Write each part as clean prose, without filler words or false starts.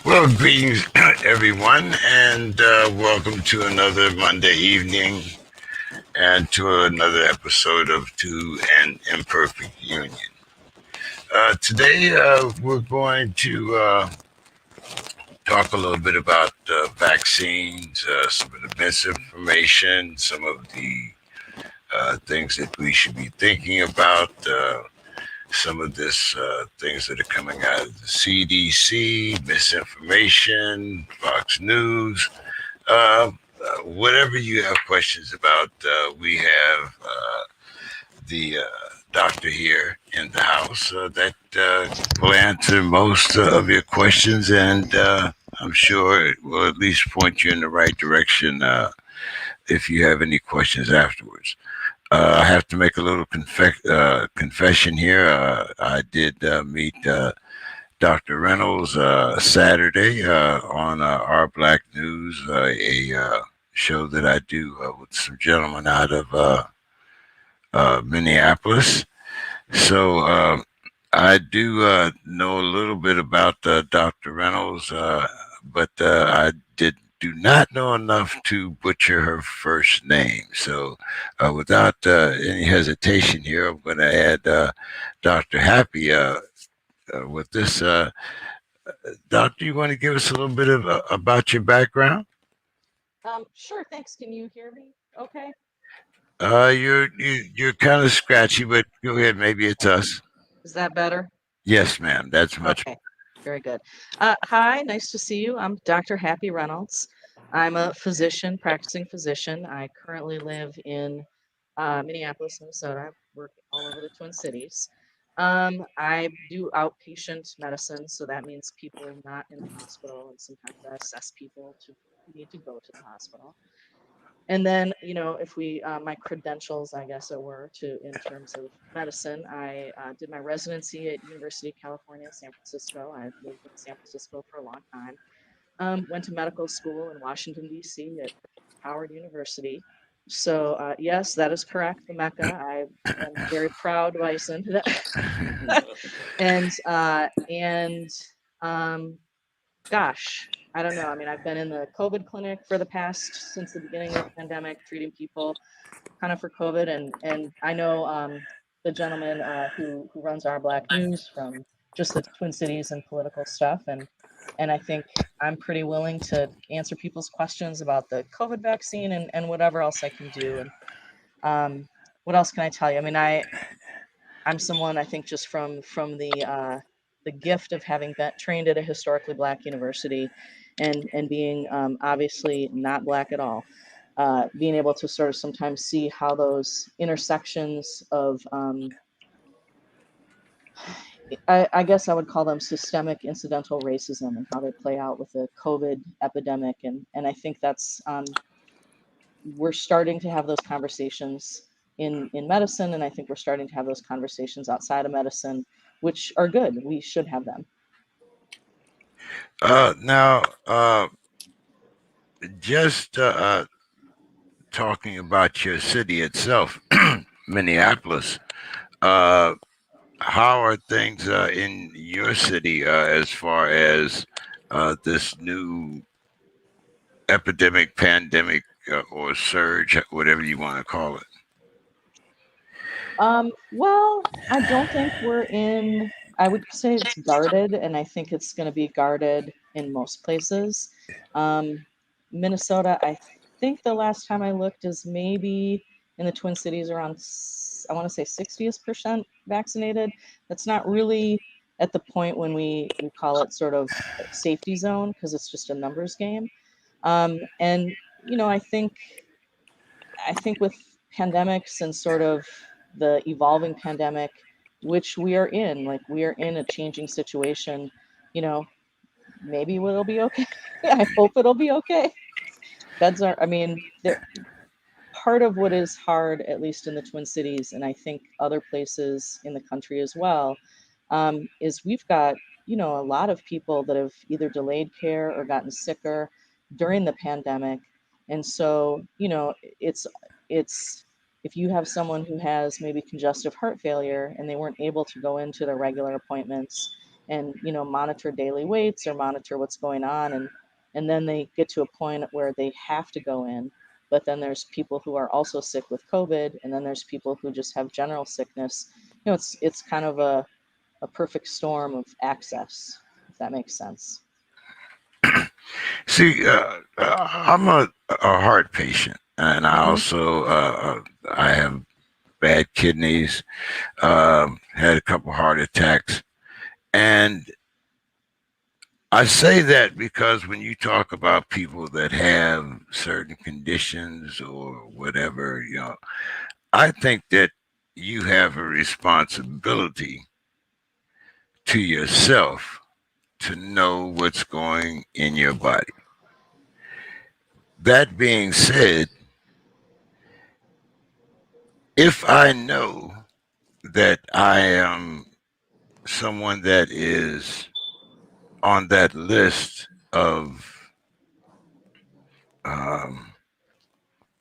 Well, greetings, everyone, and welcome to another Monday evening and to another episode of To an Imperfect Union. Today, we're going to talk a little bit about vaccines, some of the misinformation, some of the things that we should be thinking about. Some of this things that are coming out of the CDC, misinformation, Fox News, whatever you have questions about, we have the doctor here in the house that will answer most of your questions, and I'm sure it will at least point you in the right direction if you have any questions afterwards. I have to make a little confession here. I did meet Dr. Reynolds Saturday on Our Black News, a show that I do with some gentlemen out of Minneapolis. So I do know a little bit about Dr. Reynolds, but I did do not know enough to butcher her first name. So without any hesitation here, I'm going to add Dr. Happy with this. Doctor, you want to give us a little bit of about your background? Sure, thanks. Can you hear me? Okay. You're kind of scratchy, but go ahead. Maybe it's us. Is that better? Yes, ma'am. That's much. Okay, very good. Hi, nice to see you. I'm Dr. Happy Reynolds. I'm a physician, practicing physician. I currently live in Minneapolis, Minnesota. I work all over the Twin Cities. I do outpatient medicine, so that means people not in the hospital, and sometimes I assess people who need to go to the hospital. And then, if we, my credentials, I guess it were, to in terms of medicine, I did my residency at University of California, San Francisco. I lived in San Francisco for a long time. Went to medical school in Washington, D.C. at Howard University. So, yes, that is correct, the Mecca. I am very proud Bison. And um, gosh, I don't know. I mean, I've been in the COVID clinic for the past since the beginning of the pandemic, treating people kind of for COVID, and I know the gentleman who runs our Black News from just the Twin Cities and political stuff, and I think I'm pretty willing to answer people's questions about the COVID vaccine and whatever else I can do. And what else can I tell you? I mean, I'm someone I think just from the gift of having been trained at a historically Black university, and being obviously not Black at all, being able to sort of sometimes see how those intersections of I guess I would call them systemic incidental racism and how they play out with the COVID epidemic, and I think that's we're starting to have those conversations in medicine, and I think we're starting to have those conversations outside of medicine, which are good. We should have them. Now, just talking about your city itself, Minneapolis. Uh, how are things in your city as far as this new epidemic, pandemic, or surge, whatever you want to call it? Well, I don't think we're in. I would say it's guarded, and I think it's going to be guarded in most places. Um, Minnesota, I think the last time I looked is maybe in the Twin Cities around, I want to say 60% vaccinated. That's not really at the point when we call it sort of safety zone because it's just a numbers game. And I think with pandemics and sort of the evolving pandemic, which we are in, like we are in a changing situation, you know, maybe it'll be okay. I hope it'll be okay. Beds are, I mean, they're part of what is hard, at least in the Twin Cities, and I think other places in the country as well, is we've got, a lot of people that have either delayed care or gotten sicker during the pandemic. And so, it's if you have someone who has maybe congestive heart failure and they weren't able to go into their regular appointments, and monitor daily weights or monitor what's going on, and then they get to a point where they have to go in. But then there's people who are also sick with COVID, and then there's people who just have general sickness. It's kind of a perfect storm of access, if that makes sense. See, I'm a heart patient, and I Hmm. also I have bad kidneys. Had a couple heart attacks, and I say that because when you talk about people that have certain conditions or whatever, I think that you have a responsibility to yourself to know what's going in your body. That being said, if I know that I am someone that is on that list of, um,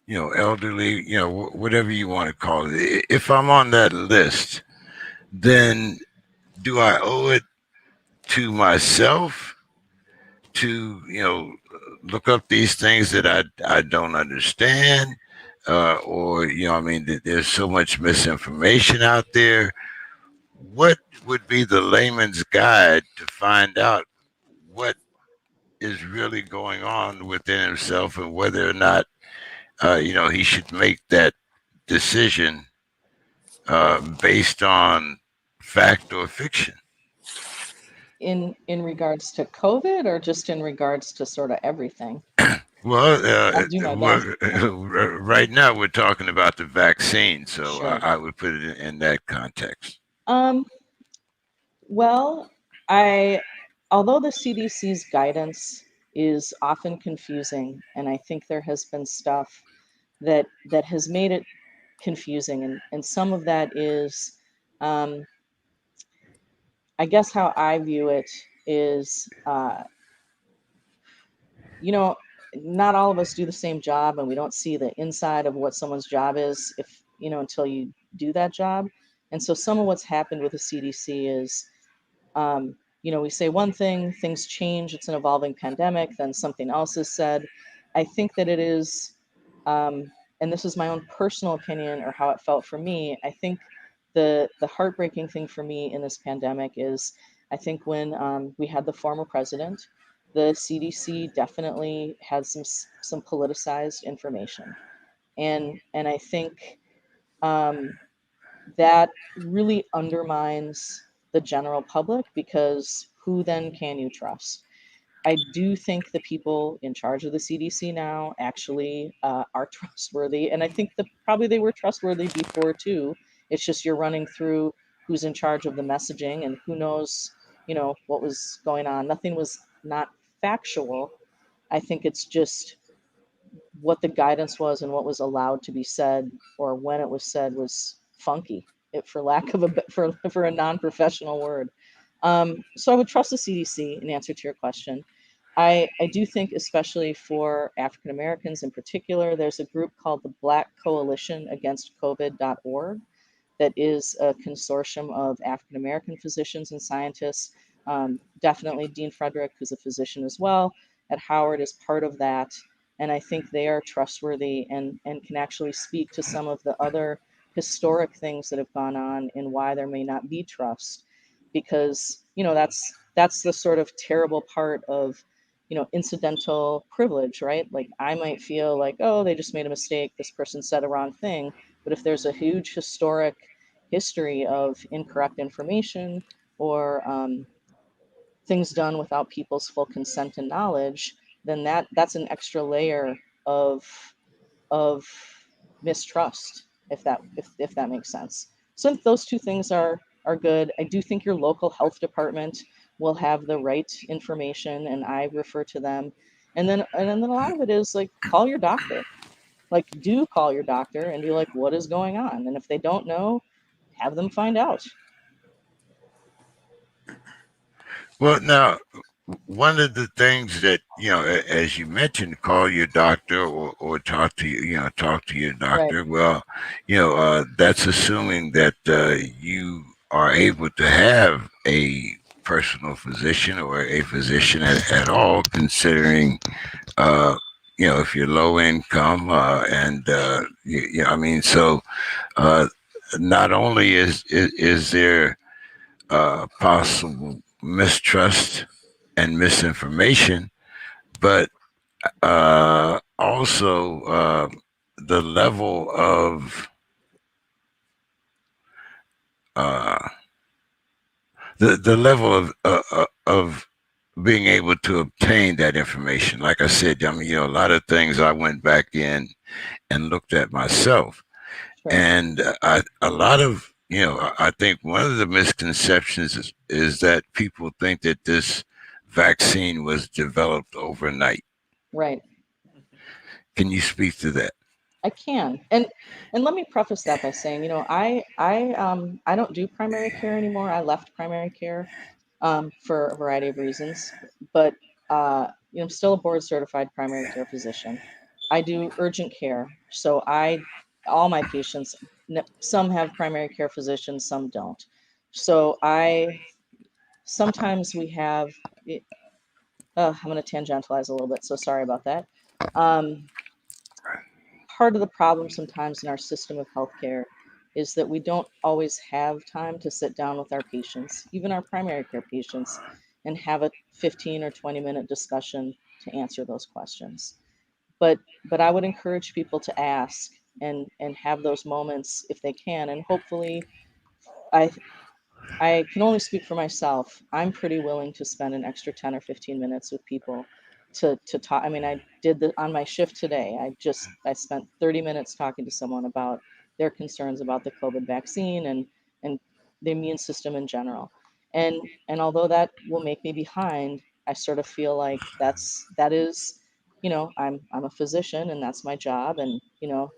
elderly, whatever you want to call it, if I'm on that list, then do I owe it to myself to, look up these things that I don't understand? Or, I mean, there's so much misinformation out there. What would be the layman's guide to find out what is really going on within himself and whether or not, he should make that decision based on fact or fiction? In regards to COVID, or just in regards to sort of everything? Well, I'll do my best. right now we're talking about the vaccine, so Sure. I would put it in that context. Um, well, I although the CDC's guidance is often confusing, and I think there has been stuff that has made it confusing, and some of that is, um, I guess how I view it is, you know, not all of us do the same job, and we don't see the inside of what someone's job is if until you do that job. And so some of what's happened with the CDC is, we say one thing, things change, it's an evolving pandemic, then something else is said. I think that it is, and this is my own personal opinion or how it felt for me. I think the heartbreaking thing for me in this pandemic is, I think when we had the former president, the CDC definitely had some politicized information, and I think um, that really undermines the general public, because who then can you trust? I do think the people in charge of the CDC now actually are trustworthy, and I think that probably they were trustworthy before too. It's just you're running through who's in charge of the messaging and who knows, what was going on. Nothing was not factual. I think it's just what the guidance was and what was allowed to be said, or when it was said, was funky, for lack of for a non-professional word. So I would trust the CDC in answer to your question. I do think, especially for African Americans in particular, there's a group called the Black Coalition Against COVID.org that is a consortium of African American physicians and scientists. Definitely Dean Frederick, who's a physician as well at Howard, is part of that. And I think they are trustworthy and can actually speak to some of the other historic things that have gone on and why there may not be trust. Because, that's the sort of terrible part of, incidental privilege, right? Like, I might feel like, oh, they just made a mistake, this person said a wrong thing. But if there's a huge historic history of incorrect information, or things done without people's full consent and knowledge, then that's an extra layer of mistrust, if that makes sense. So I think those two things are good. I do think your local health department will have the right information, and I refer to them. And then a lot of it is like, call your doctor. Like, do call your doctor and be like, what is going on? And if they don't know, have them find out. Well, now, one of the things that, as you mentioned, call your doctor or talk to your Right. doctor. Well, that's assuming that you are able to have a personal physician or a physician at all, considering uh, if you're low income I mean, so uh, not only is there possible mistrust and misinformation, but also the level of uh, the level of being able to obtain that information. Like I said, I mean, a lot of things I went back in and looked at myself, Sure. and a lot of I think one of the misconceptions is that people think that this vaccine was developed overnight. Right. Can you speak to that? I can. And let me preface that by saying, I don't do primary care anymore. I left primary care for a variety of reasons, but I'm still a board certified primary care physician. I do urgent care, so all my patients, some have primary care physicians, some don't. So I sometimes we have. I'm going to tangentialize a little bit, so sorry about that. Um, Part of the problem sometimes in our system of healthcare is that we don't always have time to sit down with our patients, even our primary care patients, and have a 15 or 20-minute discussion to answer those questions. But I would encourage people to ask and have those moments if they can, and hopefully I I can only speak for myself. I'm pretty willing to spend an extra 10 or 15 minutes with people to talk. I mean, I did the on my shift today. I spent 30 minutes talking to someone about their concerns about the COVID vaccine and the immune system in general. And although that will make me behind, I sort of feel like that is, I'm a physician and that's my job. And,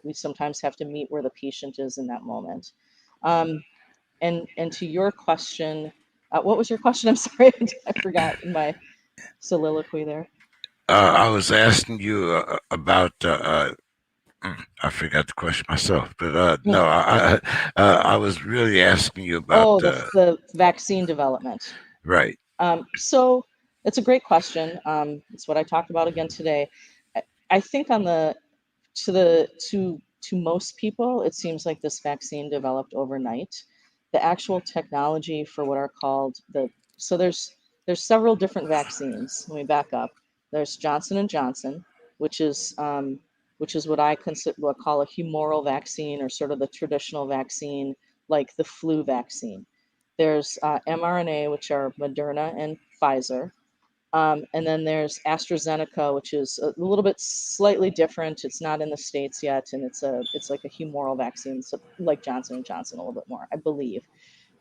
we sometimes have to meet where the patient is in that moment. Um, and to your question, what was your question? I'm sorry, I forgot in my soliloquy there. I was asking you about. I forgot the question myself, but no, I was really asking you about. Oh, the vaccine development. Right. So it's a great question. It's what I talked about again today. I, I think on the to most people, it seems like this vaccine developed overnight. The actual technology for what are called there's several different vaccines. Let me back up. There's Johnson and Johnson, which is um, which is what I consider what call a humoral vaccine or sort of the traditional vaccine, like the flu vaccine. There's mRNA, which are Moderna and Pfizer. And then there's AstraZeneca, which is a little bit slightly different. It's not in the States yet, and it's like a humoral vaccine, so like Johnson and Johnson a little bit more, I believe.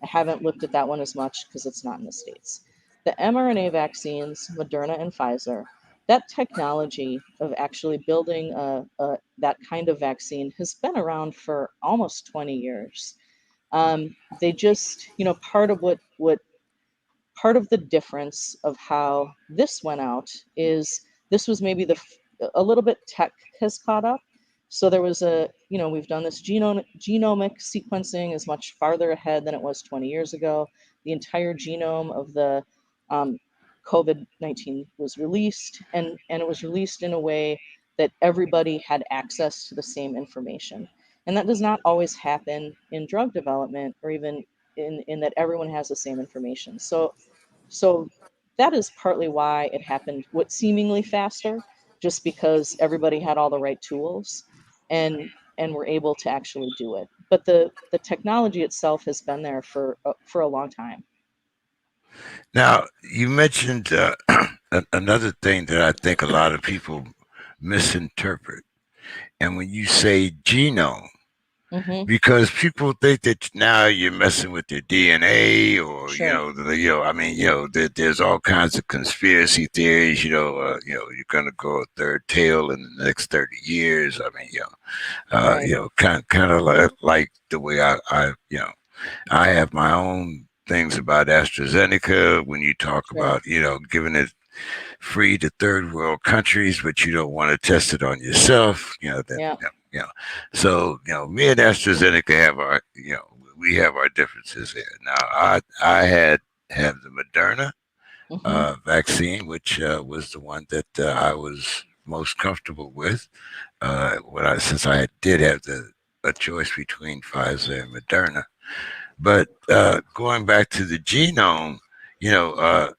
I haven't looked at that one as much because it's not in the States. The mRNA vaccines, Moderna and Pfizer, that technology of actually building that kind of vaccine has been around for almost 20 years. They just, part of the difference of how this went out is this was maybe a little bit tech has caught up. So there was we've done this genomic sequencing is much farther ahead than it was 20 years ago. The entire genome of the um, COVID-19 was released, and it was released in a way that everybody had access to the same information. And that does not always happen in drug development or even in that everyone has the same information. So that is partly why it happened what seemingly faster, just because everybody had all the right tools and were able to actually do it. But the technology itself has been there for a long time. Now you mentioned another thing that I think a lot of people misinterpret, and when you say genome, Hmm. because people think that now you're messing with their DNA, or Sure. I mean, there's all kinds of conspiracy theories. You're gonna grow a third tail in the next 30 years. I mean, Right. kind of like the way I have my own things about AstraZeneca. When you talk Sure. about, giving it free to third world countries, but you don't want to test it on yourself, then, Yeah. so, me and AstraZeneca have we have our differences here. Now, I had have the Moderna Hmm. vaccine, which was the one that I was most comfortable with. Since I did have a choice between Pfizer and Moderna. But going back to the genome, you know,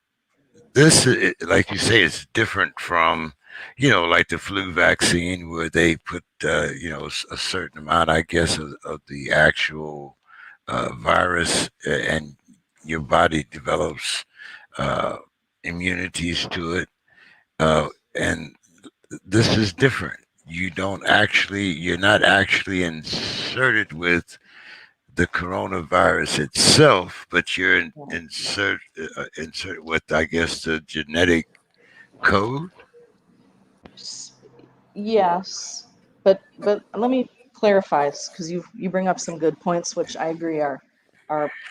this, like you say, is different from, like the flu vaccine, where they put, a certain amount, I guess, of the actual virus, and your body develops uh, immunities to it. And this is different. You're not actually inserted with the coronavirus itself, but you're insert with, I guess, the genetic code. Yes, but let me clarify because you bring up some good points, which I agree are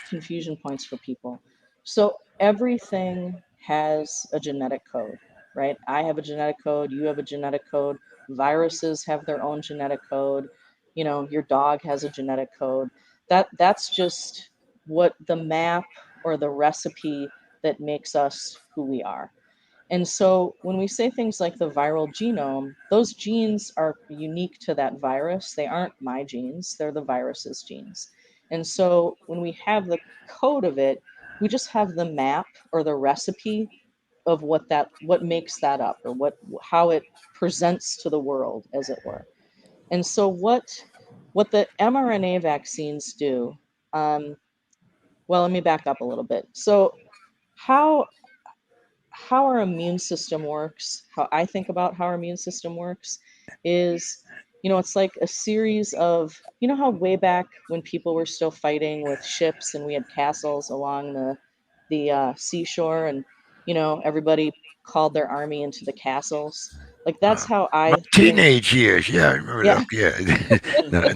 confusion points for people. So everything has a genetic code, right? I have a genetic code, you have a genetic code, viruses have their own genetic code, your dog has a genetic code. That's just what the map or the recipe that makes us who we are. And so when we say things like the viral genome, those genes are unique to that virus. They aren't my genes, they're the virus's genes. And so when we have the code of it, we just have the map or the recipe of what makes that up or how it presents to the world, as it were. And so what the mRNA vaccines do, um, well, let me back up a little bit. So how how our immune system works, how I think about how our immune system works is, it's like a series of, how way back when people were still fighting with ships and we had castles along the seashore, and everybody called their army into the castles. Like that's Uh, how my I think. teenage years, yeah, I remember Yeah. that. Yeah.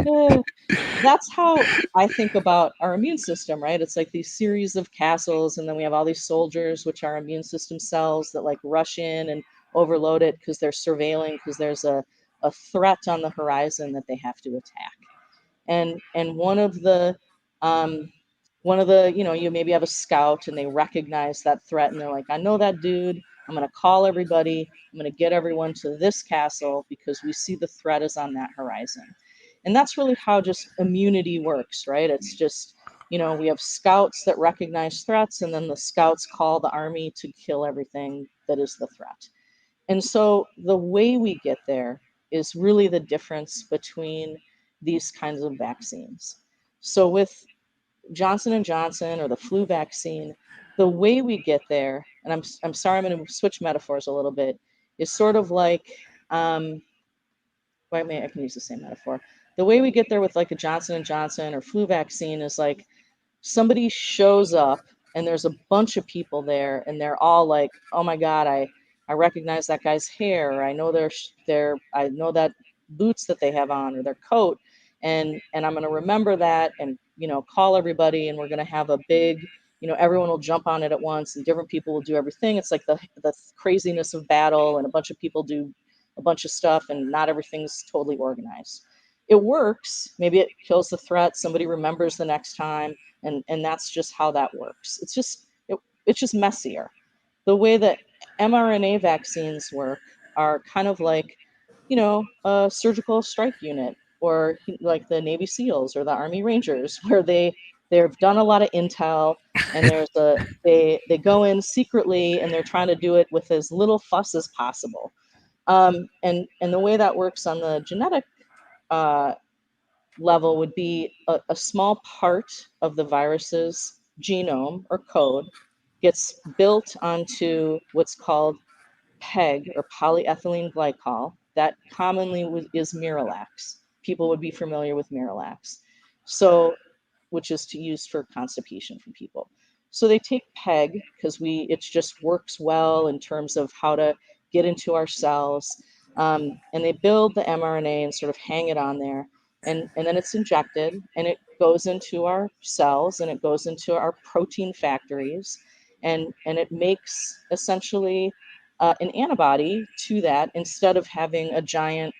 No, That's how I think about our immune system, right? It's like these series of castles, and then we have all these soldiers, which are immune system cells that like rush in and overload it because they're surveilling, because there's a threat on the horizon that they have to attack. And um, one of the you maybe have a scout and they recognize that threat and they're like, I know that dude. I'm going to call everybody. I'm going to get everyone to this castle because we see the threat is on that horizon. And that's really how just immunity works, right? It's just, we have scouts that recognize threats, and then the scouts call the army to kill everything that is the threat. And so the way we get there is really the difference between these kinds of vaccines. So with Johnson and Johnson or the flu vaccine, the way we get there, and I'm sorry, I'm going to switch metaphors a little bit, is sort of like, well, I can use the same metaphor. The way we get there with like a Johnson and Johnson or flu vaccine is like somebody shows up and there's a bunch of people there and they're all like, oh my god, I recognize that guy's hair, or I know I know that boots that they have on or their coat, and I'm going to remember that, and call everybody, and we're going to have a big, everyone will jump on it at once and different people will do everything. It's like the craziness of battle, and a bunch of people do a bunch of stuff and not everything's totally organized. It works, maybe it kills the threat, somebody remembers the next time, and that's just how that works. It's just messier. The way that mRNA vaccines work are kind of like, a surgical strike unit, or like the Navy SEALs or the Army Rangers, where they've done a lot of intel, and they go in secretly and they're trying to do it with as little fuss as possible. And the way that works on the genetic uh, level would be a small part of the virus's genome or code gets built onto what's called PEG, or polyethylene glycol. That commonly is Miralax. People would be familiar with Miralax. So, which is to use for constipation for people. So they take PEG because it just works well in terms of how to get into our cells, and they build the mRNA and sort of hang it on there, and then it's injected and it goes into our cells and it goes into our protein factories, and it makes essentially an antibody to that. Instead of having a giant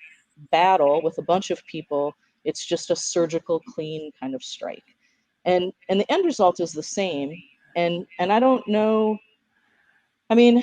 battle with a bunch of people, it's just a surgical clean kind of strike, and the end result is the same, And I don't know, I mean,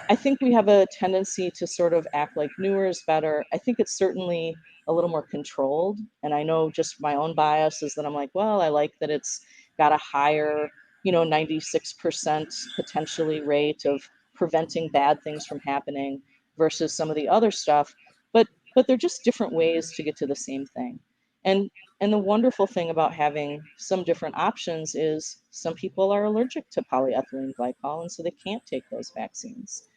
I think we have a tendency to sort of act like newer is better. I think it's certainly a little more controlled. And I know just my own bias is that I'm like, well, I like that it's got a higher, 96% potentially rate of preventing bad things from happening versus some of the other stuff. But they're just different ways to get to the same thing. And and the wonderful thing about having some different options is some people are allergic to polyethylene glycol, and so they can't take those vaccines.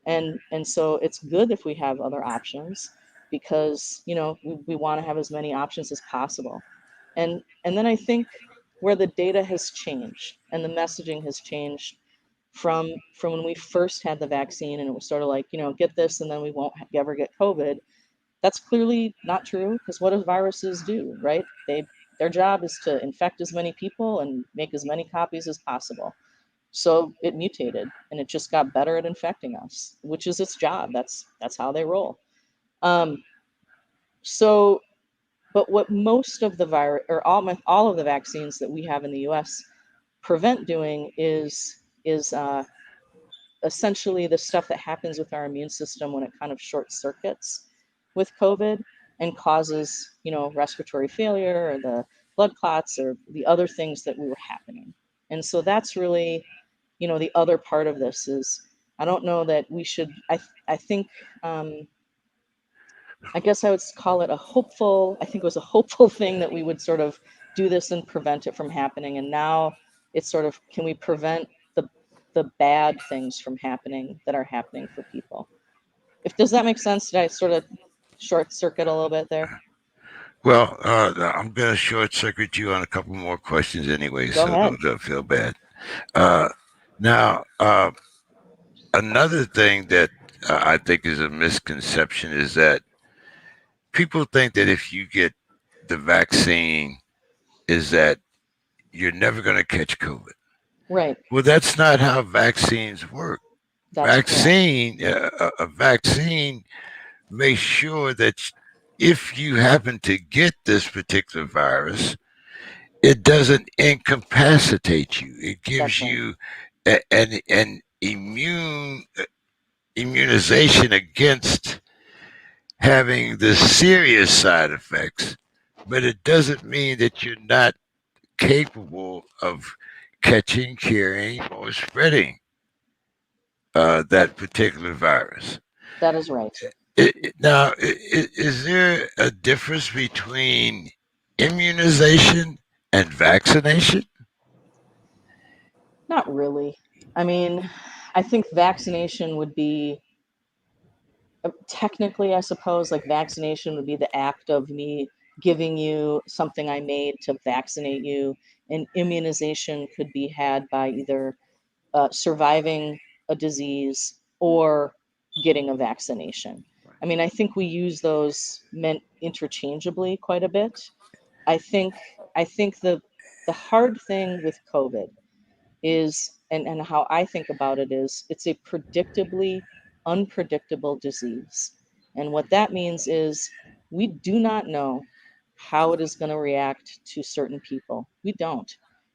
And so it's good if we have other options because we want to have as many options as possible. And then I think where the data has changed and the messaging has changed from when we first had the vaccine and it was sort of like, get this and then we won't ever get COVID. That's clearly not true because what do viruses do, right? Their job is to infect as many people and make as many copies as possible. So it mutated and it just got better at infecting us, which is its job. That's how they roll. Um, so, but what most of the virus or all of the vaccines that we have in the U.S. prevent doing is essentially the stuff that happens with our immune system when it kind of short circuits with COVID and causes, respiratory failure or the blood clots or the other things that were happening. And so that's really, the other part of this is I don't know that we should. I think I guess I would call it a hopeful. I think it was a hopeful thing that we would sort of do this and prevent it from happening. And now it's sort of, can we prevent the bad things from happening that are happening for people? If does that make sense? Did I sort of short circuit a little bit there? Well, I'm going to short circuit you on a couple more questions anyway, Go so ahead. don't feel bad. Uh, now, another thing that I think is a misconception is that people think that if you get the vaccine, is that you're never going to catch COVID. Right. Well, that's not how vaccines work. That's correct. A vaccine makes sure that if you happen to get this particular virus, it doesn't incapacitate you. It That's gives right. you an immunization against having the serious side effects, but it doesn't mean that you're not capable of catching, carrying, or spreading that particular virus. That is right. Now, is there a difference between immunization and vaccination? Not really. I mean, I think vaccination would be technically, I suppose, like vaccination would be the act of me giving you something I made to vaccinate you, and immunization could be had by either surviving a disease or getting a vaccination. I mean, I think we use those meant interchangeably quite a bit. I think the hard thing with COVID is, and how I think about it is it's a predictably unpredictable disease. And what that means is we do not know how it is going to react to certain people. We don't.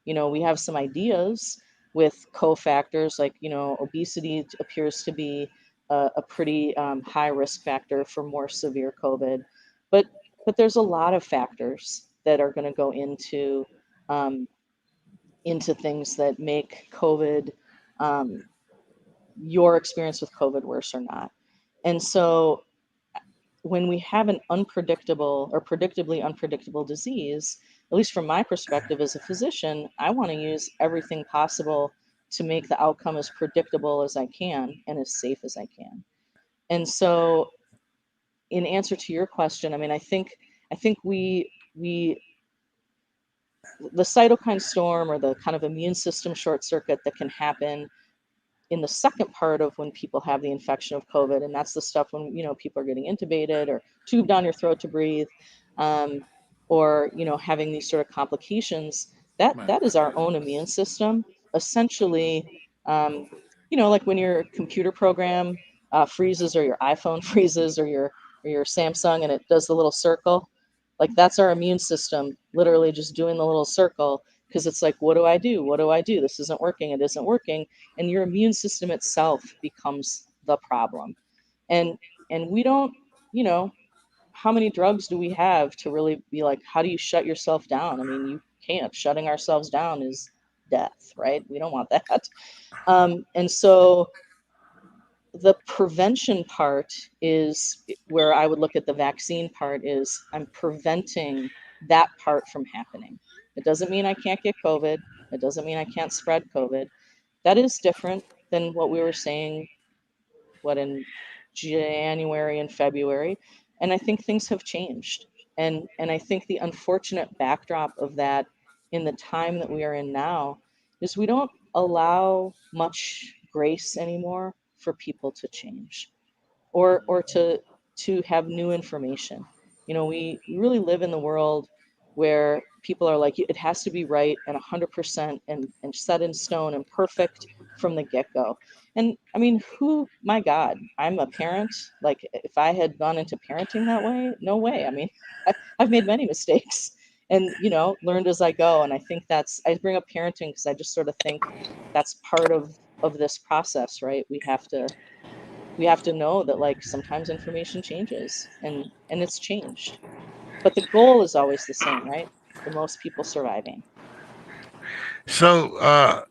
We have some ideas with cofactors like, obesity appears to be a pretty high risk factor for more severe COVID. But but there's a lot of factors that are going to go um, into things that make COVID, um, your experience with COVID worse or not. And so when we have an unpredictable or predictably unpredictable disease, at least from my perspective as a physician, I want to use everything possible to make the outcome as predictable as I can and as safe as I can. And so in answer to your question, I mean, I think we the cytokine storm or the kind of immune system short circuit that can happen in the second part of when people have the infection of COVID, and that's the stuff when people are getting intubated or tubed down your throat to breathe, um, or having these sort of complications. That is our own immune system, essentially. Um, like when your computer program freezes, or your iPhone freezes, or your Samsung, and it does the little circle. Like that's our immune system, literally just doing the little circle because it's like, what do I do? What do I do? This isn't working. It isn't working. And your immune system itself becomes the problem. And we don't, you know, how many drugs do we have to really be like, how do you shut yourself down? I mean, you can't. Shutting ourselves down is death, right? We don't want that. And so the prevention part is where I would look at the vaccine part is I'm preventing that part from happening. It doesn't mean I can't get COVID. It doesn't mean I can't spread COVID. That is different than what we were saying, what, in January and February. And I think things have changed. And I think the unfortunate backdrop of that in the time that we are in now is we don't allow much grace anymore for people to change or to have new information. You know, we really live in the world where people are like, it has to be right and 100% and set in stone and perfect from the get-go. And I mean, who, my God, I'm a parent. Like, if I had gone into parenting that way, no way. I mean, I've made many mistakes and, you know, learned as I go. And I think that's, I bring up parenting because I just sort of think that's part of this process, right? We have to know that, like, sometimes information changes and it's changed, but the goal is always the same, right? The most people surviving. So,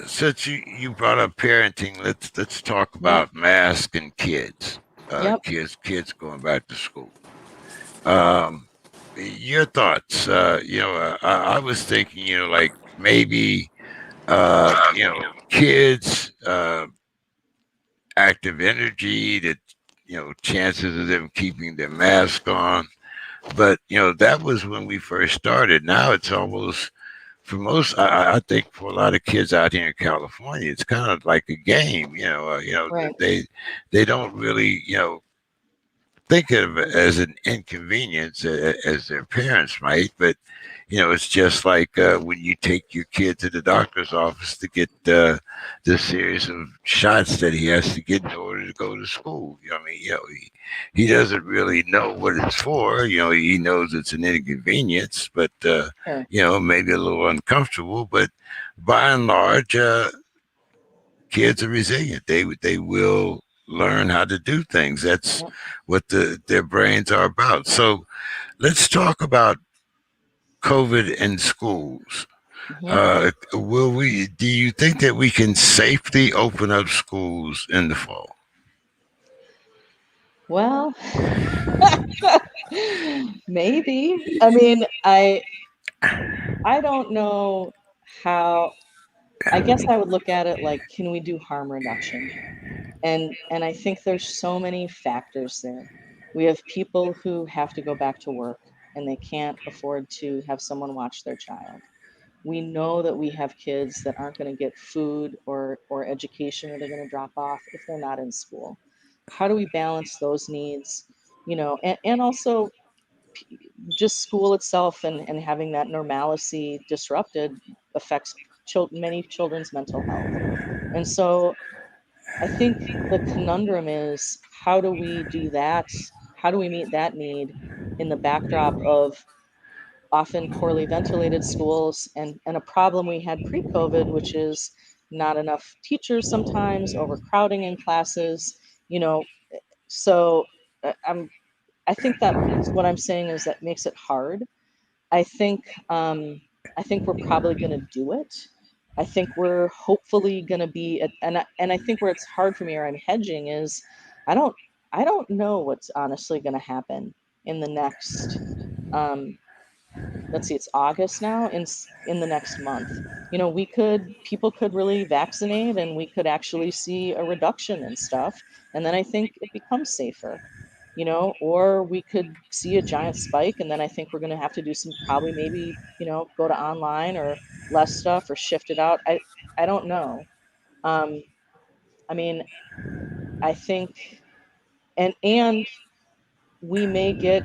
since you brought up parenting, let's talk Yep. about masks and kids. Yep. Kids going back to school. Um, your thoughts? I was thinking, like maybe, kids, active energy, that chances of them keeping their mask on. But that was when we first started. Now it's almost, for most, I think for a lot of kids out here in California, it's kind of like a game. Right. They don't really think of it as an inconvenience, as their parents might, but it's just like when you take your kid to the doctor's office to get the series of shots that he has to get in order to go to school. I mean, he doesn't really know what it's for. He knows it's an inconvenience, but Sure. maybe a little uncomfortable. But by and large, kids are resilient. They will learn how to do things. That's Yep. what their brains are about. So let's talk about COVID in schools. Hmm. Will we? Do you think that we can safely open up schools in the fall? Well, maybe. I mean, I don't know how. I guess I would look at it like, can we do harm reduction? And I think there's so many factors there. We have people who have to go back to work and they can't afford to have someone watch their child. We know that we have kids that aren't going to get food or education, or they're going to drop off if they're not in school. How do we balance those needs? You know, and also just school itself and having that normalcy disrupted affects many children's mental health. And so I think the conundrum is, how do we do that? How do we meet that need in the backdrop of often poorly ventilated schools and a problem we had pre-COVID, which is not enough teachers sometimes, overcrowding in classes, you know. So I think that what I'm saying is that makes it hard. I think I think we're probably going to do it. I think we're hopefully going to be at, and I think where it's hard for me, or I'm hedging, is I don't I don't know what's honestly going to happen in the next um, let's see, it's August now, in the next month. You know, people could really vaccinate and we could actually see a reduction in stuff, and then I think it becomes safer. You know, or we could see a giant spike, and then I think we're going to have to do some, probably, maybe, go to online or less stuff or shift it out. I don't know. Um, I mean, I think, and we may get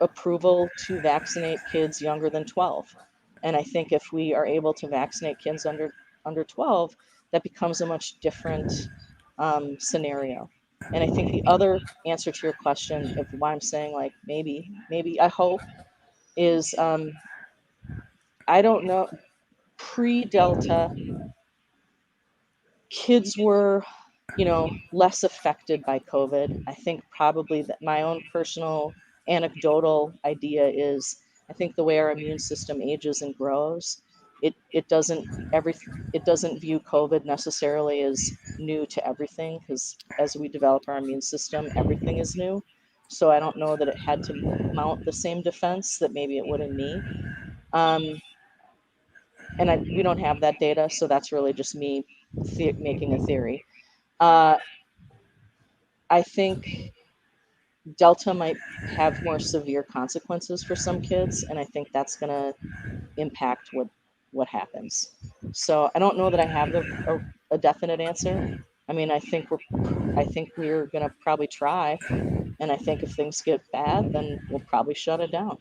approval to vaccinate kids younger than 12. And I think if we are able to vaccinate kids under 12, that becomes a much different scenario. And I think the other answer to your question of why I'm saying, like, maybe I hope, is I don't know. Pre-Delta, kids were, less affected by COVID. I think probably that my own personal anecdotal idea is I think the way our immune system ages and grows, it doesn't every it doesn't view COVID necessarily as new to everything because as we develop our immune system, everything is new. So I don't know that it had to mount the same defense that maybe it would in me. Um, and we don't have that data, so that's really just me making a theory. Uh, I think Delta might have more severe consequences for some kids, and I think that's going to impact what happens. So I don't know that I have a definite answer. I mean, I think we're going to probably try, and I think if things get bad, then we'll probably shut it down.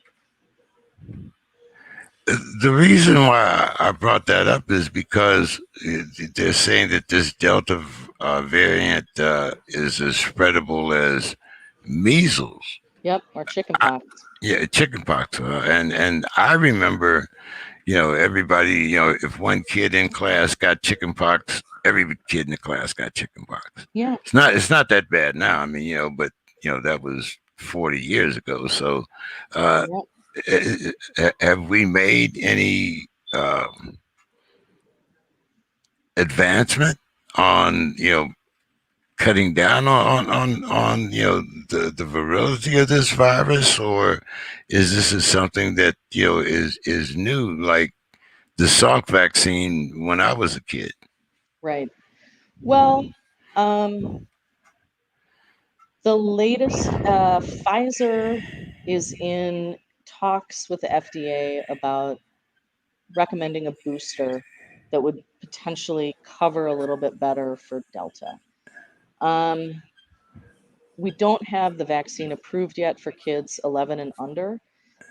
The reason why I brought that up is because they're saying that this Delta variant is as spreadable as measles. Yep, or chicken I, pox. yeah, chickenpox. And I remember, everybody, if one kid in class got chickenpox, every kid in the class got chickenpox. Yeah, It's not that bad now. I mean, but that was 40 years ago. So, uh, yep, have we made any advancement on cutting down on the virility of this virus, or is this is something that is new, like the Salk vaccine when I was a kid? right. Well, um, the latest, Pfizer is in talks with the FDA about recommending a booster that would potentially cover a little bit better for Delta. Um, we don't have the vaccine approved yet for kids 11 and under.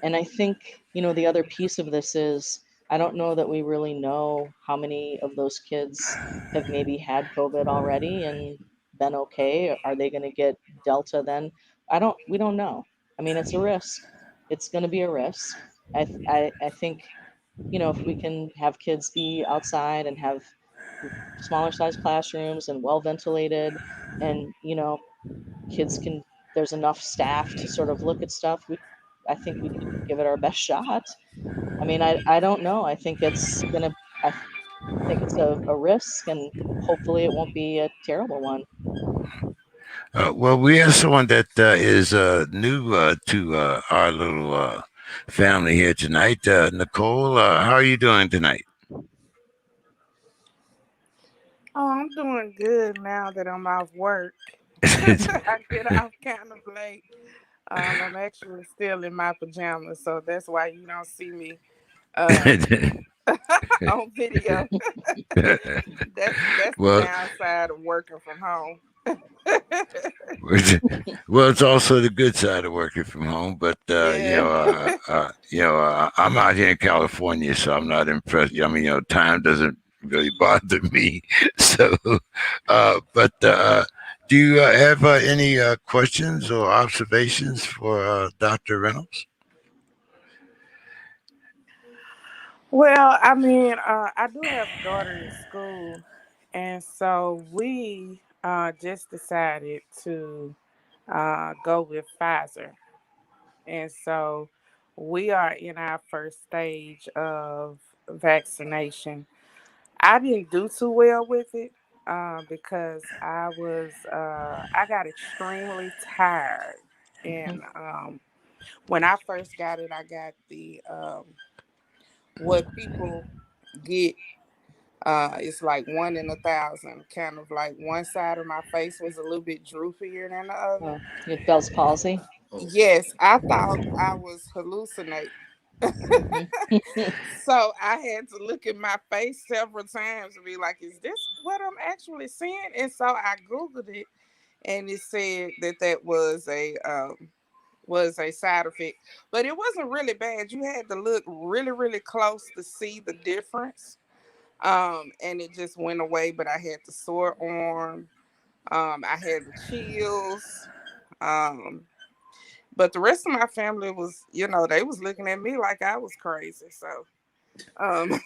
And I think, the other piece of this is I don't know that we really know how many of those kids have maybe had COVID already and been okay. Are they going to get Delta then? We don't know. I mean, it's a risk. It's going to be a risk. I think, if we can have kids be outside and have smaller size classrooms and well ventilated and, kids can there's enough staff to sort of look at stuff, I think we could give it our best shot. I mean, I don't know. I think it's a risk and hopefully it won't be a terrible one. Well, we have someone that is new to our little family here tonight. Nicole, how are you doing tonight? Oh, I'm doing good now that I'm off work. I get off kind of late. I'm actually still in my pajamas, so that's why you don't see me uh, on video. That's the well, downside of working from home. well, it's also the good side of working from home. But Yeah. I'm out here in California, so I'm not impressed. I mean, time doesn't really bother me. So, but do you have any questions or observations for Dr. Reynolds? Well, I mean, I do have a daughter in school, and so we just decided to go with Pfizer. And so we are in our first stage of vaccination. I didn't do too well with it because I got extremely tired. Mhm. And when I first got it, I got the what people get. It's like 1 in 1,000. Kind of like one side of my face was a little bit droopier than the other. Oh, you had Bell's palsy. Yes, I thought I was hallucinating. Hmm. So I had to look at my face several times and be like, is this what I'm actually seeing? And so I Googled it and it said that that was a side effect. But it wasn't really bad. You had to look really, really close to see the difference. And it just went away, but I had the sore arm. I had the chills. Um, but the rest of my family was, they was looking at me like I was crazy. So Um,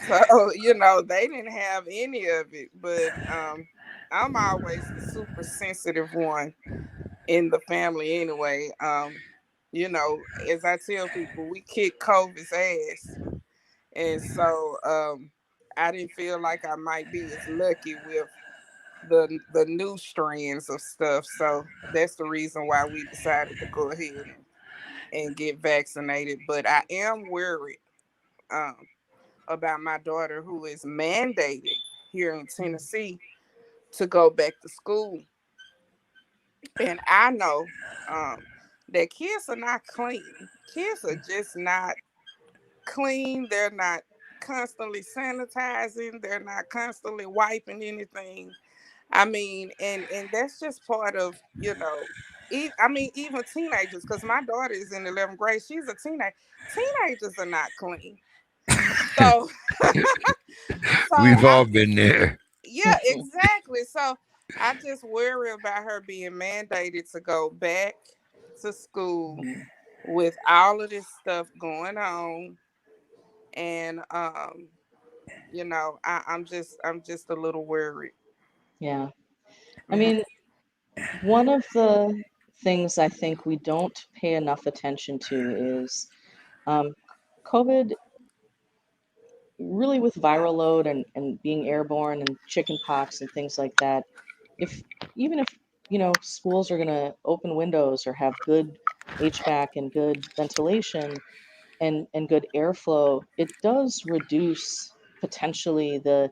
so they didn't have any of it, but I'm always the super sensitive one in the family anyway. As I tell people, we kick COVID's ass, and so I didn't feel like I might be as lucky with the new strands of stuff. So that's the reason why we decided to go ahead and get vaccinated. But I am worried um, about my daughter who is mandated here in Tennessee to go back to school. And I know that kids are not clean. Kids are just not clean. They're not constantly sanitizing. They're not constantly wiping anything. I mean, and that's just part of I mean, even teenagers, because my daughter is in 11th grade. She's a teenager. Teenagers are not clean. So, so We've all been there. yeah, exactly. So I just worry about her being mandated to go back to school Mhm. with all of this stuff going on, and I'm just a little worried. Yeah. I Mhm. mean, one of the things I think we don't pay enough attention to is um, COVID, really with viral load and being airborne and chicken pox and things like that. If even if schools are going to open windows or have good HVAC and good ventilation, and good airflow, it does reduce potentially the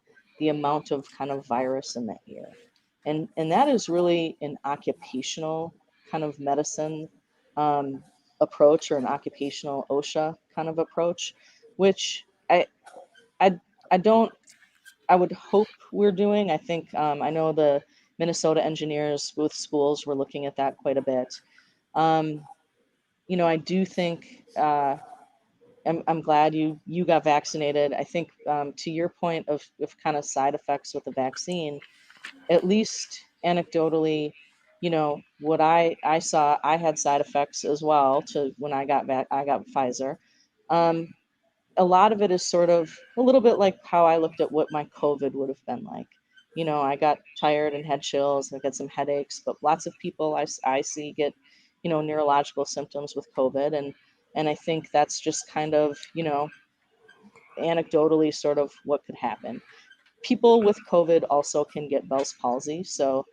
amount of kind of virus in the air. And that is really an occupational kind of medicine um, approach, or an occupational OSHA kind of approach, which I I don't I would hope we're doing. I think I know the Minnesota engineers with schools were looking at that quite a bit. Um, I do think I'm glad you got vaccinated. I think to your point of kind of side effects with the vaccine, at least anecdotally, what I saw, I had side effects as well to when I got Pfizer. Um, a lot of it is sort of a little bit like how I looked at what my COVID would have been like. I got tired and had chills and I got some headaches, but lots of people I see get, neurological symptoms with COVID. And I think that's just kind of, anecdotally sort of what could happen. People with COVID also can get Bell's palsy, so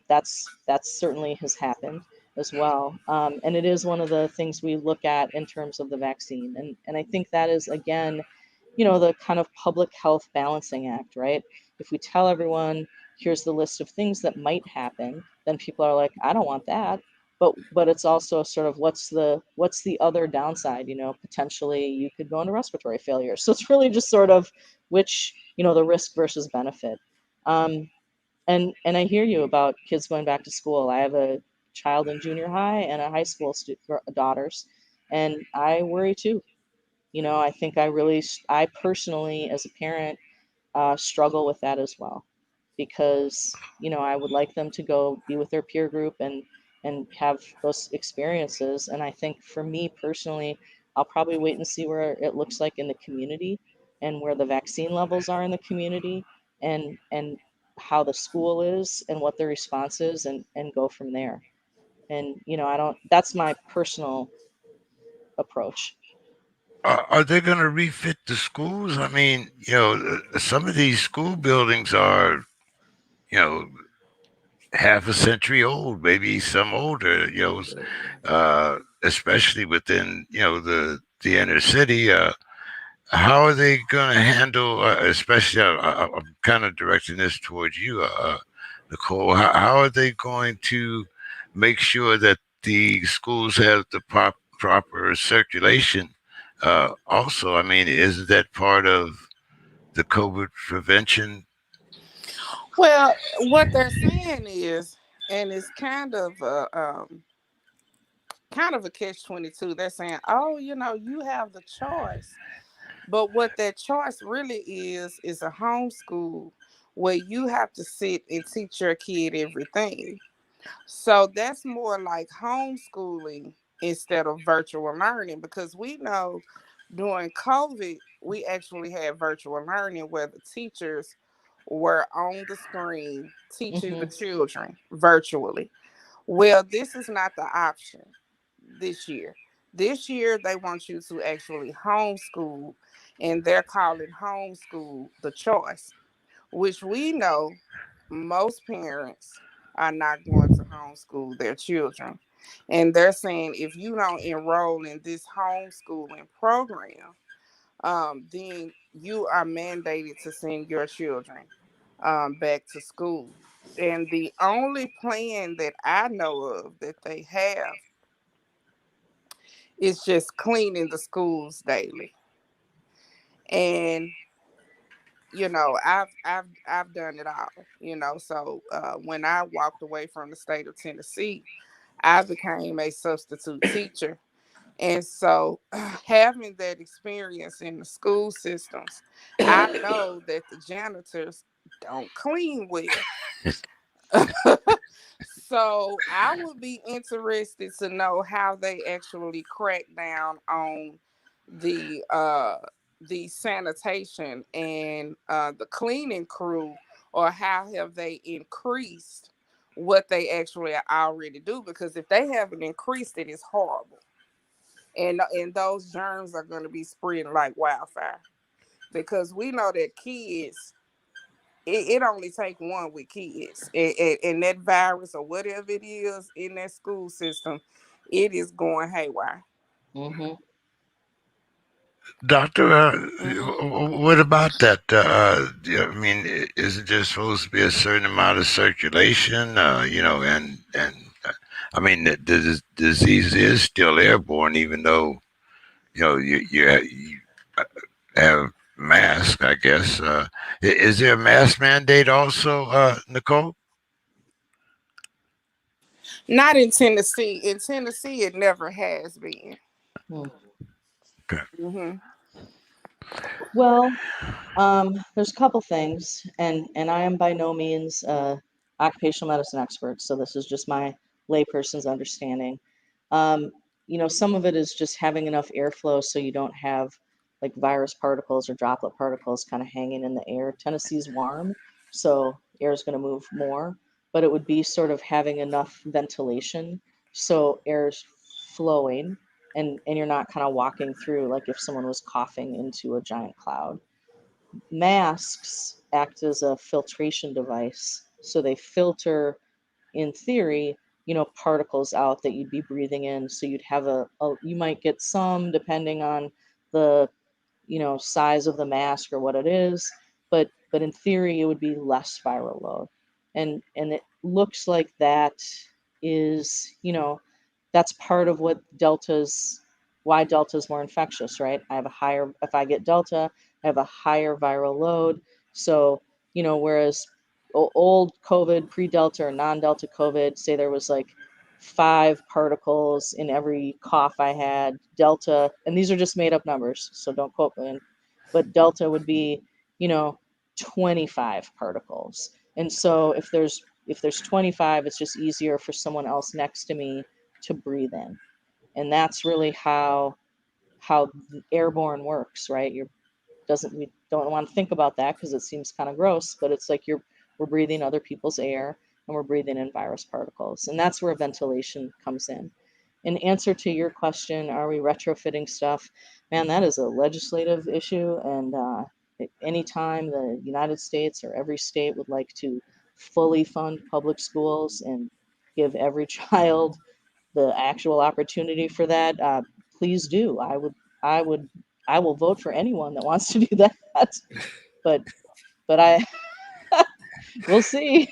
that's certainly has happened as well. And it is one of the things we look at in terms of the vaccine, and I think that is again, the kind of public health balancing act, right? If we tell everyone here's the list of things that might happen, then people are like, I don't want that. But it's also sort of what's the other downside? Potentially you could go into respiratory failure. So it's really just sort of which, the risk versus benefit. Um, and I hear you about kids going back to school. I have a child in junior high and a high school daughters, and I worry too. I think I personally, as a parent, struggle with that as well, because I would like them to go be with their peer group and have those experiences. And I think for me personally, I'll probably wait and see where it looks like in the community and where the vaccine levels are in the community, and how the school is and what the response is, and go from there. And I don't that's my personal approach. Are they going to refit the schools? I mean, some of these school buildings are, you know, half a century old, maybe some older. Especially within the inner city. How are they going to handle? Especially, I'm kind of directing this towards you, Nicole. How are they going to make sure that the schools have the proper circulation? Also, I mean, isn't that part of the COVID prevention? Well, what they're saying is, and it's kind of a catch-22. They're saying, oh, you have the choice. But what that choice really is a homeschool where you have to sit and teach your kid everything. So that's more like homeschooling instead of virtual learning, because we know during COVID, we actually had virtual learning where the teachers were on the screen teaching the Hmm. children virtually. Well, this is not the option this year. This year, they want you to actually homeschool, and they're calling homeschool the choice, which we know most parents are not going to homeschool their children. And they're saying if you don't enroll in this homeschooling program, then you are mandated to send your children back to school. And the only plan that I know of that they have is just cleaning the schools daily. And I've done it all. So when I walked away from the state of Tennessee, I became a substitute teacher. And so, having that experience in the school systems, I know that the janitors don't clean well. So, I would be interested to know how they actually crack down on the uh, the sanitation and the cleaning crew, or how have they increased what they actually already do? Because if they haven't increased it, it's horrible, and those germs are going to be spreading like wildfire, because we know that kids, it only take one with kids, and that virus or whatever it is in that school system, it is going haywire. Hmm. Doctor, Hmm. what about that? Yeah, I mean, is it just supposed to be a certain amount of circulation? And I mean, the disease is still airborne, even though you have mask. I guess. Is there a mask mandate also, Nicole? Not in Tennessee. In Tennessee, it never has been. Okay. Hmm. Well, there's a couple things, and I am by no means occupational medicine expert, so this is just my layperson's understanding. Um, some of it is just having enough airflow so you don't have like virus particles or droplet particles kind of hanging in the air. Tennessee's warm, so air is going to move more, but it would be sort of having enough ventilation so air's flowing, and you're not kind of walking through like if someone was coughing into a giant cloud. Masks act as a filtration device, so they filter, in theory, particles out that you'd be breathing in. So you'd have you might get some depending on the, size of the mask or what it is, but in theory it would be less viral load. And it looks like that is, that's part of why Delta is more infectious, right? If I get Delta, I have a higher viral load. So, whereas old COVID, pre-Delta or non-Delta COVID, say there was like 5 particles in every cough I had. Delta, and these are just made up numbers, so don't quote me, but Delta would be, you know, 25 particles. And so if there's 25, it's just easier for someone else next to me to breathe in. And that's really how airborne works, right? We don't want to think about that because it seems kind of gross, but it's like we're breathing other people's air and we're breathing in virus particles. And that's where ventilation comes in. In answer to your question, are we retrofitting stuff? Man, that is a legislative issue. And anytime the United States or every state would like to fully fund public schools and give every child the actual opportunity for that, please do. I would, I will vote for anyone that wants to do that. But, but we'll see.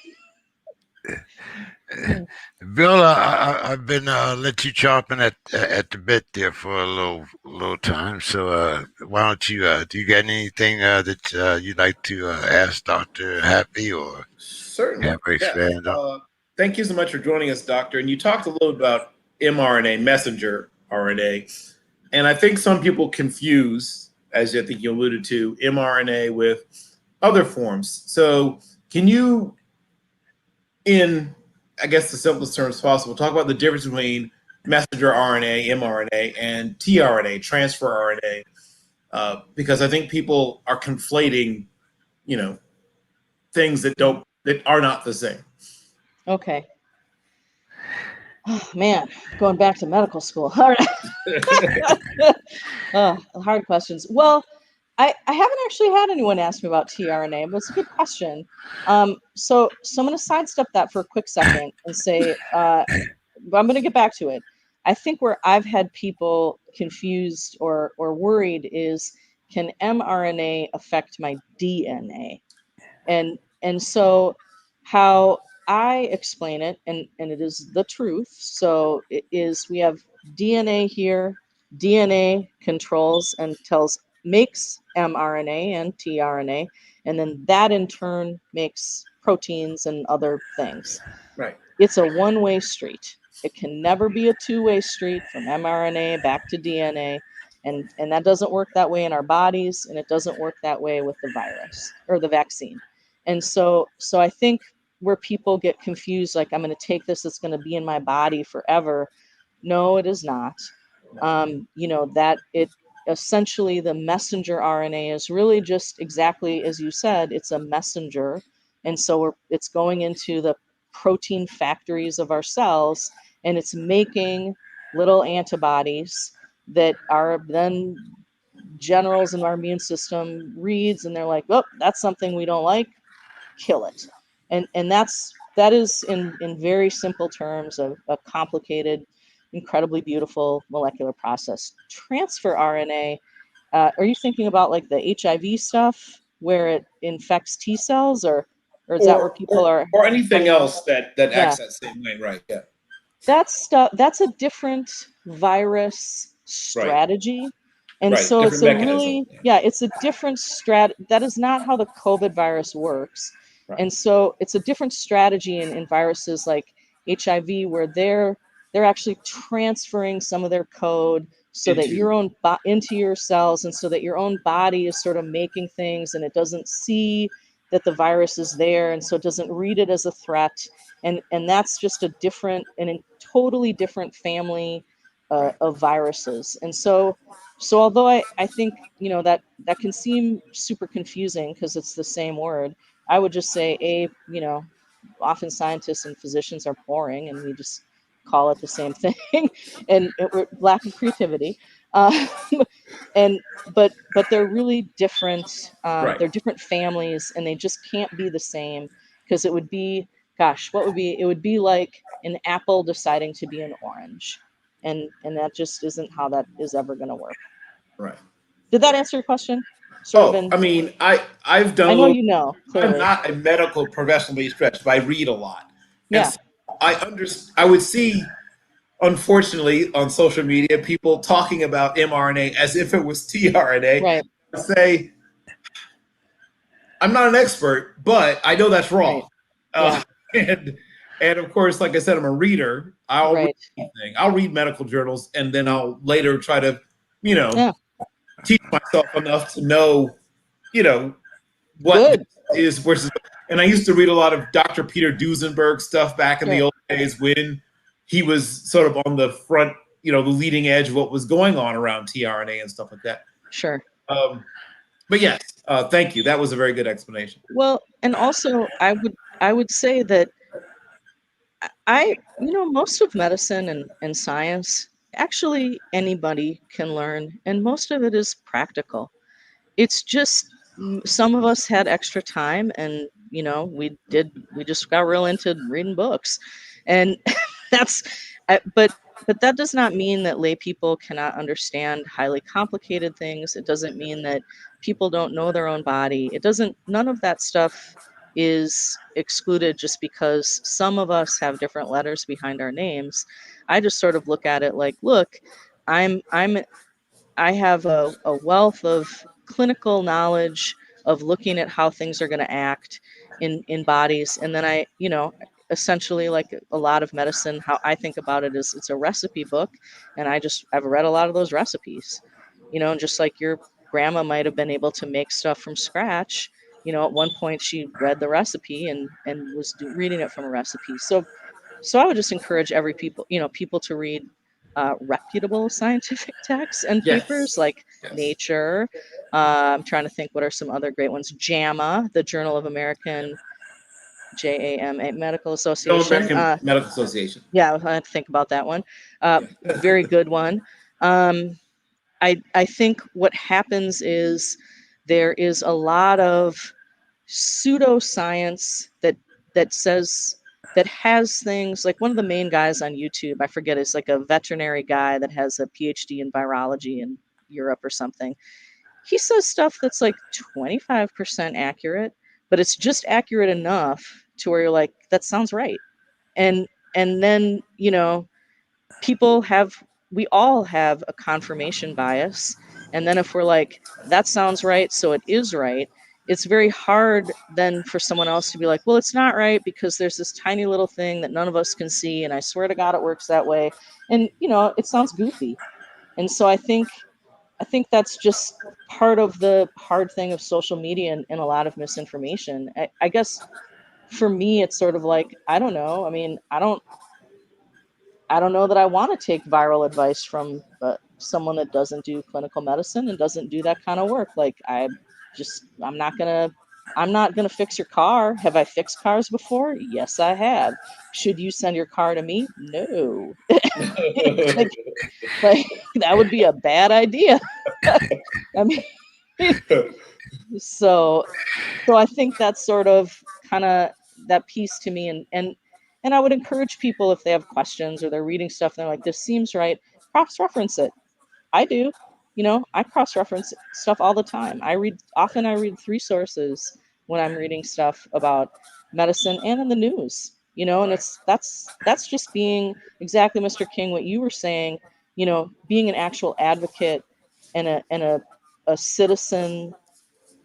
Bill, I've been let you chomping at the bit there for a little time. So why don't you do you got anything that you'd like to ask Doctor Happy or Certainly, have her yes. expand on? Thank you so much for joining us, Doctor. And you talked a little about mRNA, messenger RNA, and I think some people confuse, as I think you alluded to, mRNA with other forms. So, can you, in I guess the simplest terms possible, talk about the difference between messenger RNA, mRNA, and tRNA, transfer RNA, because I think people are conflating, things that are not the same. Okay. Oh, man, going back to medical school. All right. Hard questions. Well, I haven't actually had anyone ask me about tRNA, but it's a good question. So I'm going to sidestep that for a quick second and say, I'm going to get back to it. I think where I've had people confused or worried is, can mRNA affect my DNA? And so how I explain it, and it is the truth. So it is, we have DNA here. DNA controls and makes mRNA and tRNA, and then that in turn makes proteins and other things. Right. It's a one-way street. It can never be a two-way street from mRNA back to DNA. And that doesn't work that way in our bodies, and it doesn't work that way with the virus or the vaccine. And so I think where people get confused, like, I'm going to take this, it's going to be in my body forever. No, it is not. That it essentially, the messenger RNA is really just exactly as you said, it's a messenger. And so it's going into the protein factories of our cells, and it's making little antibodies that are then generals in our immune system reads, and they're like, oh, that's something we don't like, kill it. And that is in very simple terms a complicated, incredibly beautiful molecular process. Transfer RNA, are you thinking about like the HIV stuff where it infects T cells, or is that where people are or anything running? else that Yeah. acts that same way, right? Yeah. That's a different virus strategy. And Right, so it's different a mechanism. really, it's a different that is not how the COVID virus works. Right. And so it's a different strategy in viruses like HIV, where they're actually transferring some of their code so that into your cells, and so that your own body is sort of making things, and it doesn't see that the virus is there, and so it doesn't read it as a threat. And that's just a totally different family of viruses. And so although I think that can seem super confusing because it's the same word, I would just say often scientists and physicians are boring, and we just call it the same thing, and we're lack of creativity. But they're really different. Right. They're different families, and they just can't be the same, because it would be, gosh, it would be like an apple deciding to be an orange, and that just isn't how that is ever going to work. Right. Did that answer your question? I mean, I've done. I know clearly. I'm not a medical professional by any stretch, but I read a lot. Yeah. And so I would see, unfortunately, on social media, people talking about mRNA as if it was tRNA. Right. I say, I'm not an expert, but I know that's wrong. Right. Yeah. And of course, like I said, I'm a reader. I'll Right. read anything. I'll read medical journals, and then I'll later try to, teach myself enough to know, what is versus. And I used to read a lot of Dr. Peter Duesenberg stuff back in the old days when he was sort of on the front, the leading edge of what was going on around tRNA and stuff like that. Sure. But yes, thank you. That was a very good explanation. Well, and also I would say that most of medicine and science, actually anybody can learn, and most of it is practical. It's just some of us had extra time, and we just got real into reading books, and but that does not mean that lay people cannot understand highly complicated things. It doesn't mean that people don't know their own body. None of that stuff is excluded just because some of us have different letters behind our names. I just sort of look at it like, look, I have a wealth of clinical knowledge of looking at how things are going to act in bodies. And then I, essentially, like a lot of medicine, how I think about it is it's a recipe book. And I've read a lot of those recipes, and just like your grandma might have been able to make stuff from scratch, at one point she read the recipe and was reading it from a recipe. So I would just encourage people to read reputable scientific texts and papers Yes. like Yes. Nature. I'm trying to think what are some other great ones. JAMA, the Journal of American JAMA Medical Association. American Medical Association. Yeah, I had to think about that one. Very good one. Um, I think what happens is there is a lot of pseudoscience that says that has things like one of the main guys on YouTube, I forget, is like a veterinary guy that has a PhD in virology in Europe or something. He says stuff that's like 25% accurate, but it's just accurate enough to where you're like, that sounds right. And then, people have we all have a confirmation bias. And then if we're like, that sounds right, so it is right, it's very hard then for someone else to be like, well, it's not right because there's this tiny little thing that none of us can see, and I swear to God it works that way. And it sounds goofy. And so I think that's just part of the hard thing of social media and a lot of misinformation. I guess for me it's sort of like, I don't know. I mean, I don't know that I want to take viral advice from someone that doesn't do clinical medicine and doesn't do that kind of work. Like, I'm not gonna fix your car. Have I fixed cars before? Yes, I have. Should you send your car to me? No. like, like that would be a bad idea. I mean, so I think that's sort of kind of that piece to me, and I would encourage people, if they have questions or they're reading stuff and they're like, this seems right, cross-reference it. I do. I cross-reference stuff all the time. I read three sources when I'm reading stuff about medicine and in the news. And Right. that's just being exactly, Mr. King, what you were saying, being an actual advocate and a citizen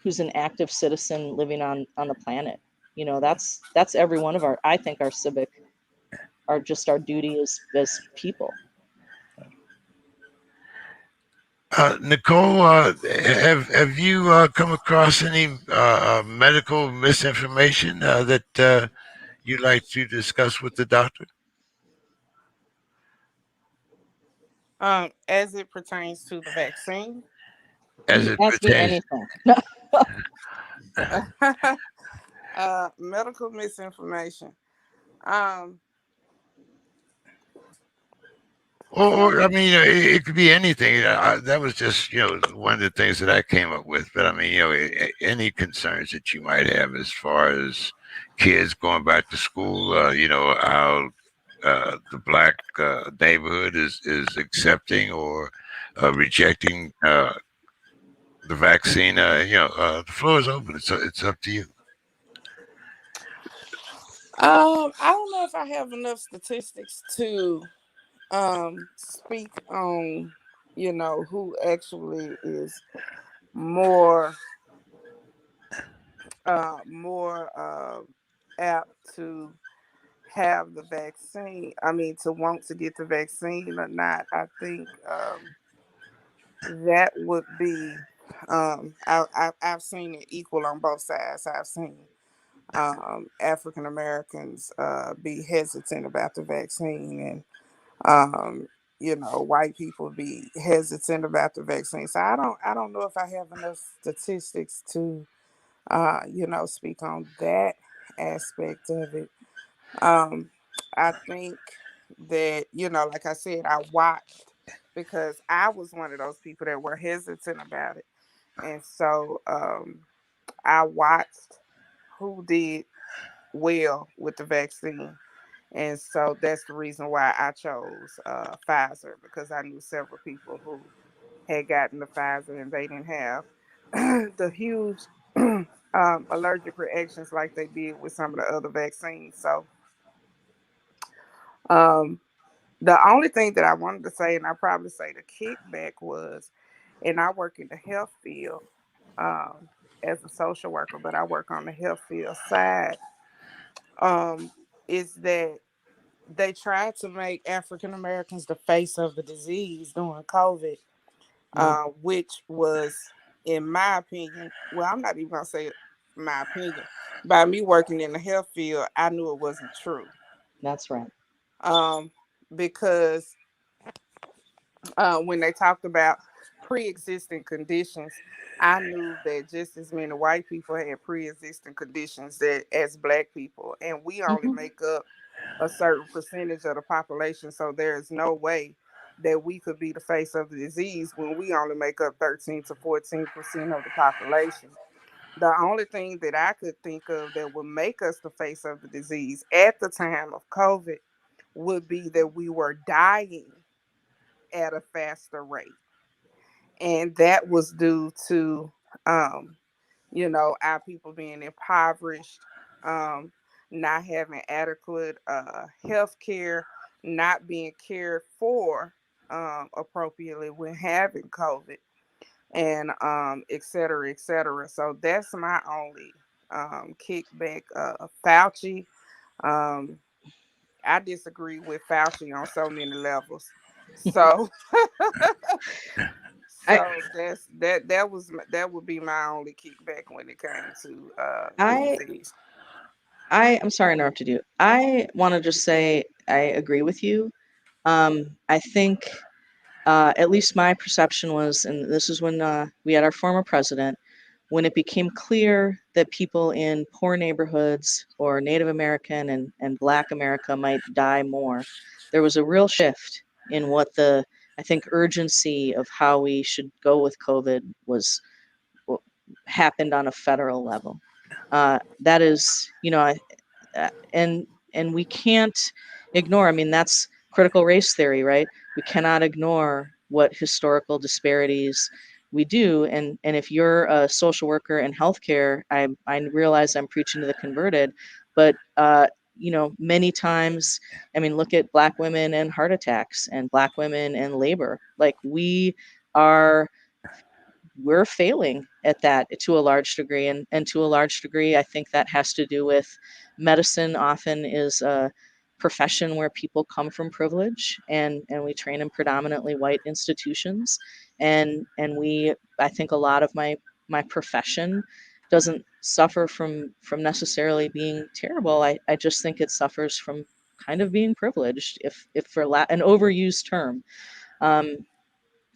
who's an active citizen living on the planet. That's every one of our, I think, our civic, our just our duty as people. Nicole, have you come across any medical misinformation that you'd like to discuss with the doctor As it pertains to the vaccine. as You it can ask me pertains? anything. No. Medical misinformation. Um, Or I well, mean, it could be anything. That was just one of the things that I came up with. But I mean, any concerns that you might have as far as kids going back to school. How the black neighborhood is accepting or rejecting the vaccine. The floor is open. It's up to you. I don't know if I have enough statistics to speak on, who actually is more more apt to have the vaccine. I mean, to want to get the vaccine or not. I think that would be. I've seen it equal on both sides. I've seen African Americans be hesitant about the vaccine, and white people be hesitant about the vaccine. So I don't know if I have enough statistics to speak on that aspect of it. Um, I think that, like I said, I watched because I was one of those people that were hesitant about it. And so I watched who did well with the vaccine. And so that's the reason why I chose Pfizer, because I knew several people who had gotten the Pfizer and they didn't have the huge allergic reactions like they did with some of the other vaccines. So um, the only thing that I wanted to say, and I probably say the kickback was, and I work in the health field um, as a social worker, but I work on the health field side, um, is that they tried to make African Americans the face of the disease during COVID, which was, in my opinion, well, I'm not even going to say my opinion. By me working in the health field, I knew it wasn't true. That's right. Um, because when they talked about pre-existing conditions, I knew that just as many white people had pre-existing conditions that as black people, and we only Hmm. make up a certain percentage of the population. So there is no way that we could be the face of the disease when we only make up 13 to 14% of the population. The only thing that I could think of that would make us the face of the disease at the time of COVID would be that we were dying at a faster rate. And that was due to, um, our people being impoverished, um, not having adequate health care, not being cared for appropriately when having COVID, and et cetera, et cetera. So that's my only kickback. Fauci, um, I disagree with Fauci on so many levels. So I that would be my only kickback when it came to the I disease. I'm sorry I interrupted you. I want to just say I agree with you. I think at least my perception was, and this is when we had our former president, when it became clear that people in poor neighborhoods or Native American and Black America might die more, there was a real shift in what I think, urgency of how we should go with COVID was what happened on a federal level. That is, and we can't ignore. I mean, that's critical race theory, right? We cannot ignore what historical disparities we do. And if you're a social worker in healthcare, I realize I'm preaching to the converted, but many times, I mean, look at Black women and heart attacks and Black women and labor. Like are we're failing at that to a large degree, and to a large degree I think that has to do with medicine often is a profession where people come from privilege, and we train in predominantly white institutions, and we I think a lot of my profession doesn't suffer from necessarily being terrible. I just think it suffers from kind of being privileged, if for an overused term. um,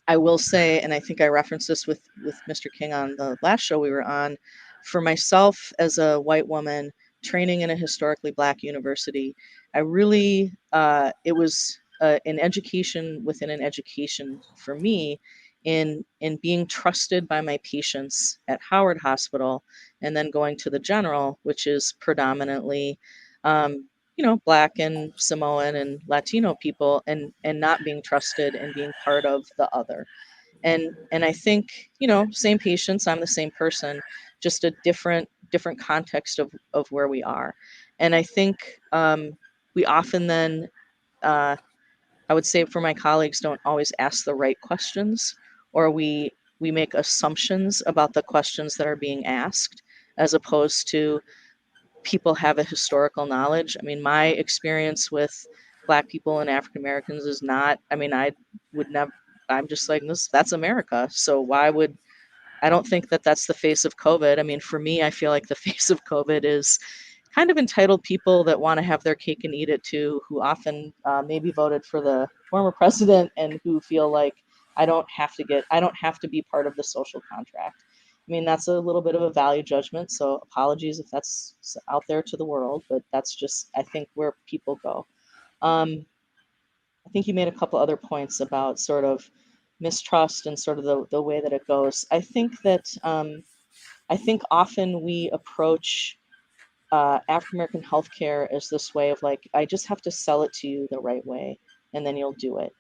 I will say, and I think I referenced this with Mr. King on the last show we were on, for myself as a white woman training in a historically Black university, I really it was an education within an education for me in being trusted by my patients at Howard Hospital, and then going to the General, which is predominantly Black and Samoan and Latino people, and not being trusted and being part of the other. And I think, same patients, I'm the same person, just a different context of where we are. And I think we often then, uh, I would say for my colleagues, don't always ask the right questions, or we make assumptions about the questions that are being asked, as opposed to people have a historical knowledge. I mean, my experience with Black people and African Americans is not, I mean, I would never, I'm just like, that's America. So why would, I don't think that that's the face of COVID. I mean, for me, I feel like the face of COVID is kind of entitled people that want to have their cake and eat it too, who often maybe voted for the former president and who feel like I don't have to be part of the social contract. I mean, that's a little bit of a value judgment. So apologies if that's out there to the world, but that's just, I think, where people go. Um, I think you made a couple other points about sort of mistrust and sort of the way that it goes. I think often we approach African American healthcare as this way of like, I just have to sell it to you the right way, and then you'll do it.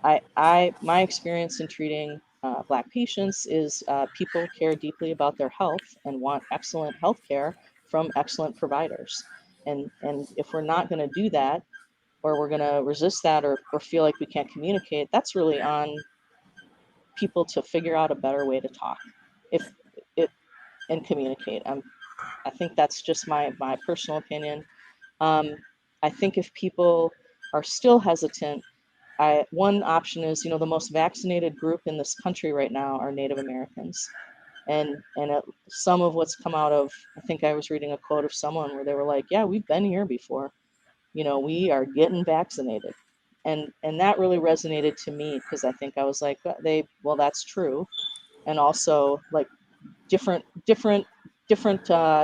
My experience in treating Black patients is people care deeply about their health and want excellent healthcare from excellent providers. And if we're not going to do that, or we're going to resist that, or feel like we can't communicate, that's really on people to figure out a better way to talk, if it and communicate. I think that's just my personal opinion. Um, I think if people are still hesitant, one option is, the most vaccinated group in this country right now are Native Americans, and some of what's come out of, I think I was reading a quote of someone where they were like, yeah, we've been here before, we are getting vaccinated. and that really resonated to me, because I think I was like, well, that's true. And also, like, different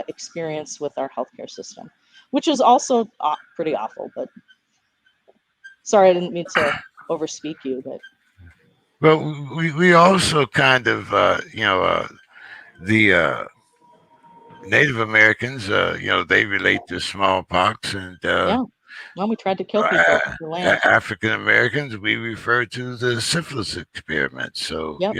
experience with our healthcare system, which is also pretty awful. But sorry, I didn't mean to overspeak you, but Well, we also kind of, the Native Americans, they relate to smallpox, and yeah, well, we tried to kill people for land. African Americans, we refer to the syphilis experiment. So, Yep.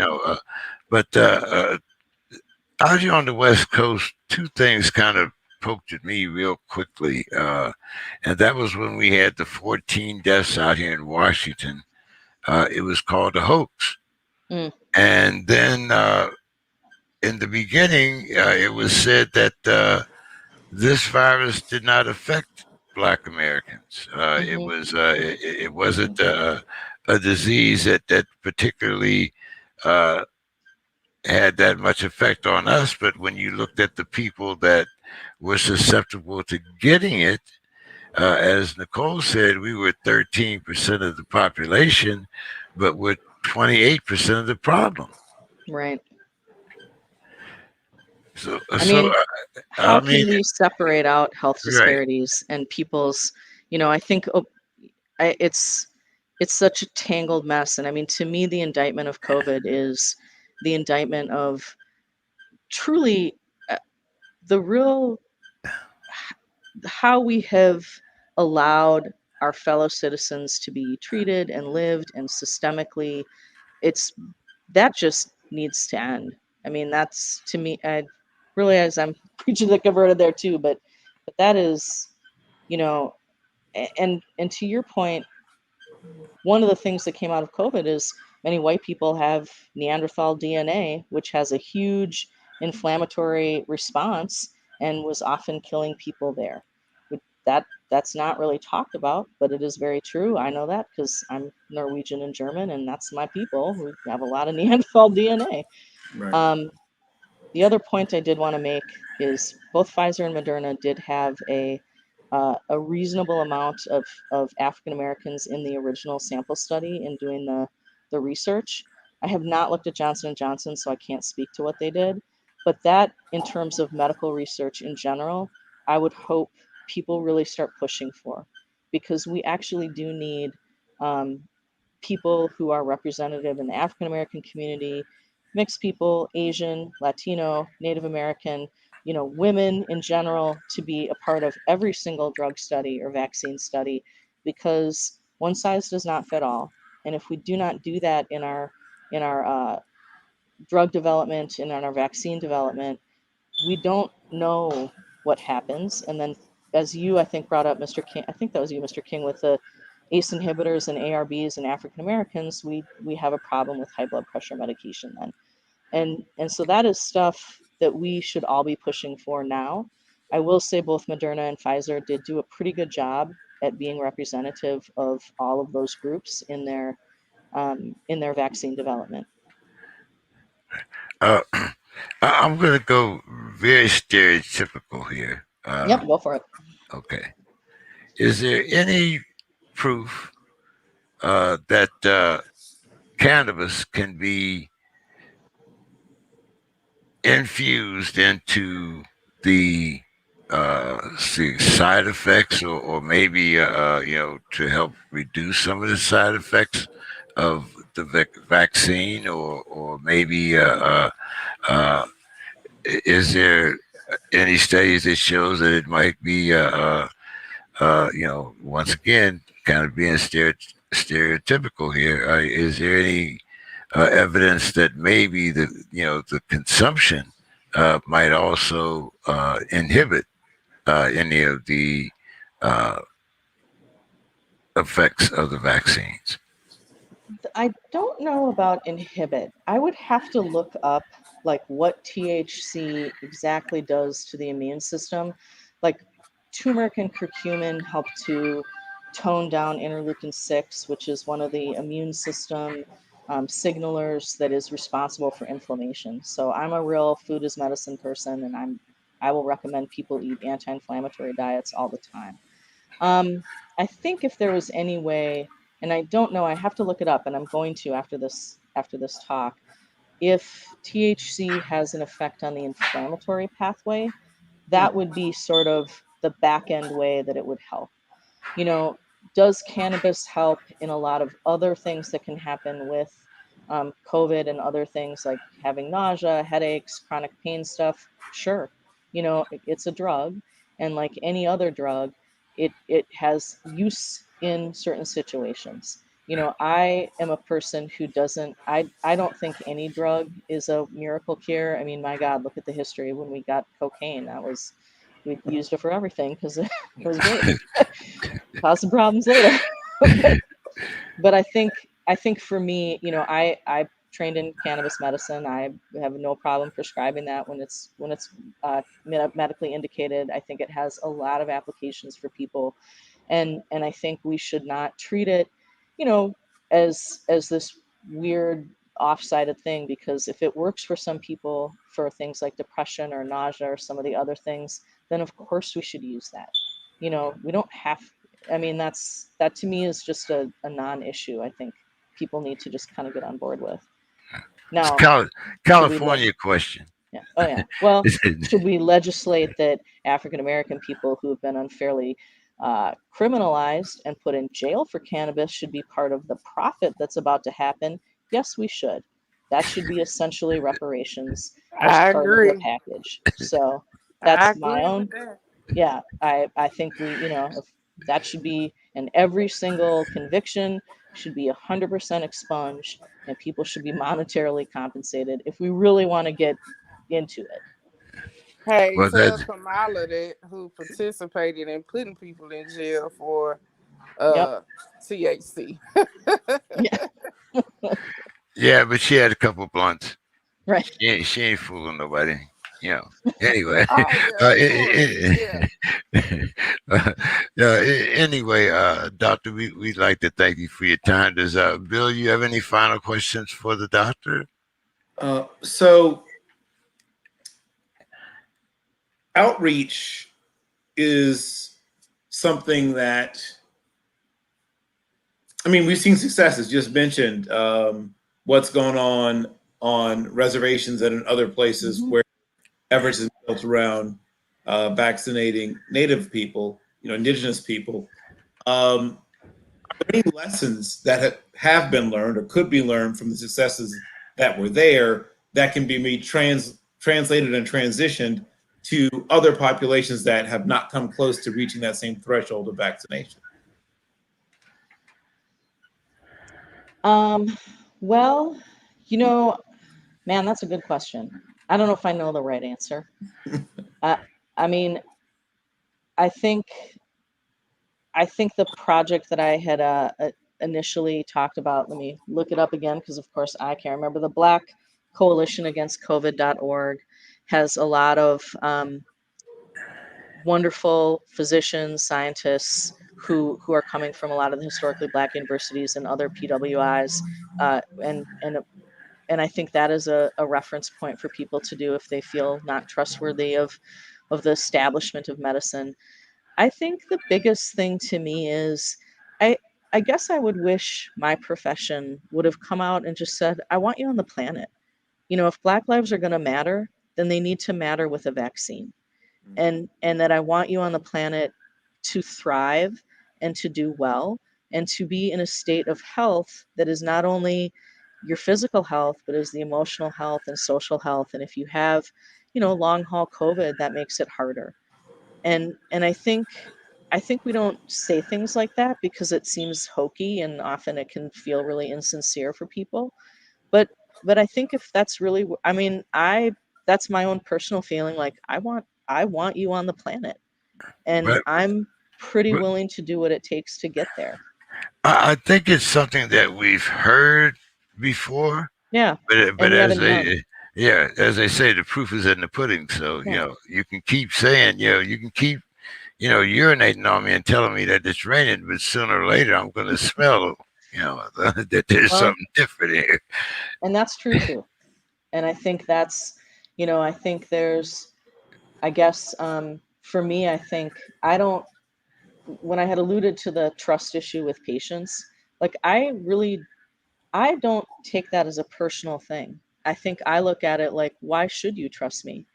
But out here on the West Coast, two things kind of poked at me real quickly. And that was when we had the 14 deaths out here in Washington. It was called a hoax. Mm. And then in the beginning, it was said that this virus did not affect Black Americans. It wasn't a disease that particularly uh, had that much effect on us. But when you looked at the people that were susceptible to getting it, as Nicole said, we were 13% of the population, but we're 28% of the problem. Right. So, I mean, how I can mean, we separate out health right. disparities and people's, I think it's such a tangled mess. And I mean, to me, the indictment of COVID is the indictment of truly the real how we have allowed our fellow citizens to be treated and lived, and systemically, it's that just needs to end. I mean, that's, to me, I realize I'm preaching the converted there too, but that is, and to your point, one of the things that came out of COVID is many white people have Neanderthal DNA, which has a huge inflammatory response and was often killing people there. That's not really talked about, but it is very true. I know that because I'm Norwegian and German, and that's my people who have a lot of Neanderthal DNA. Right. The other point I did want to make is both Pfizer and Moderna did have a reasonable amount of African Americans in the original sample study in doing the research. I have not looked at Johnson and Johnson, so I can't speak to what they did. But that, in terms of medical research in general, I would hope people really start pushing for, because we actually do need people who are representative in the African American community, mixed people, Asian, Latino, Native American, women in general, to be a part of every single drug study or vaccine study, because one size does not fit all. And if we do not do that in our drug development and in our vaccine development, we don't know what happens. And then, as you, I think, brought up, Mr. King, I think that was you, Mr. King, with the ACE inhibitors and ARBs in African Americans, we have a problem with high blood pressure medication then. And so that is stuff that we should all be pushing for now. I will say both Moderna and Pfizer did do a pretty good job at being representative of all of those groups in their vaccine development. I'm going to go very stereotypical here. Yep, go for it. Okay. Is there any proof that cannabis can be infused into the side effects, or maybe to help reduce some of the side effects of the vaccine, or maybe is there any studies that shows that it might be once again, kind of being stereotypical here, is there any evidence that maybe the consumption might also inhibit any of the uh, effects of the vaccines? I don't know about inhibit. I would have to look up like what THC exactly does to the immune system. Like, turmeric and curcumin help to tone down interleukin 6, which is one of the immune system signalers that is responsible for inflammation. So I'm a real food is medicine person, and I will recommend people eat anti-inflammatory diets all the time. I think if there was any way and I don't know, I have to look it up, and I'm going to after this talk, if THC has an effect on the inflammatory pathway, that would be sort of the back end way that it would help. You know, does cannabis help in a lot of other things that can happen with COVID and other things like having nausea, headaches, chronic pain stuff? Sure. You know, it's a drug, and like any other drug, it has use in certain situations. You know, I am a person who doesn't, I don't think any drug is a miracle cure. I mean, my God, look at the history when we got cocaine. That was, we used it for everything because it was great. Cause some problems later. But I think for me, you know, I trained in cannabis medicine. I have no problem prescribing that when it's medically indicated. I think it has a lot of applications for people, and I think we should not treat it, you know, as this weird off-sided thing, because if it works for some people for things like depression or nausea or some of the other things, then of course we should use that. You know, we don't have, I mean, that to me is just a non-issue. I think people need to just kind of get on board with. It's Now, should we California question. yeah. Oh yeah. Well, should we legislate that African American people who have been unfairly criminalized and put in jail for cannabis should be part of the profit that's about to happen? Yes, we should. That should be essentially reparations as I part of the agree. package. So I that's my agree with own. that. Yeah, I think we, you know, if that should be, and every single conviction should be 100% expunged, and people should be monetarily compensated if we really want to get into it. Hey, Well, tell that's Kamala that who participated in putting people in jail for Yep. uh THC. Yeah. yeah, but she had a couple blunts. Right. She ain't fooling nobody. You know. Anyway, Oh yeah, uh, of course. Yeah. anyway, doctor, we'd like to thank you for your time. Does Bill, you have any final questions for the doctor? So outreach is something that, I mean, we've seen successes. Just mentioned what's going on reservations and in other places Mhm. where efforts is built around vaccinating Native people, you know, indigenous people. Are there any lessons that have been learned or could be learned from the successes that were there that can be made translated and transitioned to other populations that have not come close to reaching that same threshold of vaccination? Um, well, you know, man, that's a good question. I don't know if I know the right answer. I, I mean, I think I think the project that I had initially talked about, let me look it up again because, of course, I can't remember. The Black Coalition Against COVID.org has a lot of wonderful physicians, scientists who are coming from a lot of the historically Black universities and other PWIs, and I think that is a reference point for people to do if they feel not trustworthy of the establishment of medicine. I think the biggest thing to me is I I guess I would wish my profession would have come out and just said, I want you on the planet. You know, if Black lives are going to matter, then they need to matter with a vaccine. And that I want you on the planet to thrive and to do well and to be in a state of health that is not only your physical health, but is the emotional health and social health. And if you have, you know, long haul COVID, that makes it harder. And I think we don't say things like that because it seems hokey and often it can feel really insincere for people. But but I think if that's really I mean, I that's my own personal feeling, like I want you on the planet, and But, I'm pretty but willing to do what it takes to get there. I think it's something that we've heard before, Yeah. but And yet again, yeah, as they say, the proof is in the pudding. So yeah. you can keep saying, you can keep, urinating on me and telling me that it's raining, but sooner or later I'm going to smell, that there's Well, something different here. and that's true too. And I think that's, I think there's, I guess, for me, I think I don't when I had alluded to the trust issue with patients, Like, I don't take that as a personal thing. I think I look at it like, why should you trust me?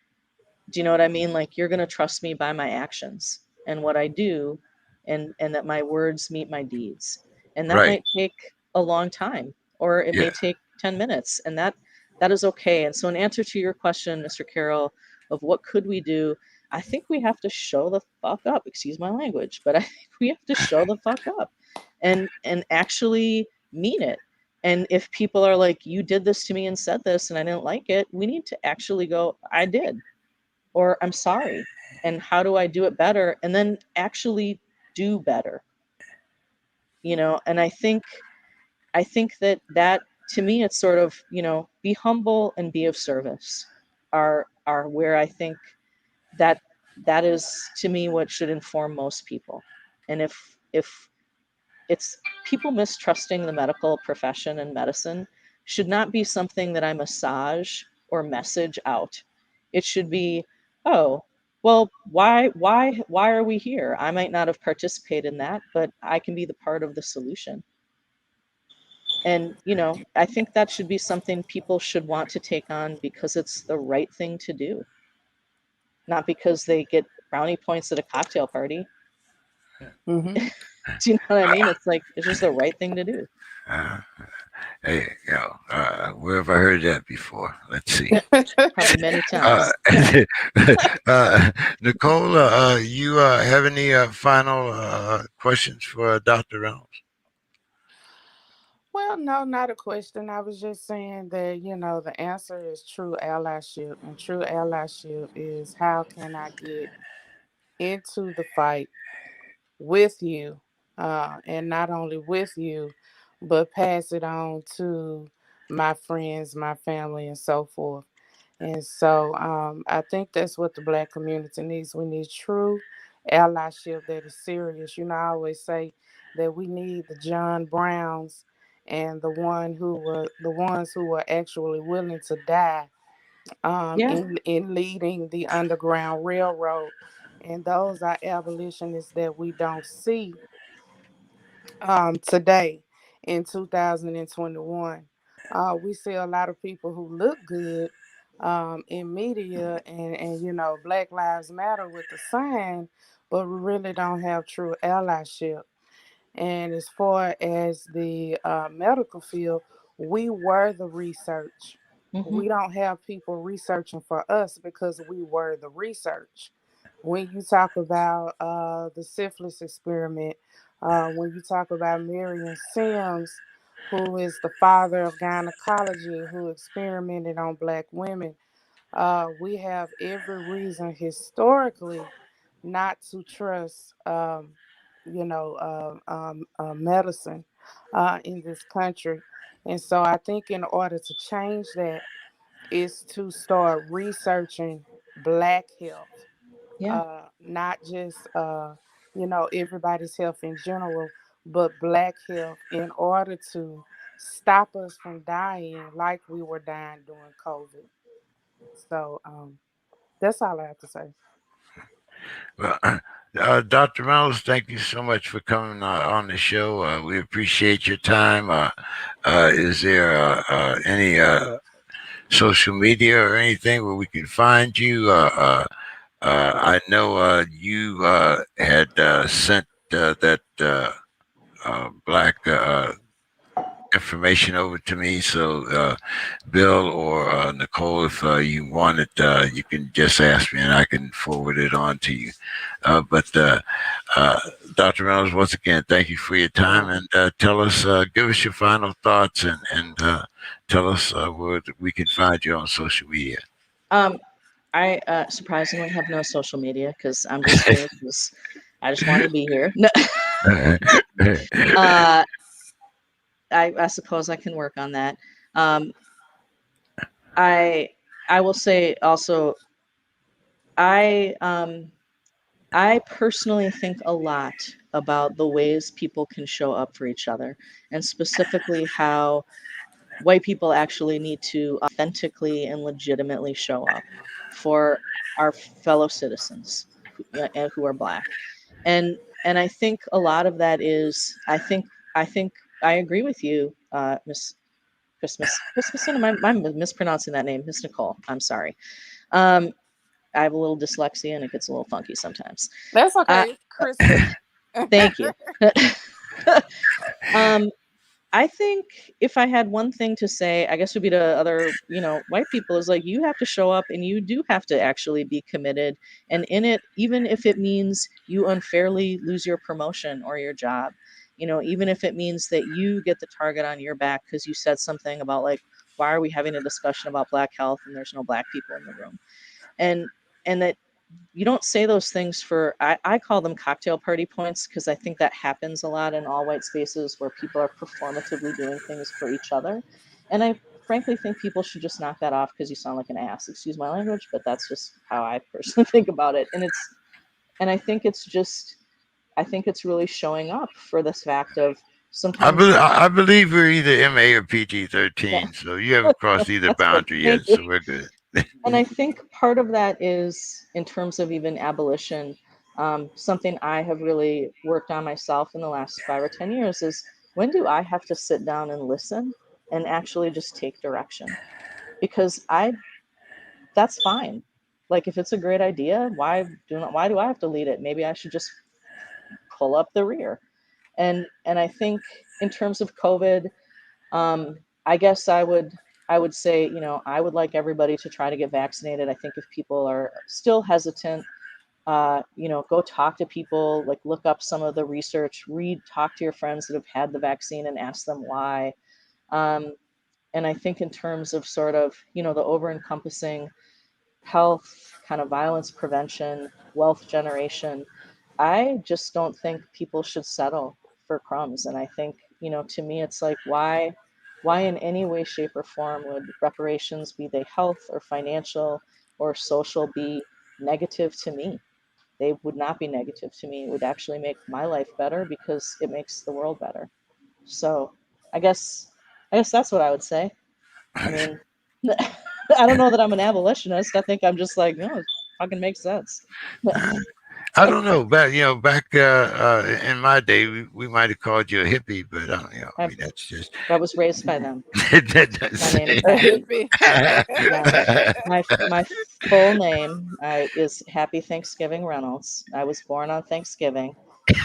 Do you know what I mean? Like, you're going to trust me by my actions and what I do, and that my words meet my deeds. And that Right. might take a long time, or it may Yeah. take 10 minutes, and that is okay. And so, in answer to your question, Mr. Carroll, of what could we do, I think we have to show the fuck up. Excuse my language, but I think we have to show the fuck up and actually mean it. And if people are like, you did this to me and said this and I didn't like it, we need to actually go, I did, or I'm sorry. And how do I do it better? And then actually do better, and I think that to me, it's sort of, be humble and be of service are where I think that that is, to me, what should inform most people. And if it's people mistrusting the medical profession and medicine should not be something that I massage or message out. It should be, oh, well, why are we here? I might not have participated in that, but I can be the part of the solution. And, I think that should be something people should want to take on because it's the right thing to do, not because they get brownie points at a cocktail party. Hmm. Do you know what I mean? It's like, it's just the right thing to do. Uh, hey, where have I heard that before? Let's see. Probably many Uh, times. Nicole, you have any final questions for Dr. Reynolds? Well, no, not a question. I was just saying that, the answer is true allyship. And true allyship is, how can I get into the fight with you? And not only with you, but pass it on to my friends, my family, and so forth. And so I think that's what the Black community needs. We need true allyship that is serious. I always say that we need the John Browns and the ones who were actually willing to die Yeah. in leading the Underground Railroad. And those are abolitionists that we don't see today in 2021. We see a lot of people who look good in media, and Black Lives Matter with the sign, but we really don't have true allyship. And as far as the medical field, we were the research. Hmm. We don't have people researching for us because we were the research. When you talk about the syphilis experiment, when you talk about Marion Sims, who is the father of gynecology, who experimented on Black women, we have every reason historically not to trust, medicine in this country. And so I think in order to change that is to start researching Black health, Yeah. not just, everybody's health in general, but Black health, in order to stop us from dying like we were dying during COVID. So that's all I have to say. Well, Dr. Reynolds, thank you so much for coming on the show. We appreciate your time. Is there any social media or anything where we can find you? I know you had sent that black information over to me. So, Bill or Nicole, if you want it, you can just ask me and I can forward it on to you. But Dr. Reynolds, once again, thank you for your time, and give us your final thoughts, and tell us where we can find you on social media. Um, I surprisingly have no social media because I'm just here because I just wanted to be here. No, uh, I suppose I can work on that. Um, I I will say also, I um, I personally think a lot about the ways people can show up for each other, and specifically how white people actually need to authentically and legitimately show up for our fellow citizens who are Black. And I think a lot of that is, I think I agree with you, Miss Christmas. I'm mispronouncing that name, Miss Nicole. I'm sorry. I have a little dyslexia and it gets a little funky sometimes. That's okay. It's Christmas. Thank you. I think if I had one thing to say, I guess would be to other, white people is like, you have to show up and you do have to actually be committed. And in it, even if it means you unfairly lose your promotion or your job, even if it means that you get the target on your back because you said something about like, why are we having a discussion about Black health and there's no Black people in the room? And that you don't say those things for, I call them cocktail party points because I think that happens a lot in all white spaces where people are performatively doing things for each other. And I frankly think people should just knock that off because you sound like an ass, excuse my language, but that's just how I personally think about it. And I think it's really showing up for this fact of sometimes I believe we're either MA or PG-13, yeah, so you haven't crossed either that's good. boundary yet, Thank you. so we're good. And I think part of that is in terms of even abolition, something I have really worked on myself in the last 5 or 10 years is when do I have to sit down and listen and actually just take direction? Because that's fine. Like if it's a great idea, why do I have to lead it? Maybe I should just pull up the rear. And I think in terms of COVID, I guess I would say, I would like everybody to try to get vaccinated. I think if people are still hesitant, go talk to people, like look up some of the research, talk to your friends that have had the vaccine and ask them why. And I think in terms of sort of, the over encompassing health, kind of violence prevention, wealth generation, I just don't think people should settle for crumbs. And I think, to me, it's like, why in any way, shape, or form would reparations, be they health or financial or social, be negative to me? They would not be negative to me. It would actually make my life better because it makes the world better. So I guess that's what I would say. I mean, I don't know that I'm an abolitionist. I think I'm just like, no, it fucking makes sense. I don't know. Back in my day, we might have called you a hippie, but I mean, that's just. I was raised by them. That's My name is A Happy. hippie. My full name is Happy Thanksgiving Reynolds. I was born on Thanksgiving.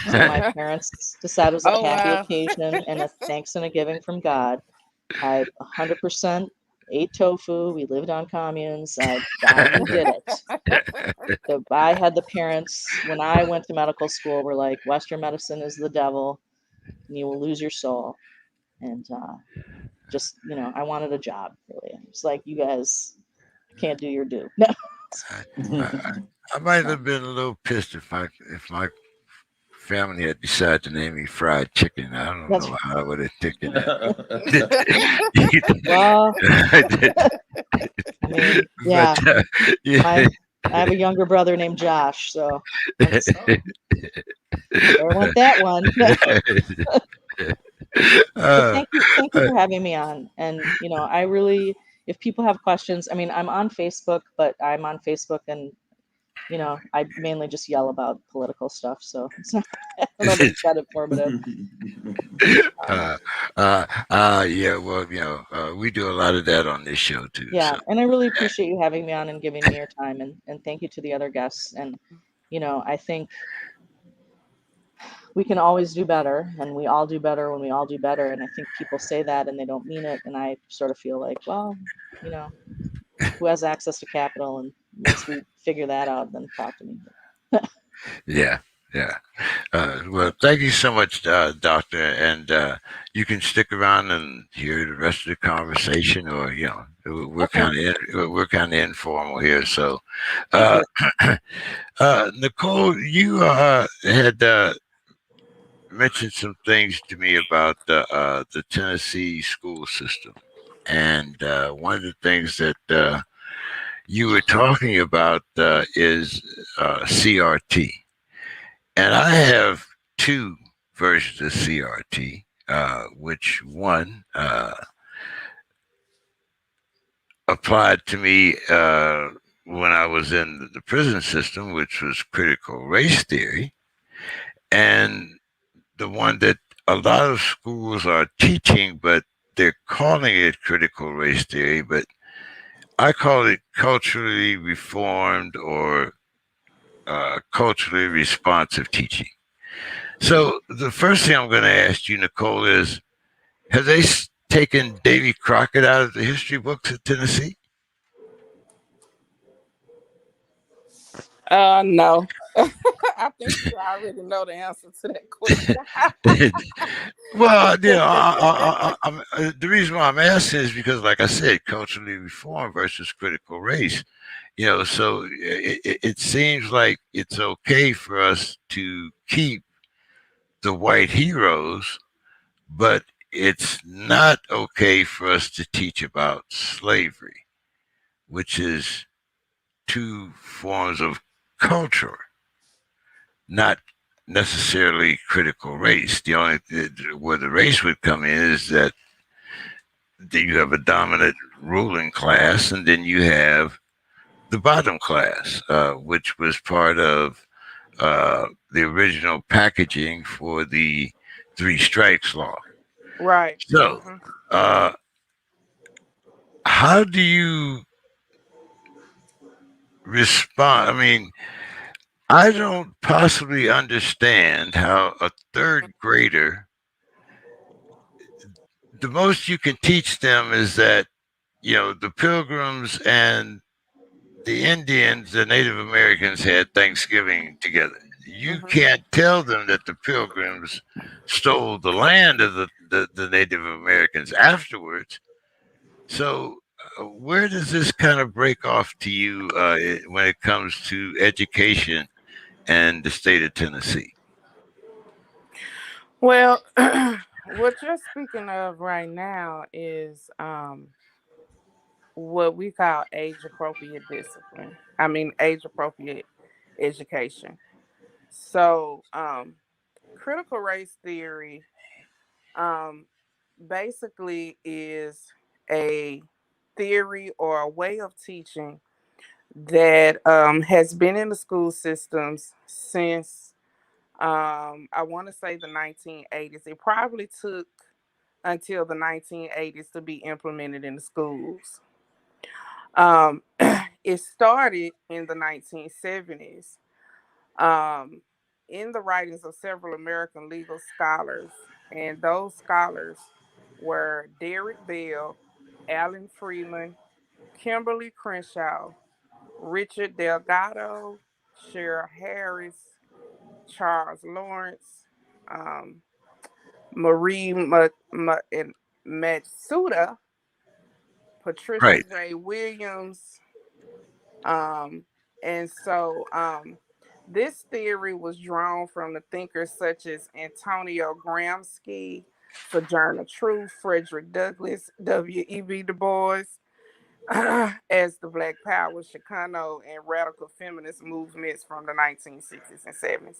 So my parents decided it was a Oh happy wow. occasion and a thanks and a giving from God. I 100% ate tofu. We lived on communes. We did it. I had the parents when I went to medical school were like, Western medicine is the devil and you will lose your soul. And just, I wanted a job really. It's like, you guys can't do your due. No. I might have been a little pissed if my family had decided to name me Fried Chicken. I don't That's know how I would have taken that. well, I mean, yeah. But, yeah. I have a younger brother named Josh, so there went that one. Thank you for having me on. And I really, if people have questions, I mean, I'm on Facebook, but I'm on Facebook and I mainly just yell about political stuff, so it's not, I don't know if it's that informative. Yeah, well, we do a lot of that on this show too. Yeah, So. and I really appreciate you having me on and giving me your time, and thank you to the other guests. And I think we can always do better, and we all do better when we all do better. And I think people say that and they don't mean it, and I sort of feel like, well, who has access to capital, and once we figure that out, then talk to me. Yeah. Well, thank you so much, Doctor. And you can stick around and hear the rest of the conversation, or we're Okay. kind of informal here. So, Nicole, you had mentioned some things to me about the Tennessee school system, and one of the things that you were talking about is CRT. And I have two versions of CRT, which one applied to me when I was in the prison system, which was critical race theory. And the one that a lot of schools are teaching, but they're calling it critical race theory, but I call it culturally reformed or culturally responsive teaching. So the first thing I'm going to ask you, Nicole, is have they taken Davy Crockett out of the history books at Tennessee? No. I think you already know the answer to that question. Well, the reason why I'm asking is because, like I said, culturally reformed versus critical race. So it seems like it's okay for us to keep the white heroes, but it's not okay for us to teach about slavery, which is two forms of culture, not necessarily critical race. The only where the race would come in is that you have a dominant ruling class, and then you have the bottom class, which was part of the original packaging for the three strikes law. Right. So, Hmm. uh, how do you respond? I mean, I don't possibly understand how a third grader, the most you can teach them is that, the Pilgrims and the Indians, the Native Americans had Thanksgiving together. You Hmm. can't tell them that the Pilgrims stole the land of the Native Americans afterwards. So, where does this kind of break off to you when it comes to education and the state of Tennessee? Well, what you're speaking of right now is what we call age appropriate discipline. I mean, age appropriate education. So, critical race theory um, basically is a theory or a way of teaching that has been in the school systems since I want to say the 1980s. It probably took until the 1980s to be implemented in the schools. Um, it started in the 1970s um, in the writings of several American legal scholars, and those scholars were Derek Bell, Alan Freeland, Kimberly Crenshaw, Richard Delgado, Cheryl Harris, Charles Lawrence, um, Marie and Matsuda, Patricia Right. J. Williams, um, and so this theory was drawn from the thinkers such as Antonio Gramsci, Sojourner Truth, Frederick Douglass, W.E.B. Du Bois, as the Black Power, Chicano, and radical feminist movements from the 1960s and 70s.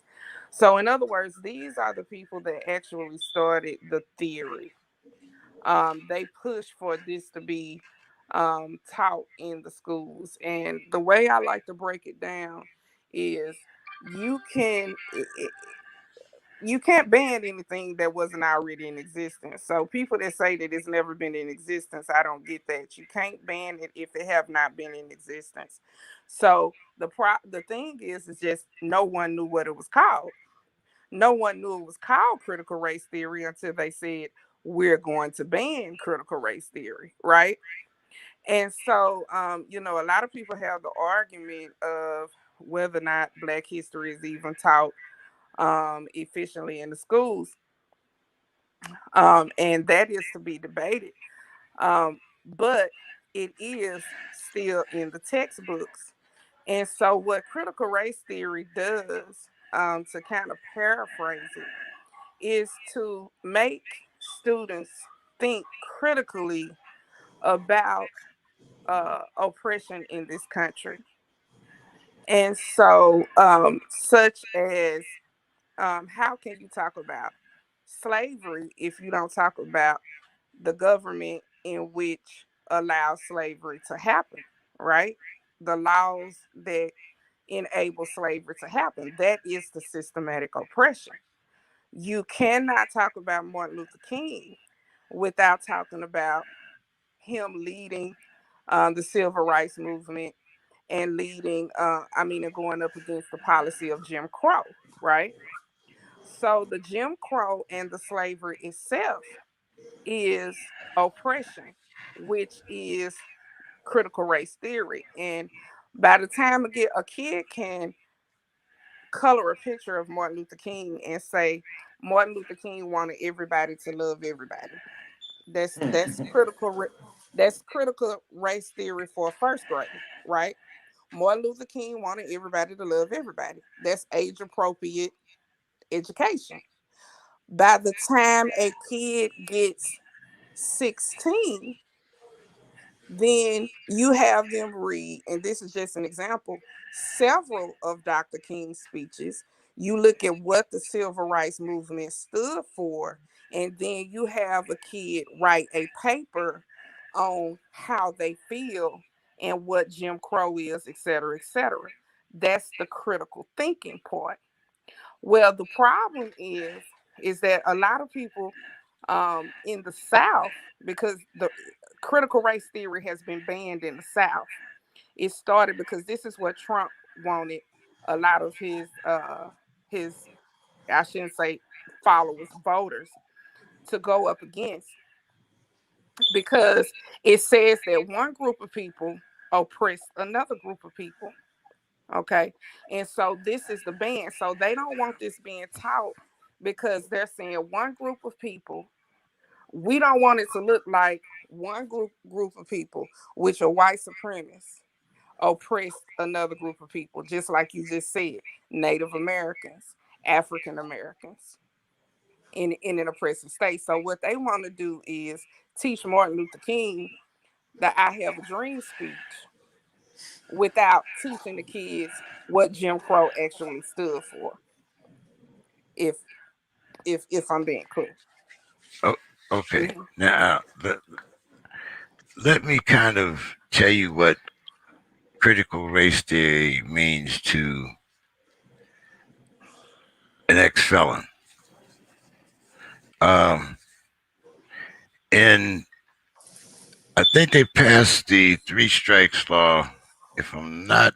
So, in other words, these are the people that actually started the theory. They push for this to be taught in the schools. And the way I like to break it down is you can you can't ban anything that wasn't already in existence. So people that say that it's never been in existence, I don't get that. You can't ban it if it have not been in existence. So the thing is just no one knew what it was called. No one knew it was called critical race theory until they said we're going to ban critical race theory, right? And so, a lot of people have the argument of whether or not Black history is even taught efficiently in the schools, and that is to be debated. But it is still in the textbooks. And so, what critical race theory does, to kind of paraphrase it, is to make students think critically about oppression in this country. And so, such as how can you talk about slavery if you don't talk about the government in which allows slavery to happen, right? The laws that enable slavery to happen. That is the systematic oppression. You cannot talk about Martin Luther King without talking about him leading the civil rights movement and leading, and going up against the policy of Jim Crow, right? So the Jim Crow and the slavery itself is oppression, which is critical race theory. And by the time a kid can color a picture of Martin Luther King and say Martin Luther King wanted everybody to love everybody. That's critical race theory for a first grader, right? Martin Luther King wanted everybody to love everybody. That's age appropriate education. By the time a kid gets 16, then you have them read, and this is just an example, several of Dr. King's speeches. You look at what the civil rights movement stood for, and then you have a kid write a paper on how they feel and what Jim Crow is, et cetera, et cetera. That's the critical thinking part. Well, the problem is that a lot of people in the South, because the critical race theory has been banned in the South. It started because this is what Trump wanted a lot of his I shouldn't say followers, voters to go up against, because it says that one group of people oppressed another group of people. Okay. And so this is the ban. So they don't want this being taught because they're saying one group of people, we don't want it to look like one group of people, which are white supremacists, oppressed another group of people, just like you just said, Native Americans, African Americans in an oppressive state. So what they want to do is teach Martin Luther King the I Have a Dream speech without teaching the kids what Jim Crow actually stood for. If if I'm being clear. Oh, okay. Mm-hmm. Now, let me kind of tell you what critical race theory means to an ex-felon. Um, and I think they passed the three strikes law. If I'm not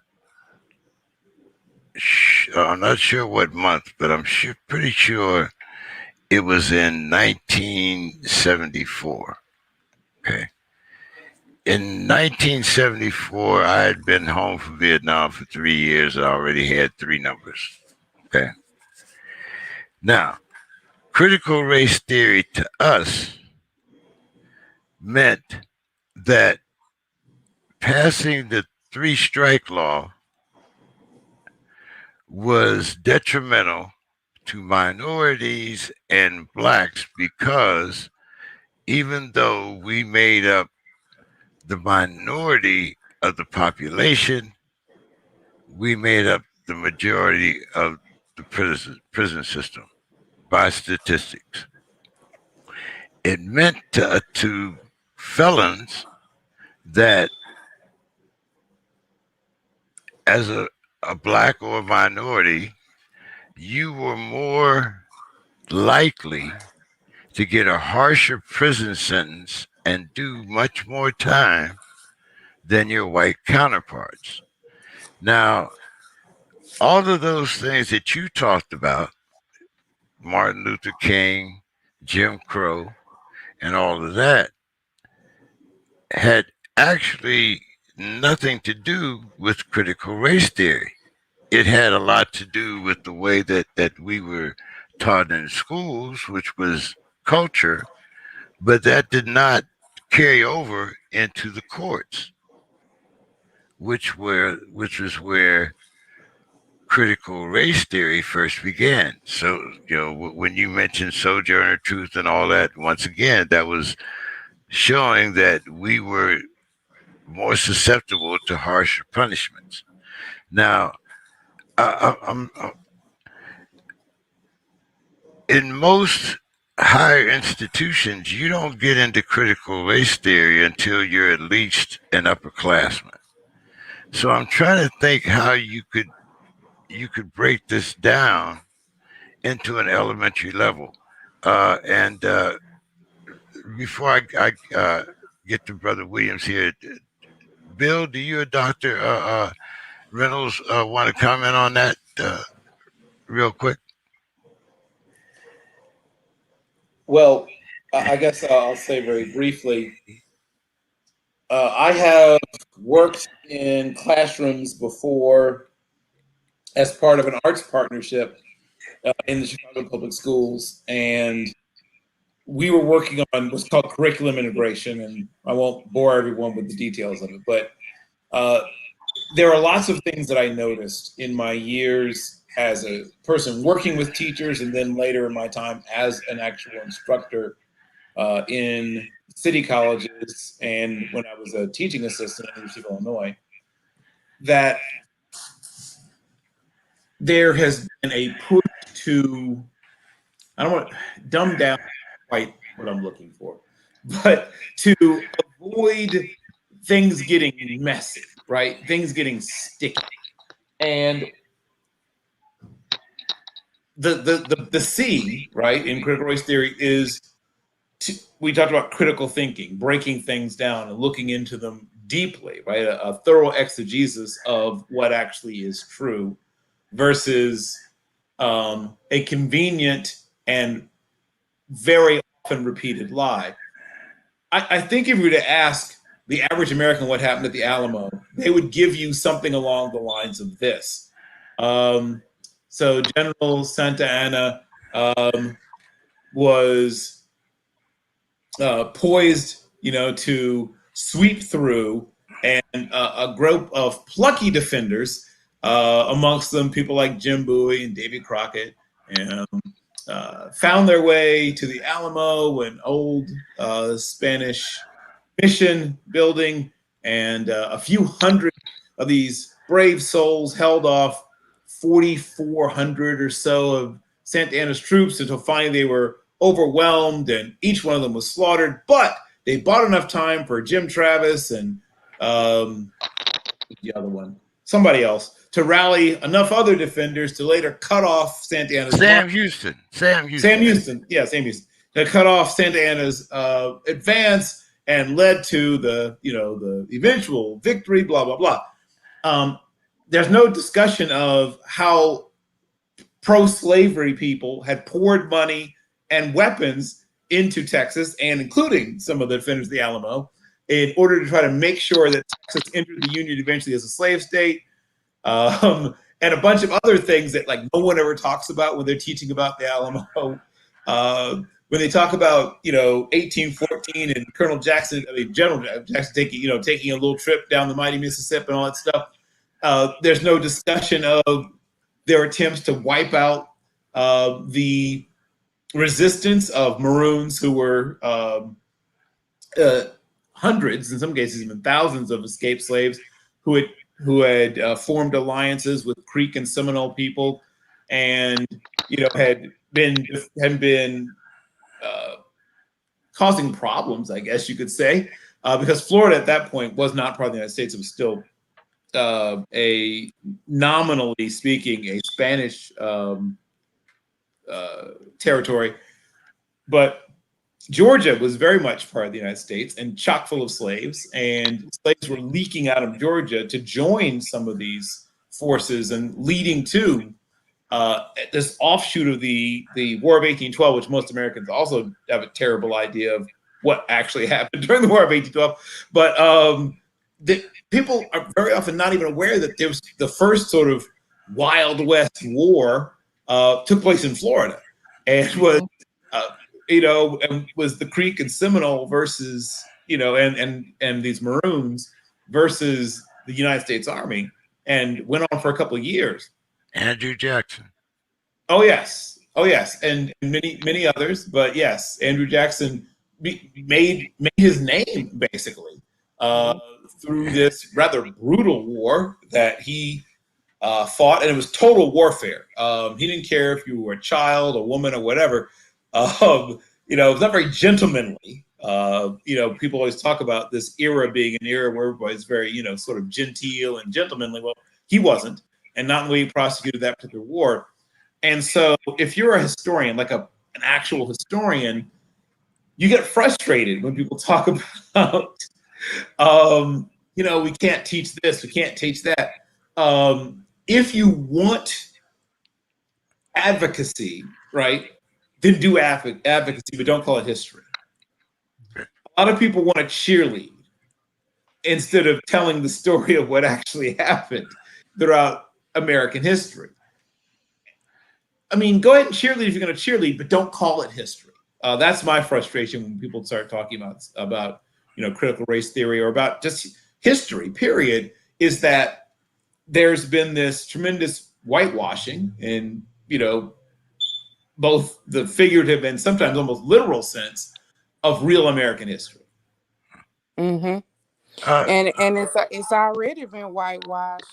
sure what month, but I'm pretty sure it was in 1974. Okay. In 1974, I had been home from Vietnam for 3 years. I already had three numbers. Okay. Now, critical race theory to us meant that passing the three strike law was detrimental to minorities and blacks, because even though we made up the minority of the population, we made up the majority of the prison system by statistics. It meant to felons that as a black or a minority, you were more likely to get a harsher prison sentence and do much more time than your white counterparts. Now, all of those things that you talked about, Martin Luther King, Jim Crow, and all of that, had actually nothing to do with critical race theory. It had a lot to do with the way that we were taught in schools, which was culture, but that did not carry over into the courts, which was where critical race theory first began. So, when you mentioned Sojourner Truth and all that, once again, that was showing that we were more susceptible to harsher punishments. Now, I'm in most higher institutions, you don't get into critical race theory until you're at least an upperclassman. So I'm trying to think how you could break this down into an elementary level. And before I get to Brother Williams here, Bill, do you or Dr. Reynolds want to comment on that real quick? Well, I guess I'll say very briefly. I have worked in classrooms before as part of an arts partnership in the Chicago Public Schools, and we were working on what's called curriculum integration, and I won't bore everyone with the details of it, but there are lots of things that I noticed in my years as a person working with teachers, and then later in my time as an actual instructor in city colleges, and when I was a teaching assistant at the University of Illinois, that there has been a push to, I don't want to dumb down quite what I'm looking for, but to avoid things getting messy, right? Things getting sticky. And the C, right, in critical race theory is, we talked about critical thinking, breaking things down and looking into them deeply, right? A thorough exegesis of what actually is true versus a convenient and very often repeated lie. I think if you were to ask the average American what happened at the Alamo, they would give you something along the lines of this. So General Santa Anna was poised, to sweep through, and a group of plucky defenders, amongst them people like Jim Bowie and Davy Crockett, and found their way to the Alamo, an old Spanish mission building, and a few hundred of these brave souls held off 4,400 or so of Santa Anna's troops until finally they were overwhelmed and each one of them was slaughtered. But they bought enough time for Jim Travis and the other one, somebody else, to rally enough other defenders to later cut off Santa Anna's Sam Houston. Yeah, Sam Houston. To cut off Santa Anna's advance, and led to the eventual victory. Blah blah blah. There's no discussion of how pro-slavery people had poured money and weapons into Texas, and including some of the defenders of the Alamo, in order to try to make sure that Texas entered the Union eventually as a slave state, and a bunch of other things that no one ever talks about when they're teaching about the Alamo. When they talk about 1814 and Colonel Jackson, General Jackson taking a little trip down the mighty Mississippi and all that stuff, there's no discussion of their attempts to wipe out the resistance of Maroons who were hundreds, in some cases even thousands, of escaped slaves who had formed alliances with Creek and Seminole people, and had been causing problems, I guess you could say, because Florida at that point was not part of the United States. It was still nominally speaking, a Spanish territory. But Georgia was very much part of the United States and chock full of slaves, and slaves were leaking out of Georgia to join some of these forces, and leading to this offshoot of the War of 1812, which most Americans also have a terrible idea of what actually happened during the War of 1812. But people are very often not even aware that there was the first sort of Wild West war took place in Florida, and was and was the Creek and Seminole versus and these Maroons versus the United States Army, and went on for a couple of years. Andrew Jackson. Oh yes, and many others, but yes, Andrew Jackson made his name basically through this rather brutal war that he fought, and it was total warfare. He didn't care if you were a child, a woman, or whatever. It was not very gentlemanly. People always talk about this era being an era where everybody's very, sort of genteel and gentlemanly. Well, he wasn't, and not the way he prosecuted that particular war. And so if you're a historian, like an actual historian, you get frustrated when people talk about, we can't teach this, we can't teach that. If you want advocacy, right, then do advocacy, but don't call it history. A lot of people want to cheerlead instead of telling the story of what actually happened throughout American history. I mean, go ahead and cheerlead if you're going to cheerlead, but don't call it history. That's my frustration when people start talking about critical race theory or about just history. Period. Is that there's been this tremendous whitewashing in both the figurative and sometimes almost literal sense of real American history. Mm-hmm. And it's already been whitewashed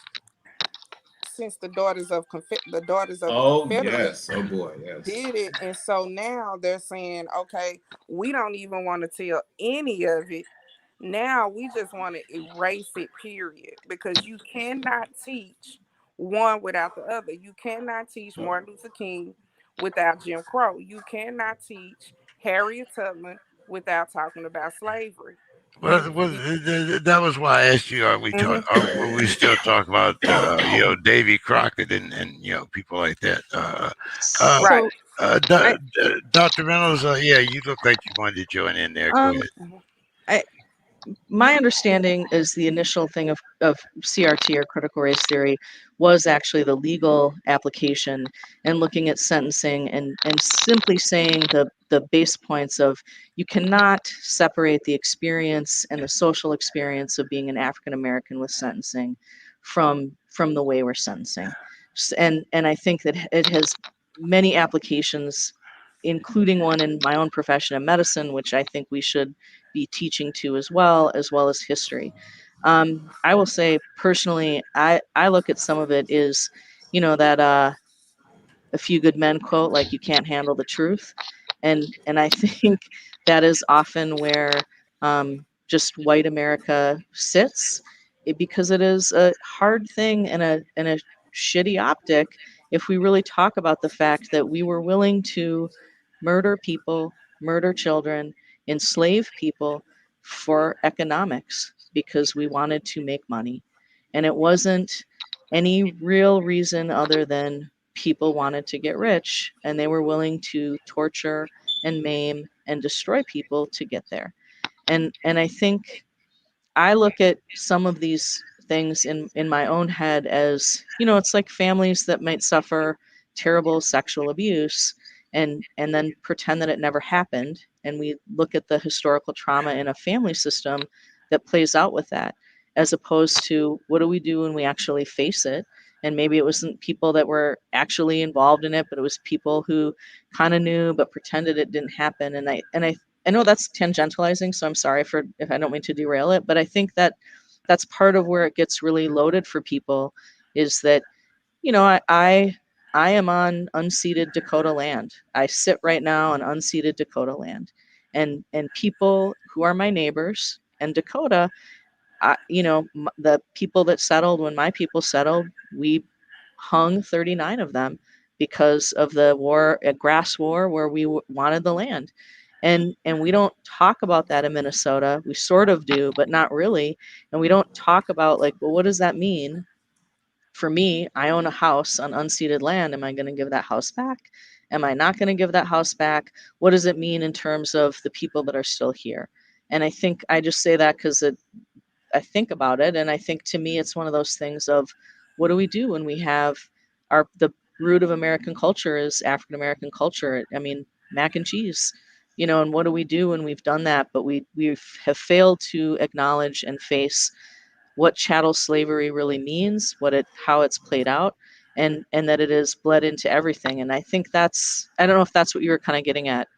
since the daughters of the Confederates yes, oh boy, yes, did it. And so now they're saying, okay, we don't even want to tell any of it. Now we just want to erase it, period, because you cannot teach one without the other. You cannot teach Martin Luther King without Jim Crow. You cannot teach Harriet Tubman without talking about slavery. Well, that was why I asked you: Are we are we still talking about Davy Crockett and people like that? Right. Dr. Reynolds, yeah, you look like you wanted to join in there. Go ahead. My understanding is the initial thing of CRT or critical race theory was actually the legal application and looking at sentencing and simply saying the base points of you cannot separate the experience and the social experience of being an African American with sentencing from the way we're sentencing. And I think that it has many applications, including one in my own profession of medicine, which I think we should be teaching to as well as history. I will say personally, I look at some of it is, that a few good men quote, like you can't handle the truth. And I think that is often where just white America sits, because it is a hard thing and a shitty optic if we really talk about the fact that we were willing to murder people, murder children, enslave people for economics because we wanted to make money. And it wasn't any real reason other than people wanted to get rich and they were willing to torture and maim and destroy people to get there. And I think I look at some of these things in my own head as, it's like families that might suffer terrible sexual abuse and then pretend that it never happened. And we look at the historical trauma in a family system that plays out with that, as opposed to what do we do when we actually face it? And maybe it wasn't people that were actually involved in it, but it was people who kind of knew but pretended it didn't happen. And I know that's tangentializing, so I'm sorry if I don't mean to derail it, but I think that that's part of where it gets really loaded for people is that, I am on unceded Dakota land. I sit right now on unceded Dakota land, and people who are my neighbors and Dakota, the people that settled when my people settled, we hung 39 of them because of the war, a grass war where we wanted the land. And we don't talk about that in Minnesota. We sort of do, but not really. And we don't talk about like, well, what does that mean? For me, I own a house on unceded land. Am I going to give that house back? Am I not going to give that house back? What does it mean in terms of the people that are still here? And I think I just say that because I think about it, and I think to me it's one of those things of what do we do when we have the root of American culture is African American culture. I mean, mac and cheese, and what do we do when we've done that, but we have failed to acknowledge and face what chattel slavery really means, how it's played out, and that it is bled into everything. And I think I don't know if that's what you were kind of getting at,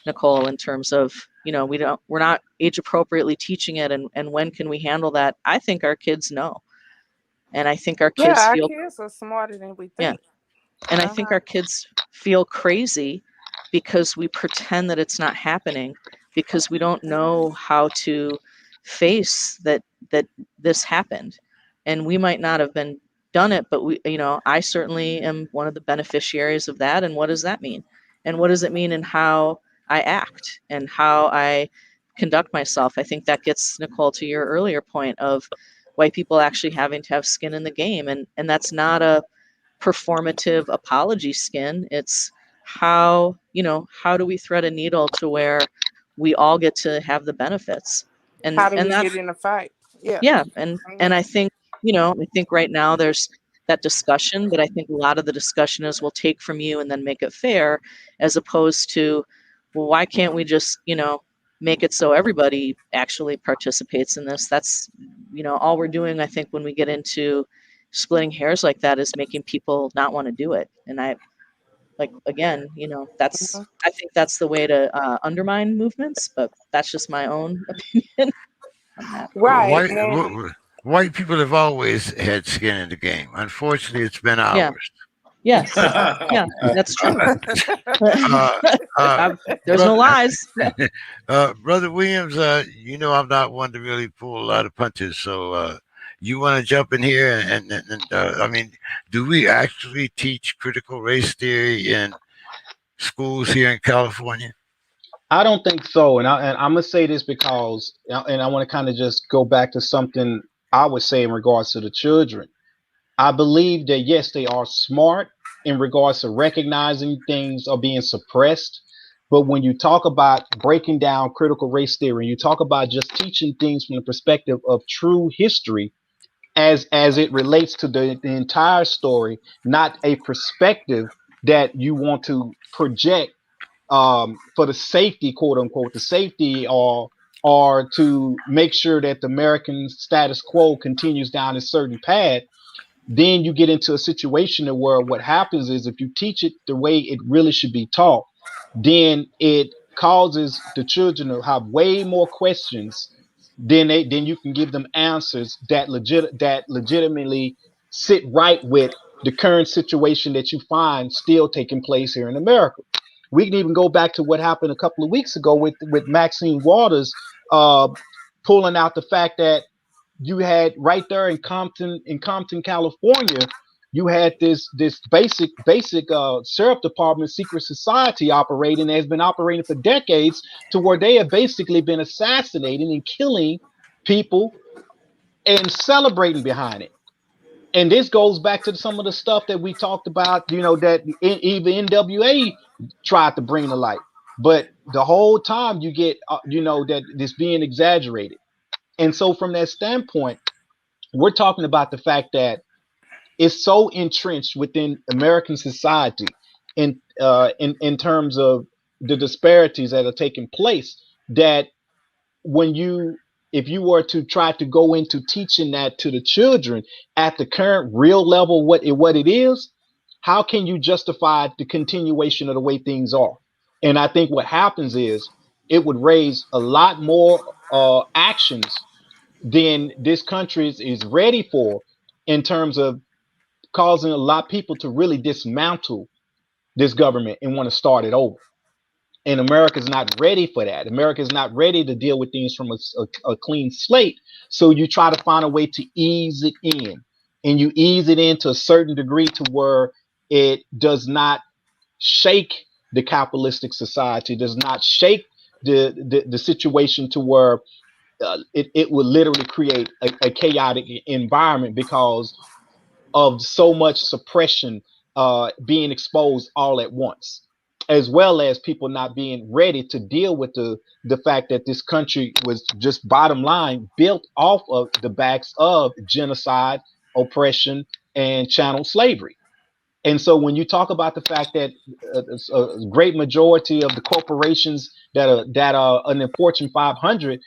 Nicole, in terms of, we're not age appropriately teaching it, and when can we handle that? I think our kids know. And I think our kids our feel kids are smarter than we yeah. think. And I think our kids feel crazy because we pretend that it's not happening, because we don't know how to face that this happened. And we might not have been done it, but I certainly am one of the beneficiaries of that. And what does that mean? And what does it mean in how I act and how I conduct myself? I think that gets, Nicole, to your earlier point of white people actually having to have skin in the game. And that's not a performative apology skin. It's how do we thread a needle to where we all get to have the benefits? How do And we that, get in a fight? Yeah. yeah, and I think, I think right now there's that discussion, but I think a lot of the discussion is we'll take from you and then make it fair, as opposed to, well, why can't we just, make it so everybody actually participates in this? That's, all we're doing, I think, when we get into splitting hairs like that, is making people not want to do it. And I, like, again, I think that's the way to undermine movements, but that's just my own opinion on that. Right. White And white people have always had skin in the game. Unfortunately, it's been Yeah. ours. Yes. Yeah, that's true. Uh, uh, There's no brother, lies. Yeah. Brother Williams, I'm not one to really pull a lot of punches, so you want to jump in here and I mean, do we actually teach critical race theory in schools here in California? I don't think so, and I'm gonna say this because, and I want to kind of just go back to something I would say in regards to the children. I believe that yes, they are smart in regards to recognizing things are being suppressed. But when you talk about breaking down critical race theory, you talk about just teaching things from the perspective of true history as it relates to the entire story, not a perspective that you want to project for the safety, quote unquote, the safety, or to make sure that the American status quo continues down a certain path. Then you get into a situation where what happens is if you teach it the way it really should be taught, then it causes the children to have way more questions then you can give them answers that legitimately sit right with the current situation that you find still taking place here in America. We can even go back to what happened a couple of weeks ago with Maxine Waters uh, pulling out the fact that you had right there in Compton, California, you had this basic sheriff department secret society operating that has been operating for decades, to where they have basically been assassinating and killing people and celebrating behind it. And this goes back to some of the stuff that we talked about, that even NWA tried to bring to light. But the whole time you get, that this being exaggerated. And so from that standpoint, we're talking about the fact that it's so entrenched within American society in terms of the disparities that are taking place, that when you if you were to try to go into teaching that to the children at the current real level, what it is, how can you justify the continuation of the way things are? And I think what happens is it would raise a lot more actions than this country is ready for, in terms of causing a lot of people to really dismantle this government and want to start it over. And America's not ready for that. America's not ready to deal with things from a clean slate. So you try to find a way to ease it in, and you ease it in to a certain degree to where it does not shake the capitalistic society, does not shake the situation to where it would literally create a chaotic environment because of so much suppression being exposed all at once, as well as people not being ready to deal with the fact that this country was just, bottom line, built off of the backs of genocide, oppression, and chattel slavery. And so when you talk about the fact that a great majority of the corporations that are in the Fortune 500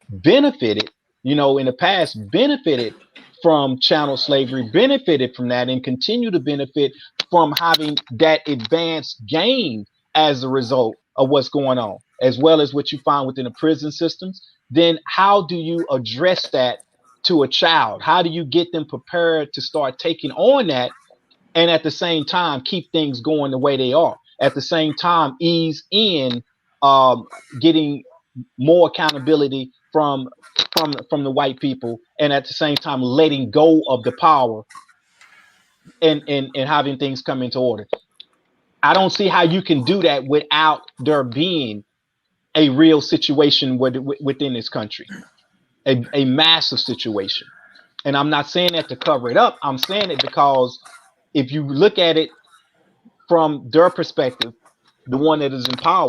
benefited, in the past, benefited from chattel slavery, benefited from that, and continue to benefit from having that advanced gain as a result of what's going on, as well as what you find within the prison systems. Then how do you address that to a child? How do you get them prepared to start taking on that, and at the same time keep things going the way they are? At the same time, ease in um, getting more accountability from the white people, and at the same time letting go of the power and having things come into order. I don't see how you can do that without there being a real situation within this country, a massive situation. And I'm not saying that to cover it up. I'm saying it because if you look at it from their perspective, the one that is in power,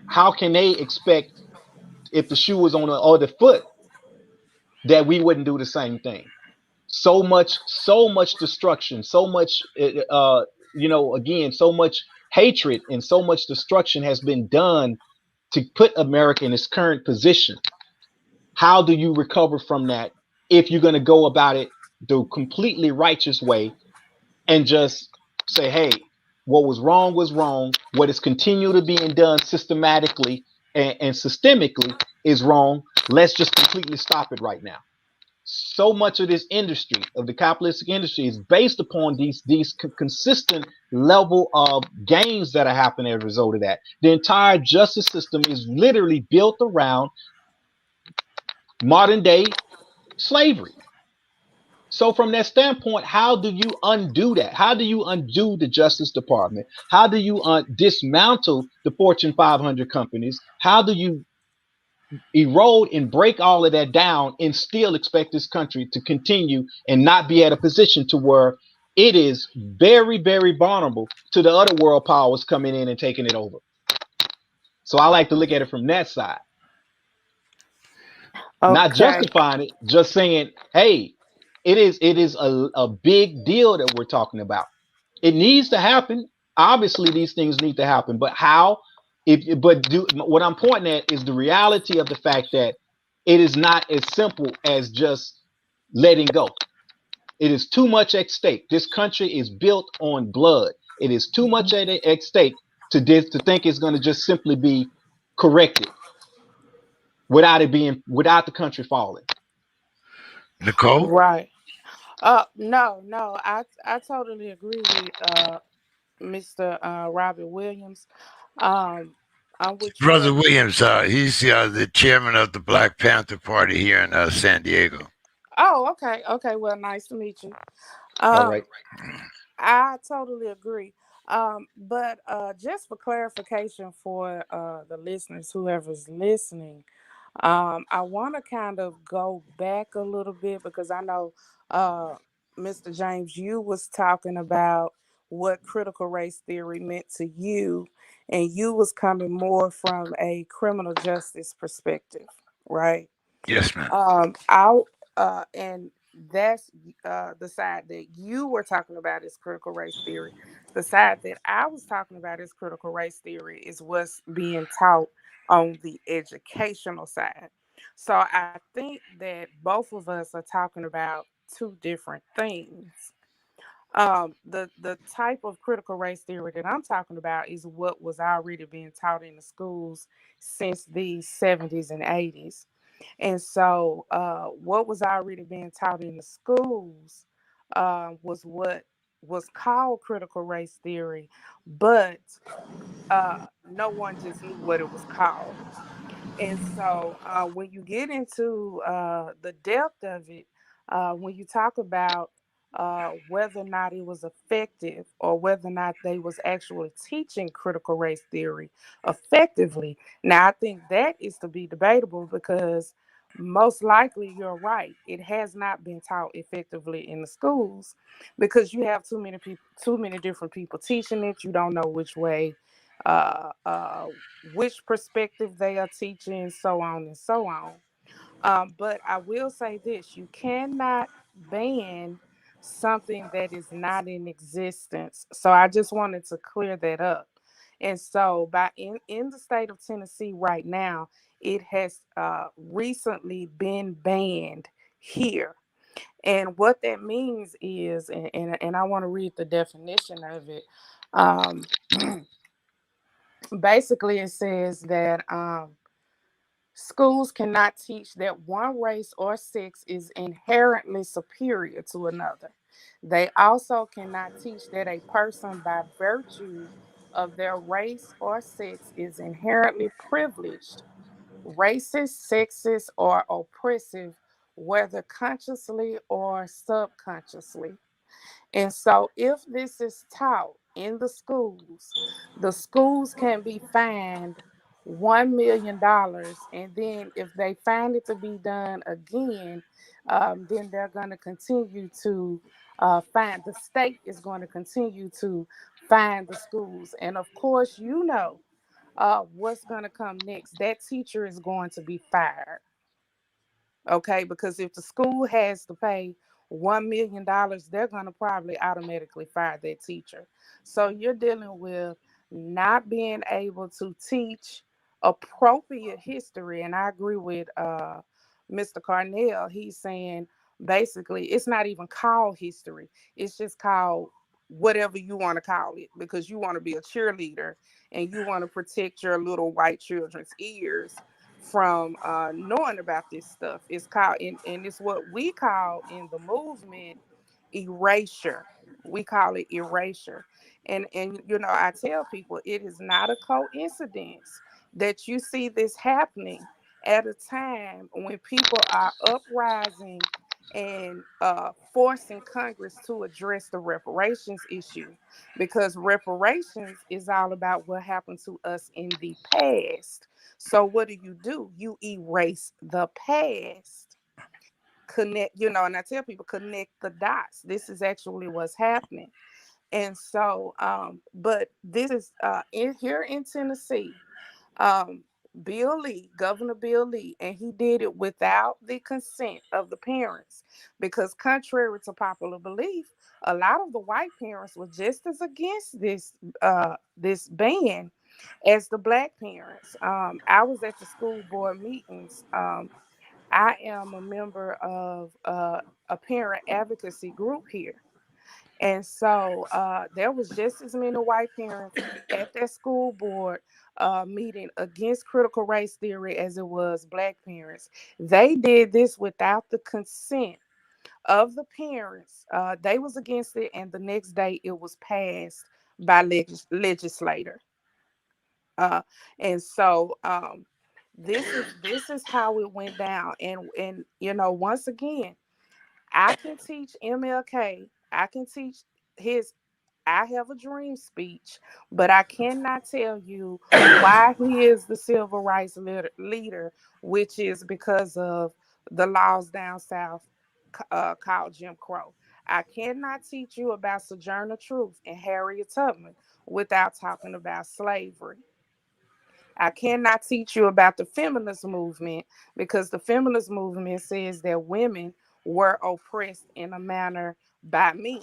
how can they expect if the shoe was on the other foot that we wouldn't do the same thing? So much destruction, so much, again, so much hatred and so much destruction has been done to put America in its current position. How do you recover from that if you're going to go about it the completely righteous way and just say, hey, what was wrong was wrong. What is continued to being done systematically and systemically is wrong. Let's just completely stop it right now. So much of this industry, of the capitalistic industry, is based upon these consistent level of gains that are happening as a result of that. The entire justice system is literally built around modern day slavery. So from that standpoint, how do you undo that? How do you undo the Justice Department? How do you dismantle the Fortune 500 companies? How do you erode and break all of that down and still expect this country to continue and not be at a position to where it is very, very vulnerable to the other world powers coming in and taking it over? So I like to look at it from that side, not Okay. justifying it, just saying, hey, it is a big deal that we're talking about. It needs to happen. Obviously, these things need to happen, but how? If but do what I'm pointing at is the reality of the fact that it is not as simple as just letting go. It is too much at stake. This country is built on blood. It is too much at stake to think it's going to just simply be corrected without the country falling. Nicole, Right. No, no, I totally agree with Mr. Robert Williams. Um, I'm with you Brother that. Williams, he's the chairman of the Black Panther Party here in San Diego. Oh, okay, okay. Well, nice to meet you. All right. Um, I totally agree. But just for clarification for the listeners, whoever's listening, I want to kind of go back a little bit because I know uh, Mr. James, you was talking about what critical race theory meant to you, and you was coming more from a criminal justice perspective, right? Yes, ma'am. I and that's the side that you were talking about is critical race theory. The side that I was talking about is critical race theory is what's being taught on the educational side. So I think that both of us are talking about two different things. The type of critical race theory that I'm talking about is what was already being taught in the schools since the 70s and 80s. And so, what was already being taught in the schools was what was called critical race theory, but no one just knew what it was called. And so, when you get into the depth of it, when you talk about whether or not it was effective or whether or not they was actually teaching critical race theory effectively, now I think that is to be debatable because most likely you're right. It has not been taught effectively in the schools because you have too many people, too many different people teaching it. You don't know which way uh, uh, which perspective they are teaching, so on and so on. But I will say this: you cannot ban something that is not in existence. So I just wanted to clear that up. And so, by in the state of Tennessee right now, it has recently been banned here. And what that means is, and I want to read the definition of it. Um, Basically, it says that schools cannot teach that one race or sex is inherently superior to another. They also cannot teach that a person, by virtue of their race or sex, is inherently privileged, racist, sexist, or oppressive, whether consciously or subconsciously. And so, if this is taught in the schools can be fined $1 million. And then, if they find it to be done again, then they're going to continue to find the state is going to continue to find the schools. And of course, what's going to come next. That teacher is going to be fired. Okay, because if the school has to pay $1 million, they're going to probably automatically fire that teacher. So you're dealing with not being able to teach appropriate history. And I agree with Mr. Carnell. He's saying basically it's not even called history, it's just called whatever you want to call it, because you want to be a cheerleader and you want to protect your little white children's ears from knowing about this stuff. It's called, and it's what we call in the movement erasure. We call it erasure. And I tell people it is not a coincidence that you see this happening at a time when people are uprising and forcing Congress to address the reparations issue, because reparations is all about what happened to us in the past. So what do? You erase the past. And I tell people connect the dots. This is actually what's happening. And so, but this is here in Tennessee, um, Governor Bill Lee, and he did it without the consent of the parents, because contrary to popular belief, a lot of the white parents were just as against this ban as the black parents. I was at the school board meetings. I am a member of a parent advocacy group here. And so there was just as many white parents at that school board meeting against critical race theory as it was black parents. They did this without the consent of the parents. They was against it, and the next day it was passed by legislator. Uh, and so this is how it went down. And once again, I can teach MLK. I can teach his I have a dream speech, but I cannot tell you why he is the civil rights leader, which is because of the laws down south called Jim Crow. I cannot teach you about Sojourner Truth and Harriet Tubman without talking about slavery. I cannot teach you about the feminist movement, because the feminist movement says that women were oppressed in a manner by men.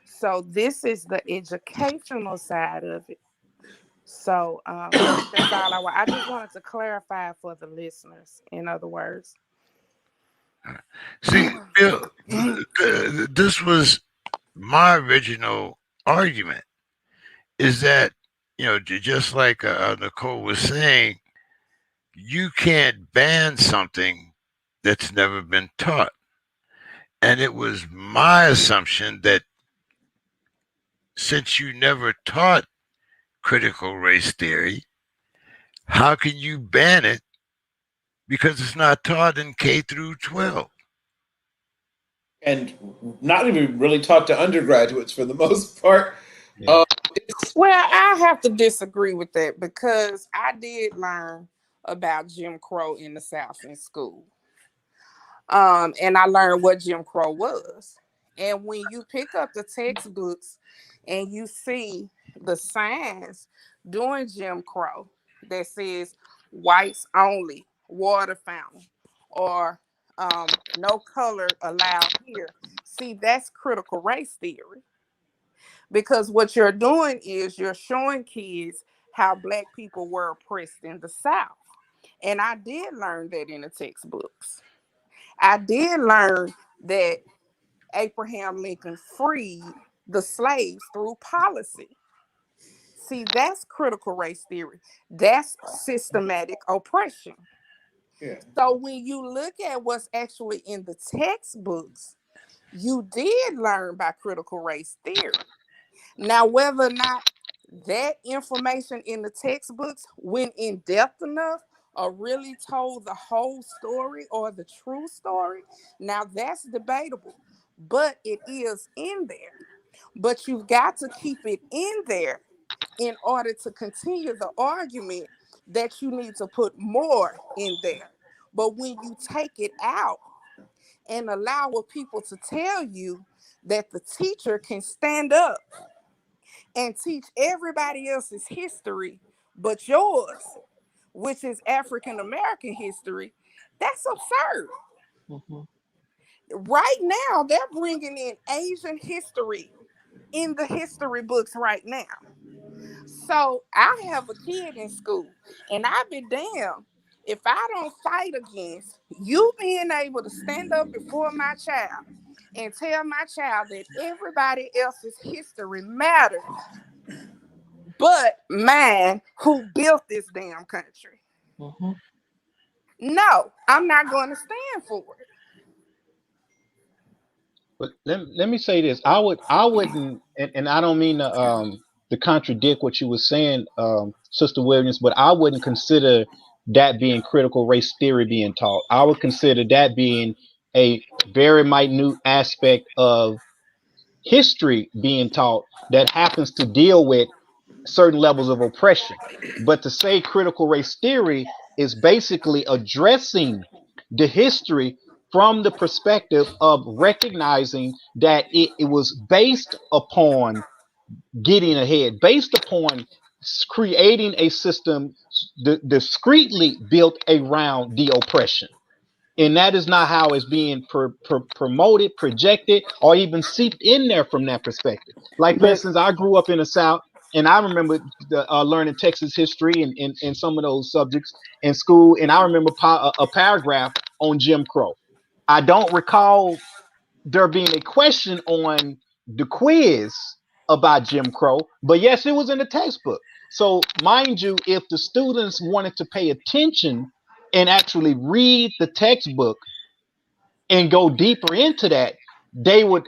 So this is the educational side of it. So that's all I want. I just wanted to clarify for the listeners, in other words. See, Bill, this was my original argument. Is that just like Nicole was saying, you can't ban something that's never been taught. And it was my assumption that since you never taught critical race theory, how can you ban it because it's not taught in K through 12? And not even really taught to undergraduates for the most part. Yeah. Well, I have to disagree with that, because I did learn about Jim Crow in the South in school. And I learned what Jim Crow was. And when you pick up the textbooks and you see the signs during Jim Crow that says whites only, water fountain, or no color allowed here, see, that's critical race theory. Because what you're doing is you're showing kids how black people were oppressed in the South. And I did learn that in the textbooks. I did learn that Abraham Lincoln freed the slaves through policy. See, that's critical race theory. That's systematic oppression. Yeah. So when you look at what's actually in the textbooks, you did learn by critical race theory. Now, whether or not that information in the textbooks went in depth enough or really told the whole story or the true story, now that's debatable. but it is in there. But you've got to keep it in there in order to continue the argument that you need to put more in there. But when you take it out and allow people to tell you that the teacher can stand up and teach everybody else's history but yours, which is African American history, that's absurd. Mhm. Right now, they're bringing in Asian history in the history books right now. So I have a kid in school, and I'd be damned if I don't fight against you being able to stand up before my child and tell my child that everybody else's history matters, but mine, who built this damn country. Mhm. No, I'm not going to stand for it. But let me say this. I wouldn't, and I don't mean to contradict what you were saying, Sister Williams, but I wouldn't consider that being critical race theory being taught. I would consider that being a very minute aspect of history being taught that happens to deal with certain levels of oppression. But to say critical race theory is basically addressing the history from the perspective of recognizing that it was based upon getting ahead, based upon creating a system discreetly built around the oppression. And that is not how it's being promoted, projected, or even seeped in there from that perspective. Like, for But instance, I grew up in the South, and I remember learning Texas history and some of those subjects in school. And I remember a paragraph on Jim Crow. I don't recall there being a question on the quiz about Jim Crow, but yes, it was in the textbook. So, mind you, if the students wanted to pay attention and actually read the textbook and go deeper into that, they would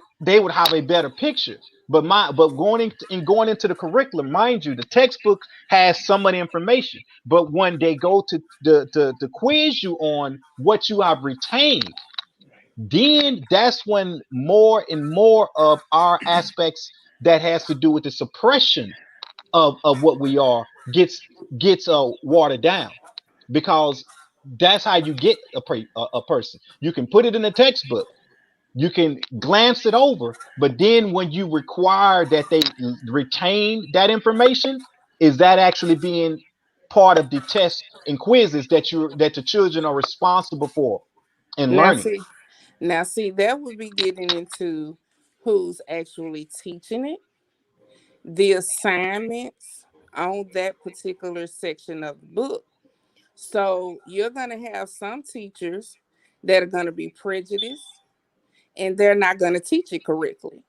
have a better picture. But going into the curriculum, mind you, the textbook has some of the information. But when they go to the quiz you on what you have retained, then that's when more and more of our aspects that has to do with the suppression of what we are gets watered down, because that's how you get a person. You can put it in the textbook, you can glance it over, but then when you require that they retain that information, is that actually being part of the tests and quizzes that the children are responsible for in Now learning? see, now see, that would be getting into who's actually teaching it, the assignments on that particular section of the book. So you're going to have some teachers that are going to be prejudiced and they're not going to teach it correctly.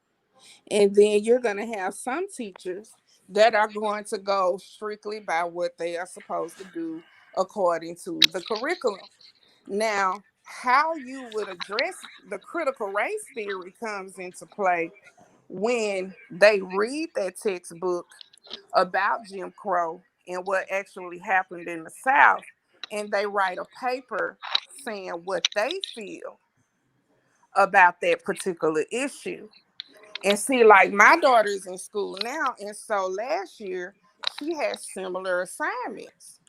And then you're going to have some teachers that are going to go strictly by what they are supposed to do according to the curriculum. Now, how you would address the critical race theory comes into play when they read that textbook about Jim Crow and what actually happened in the South, and they write a paper saying what they feel about that particular issue. And see, like my daughter's in school now, and so last year she has similar assignments,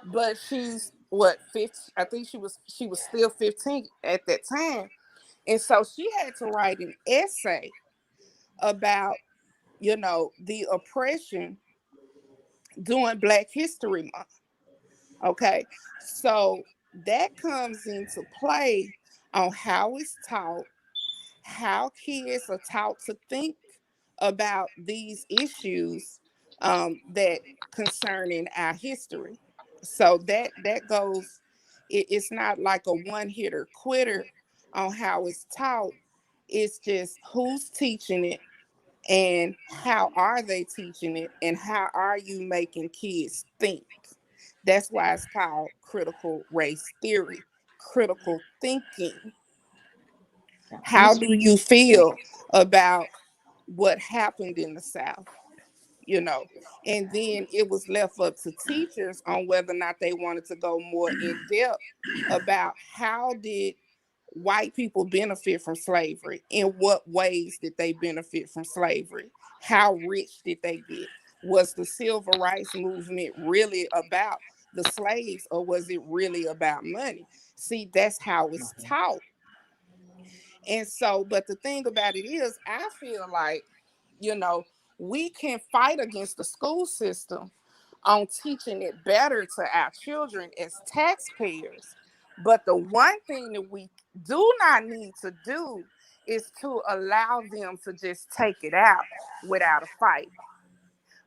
but she's what 15? I think she was still 15 at that time, and so she had to write an essay about the oppression during Black History Month. Okay, so that comes into play on how it's taught, how kids are taught to think about these issues that concerning our history. So that goes. It's not like a one hitter quitter on how it's taught. It's just who's teaching it and how are they teaching it and how are you making kids think. That's why it's called critical race theory, critical thinking. yeah, How do you feel about what happened in the South? You know, and then it was left up to teachers on whether or not they wanted to go more in depth about how did white people benefit from slavery? In what ways did they benefit from slavery? How rich did they get? Was the civil rights movement really about the slaves, or was it really about money? See, that's how it's taught. And so, but the thing about it is, I feel like, you know, we can fight against the school system on teaching it better to our children as taxpayers. But the one thing that we do not need to do is to allow them to just take it out without a fight,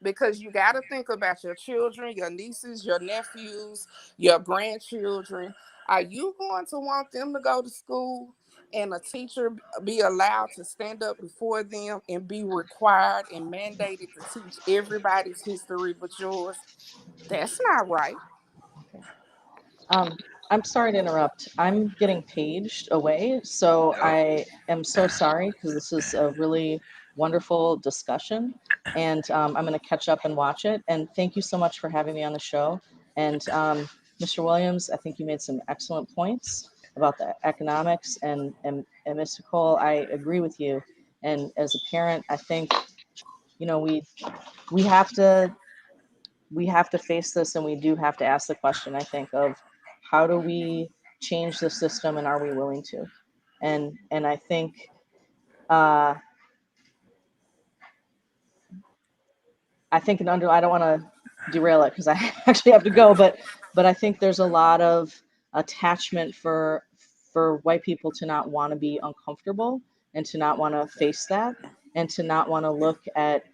because you got to think about your children, your nieces, your nephews, your grandchildren. Are you going to want them to go to school and a teacher be allowed to stand up before them and be required and mandated to teach everybody's history but yours? That's not right. Um, I'm sorry to interrupt. I'm getting paged away, so Oh, I am so sorry because this is a really wonderful discussion, and I'm going to catch up and watch it. And thank you so much for having me on the show. And Mr. Williams, I think you made some excellent points about the economics and mystical. I agree with you. And as a parent, I think we have to face this, and we do have to ask the question, I think, of how do we change the system, and are we willing to? And I think uh, I don't want to derail it because I actually have to go, but I think there's a lot of attachment for white people to not want to be uncomfortable, and to not want to face that, and to not want to look at,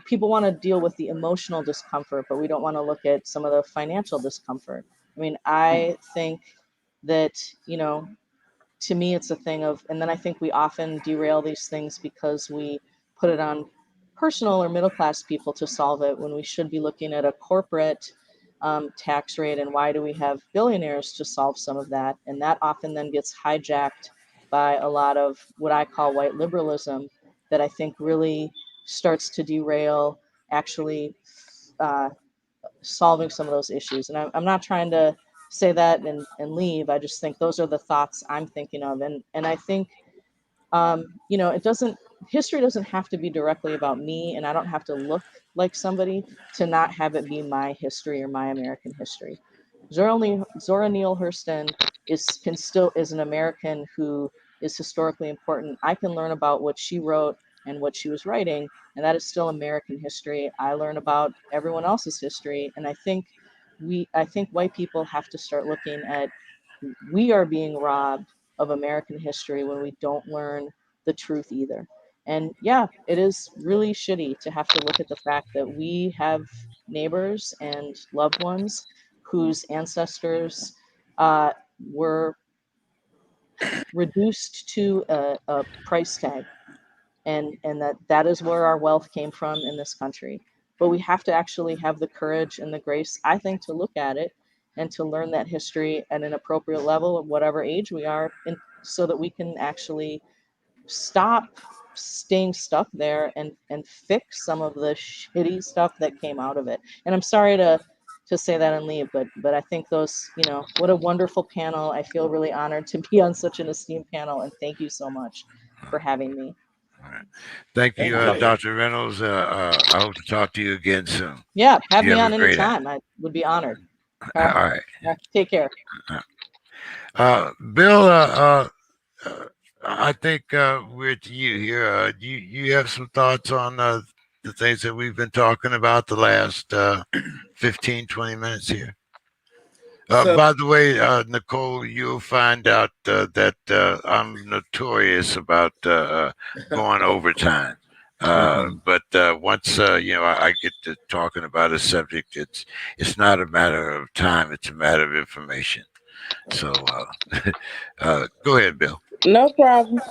people want to deal with the emotional discomfort, but we don't want to look at some of the financial discomfort. I mean, I think that, to me, it's a thing of, and then I think we often derail these things because we put it on personal or middle class people to solve it, when we should be looking at a corporate tax rate, and why do we have billionaires to solve some of that. And that often then gets hijacked by a lot of what I call white liberalism, that I think really starts to derail actually uh, solving some of those issues. And I'm not trying to say that and leave. I just think those are the thoughts I'm thinking of. And I think, it doesn't, history doesn't have to be directly about me, and I don't have to look like somebody to not have it be my history or my American history. Zora Neale Hurston is an American who is historically important. I can learn about what she wrote and what she was writing, and that is still American history. I learn about everyone else's history, and I think white people have to start looking at, we are being robbed of American history when we don't learn the truth either. And yeah, it is really shitty to have to look at the fact that we have neighbors and loved ones whose ancestors were reduced to a price tag, and that is where our wealth came from in this country. But we have to actually have the courage and the grace, I think, to look at it and to learn that history at an appropriate level of whatever age we are, and so that we can actually stop staying stuck there, and fix some of the shitty stuff that came out of it. And I'm sorry to say that and leave, but I think those, what a wonderful panel. I feel really honored to be on such an esteemed panel, and thank you so much for having me. all right. Thank you, Dr. Reynolds. I hope to talk to you again soon. Yeah, have You me have on a great anytime. I would be honored. All right. Take care. Bill, I think we're to you here. You have some thoughts on the things that we've been talking about the last 15, 20 minutes here? By the way, Nicole, you'll find out that I'm notorious about going overtime. But once I get to talking about a subject, it's not a matter of time; it's a matter of information. So go ahead, Bill. No problem.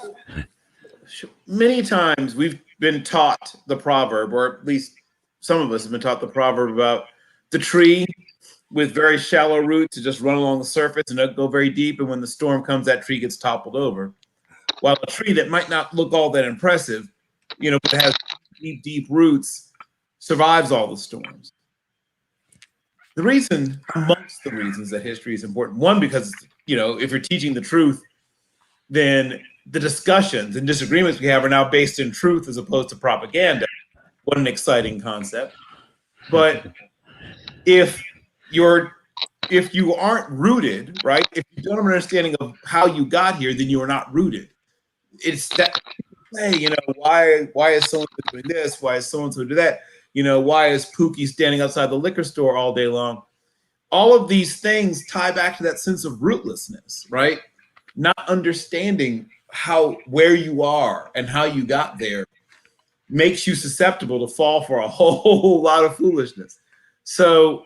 Many times we've been taught the proverb, or at least some of us have been taught the proverb about the tree with very shallow roots to just run along the surface and not go very deep. And when the storm comes, that tree gets toppled over. While a tree that might not look all that impressive, but has deep, deep roots, survives all the storms. The reason, amongst the reasons that history is important, one, because, if you're teaching the truth, then the discussions and disagreements we have are now based in truth as opposed to propaganda. What an exciting concept. But if you aren't rooted, right? If you don't have an understanding of how you got here, then you are not rooted. It's that, hey, why is so and so doing this? Why is so and so do that? Why is Pookie standing outside the liquor store all day long? All of these things tie back to that sense of rootlessness, right? Not understanding where you are and how you got there makes you susceptible to fall for a whole lot of foolishness. So,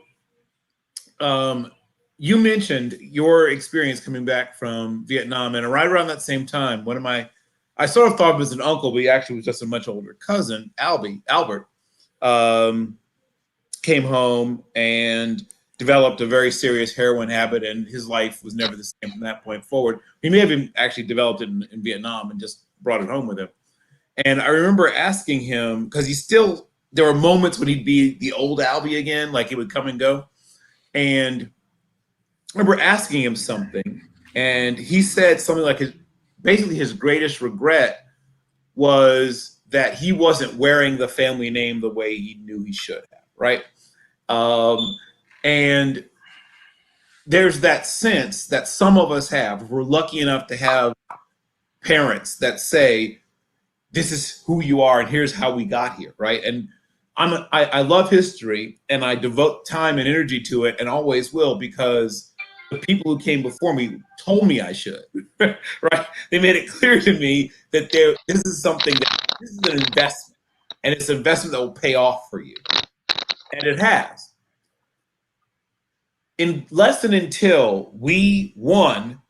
you mentioned your experience coming back from Vietnam, and right around that same time, I sort of thought of him as an uncle, but he actually was just a much older cousin, Albert, came home and developed a very serious heroin habit, and his life was never the same from that point forward. He may have actually developed it in Vietnam and just brought it home with him. And I remember asking him, because there were moments when he'd be the old Albie again, like he would come and go. And I remember asking him something, and he said something like basically his greatest regret was that he wasn't wearing the family name the way he knew he should have, right? And there's that sense that some of us have. If we're lucky enough to have parents that say, this is who you are and here's how we got here, right? And I love history, and I devote time and energy to it, and always will, because the people who came before me told me I should, right? They made it clear to me that this is an investment, and it's an investment that will pay off for you. And it has. Unless and until we, one,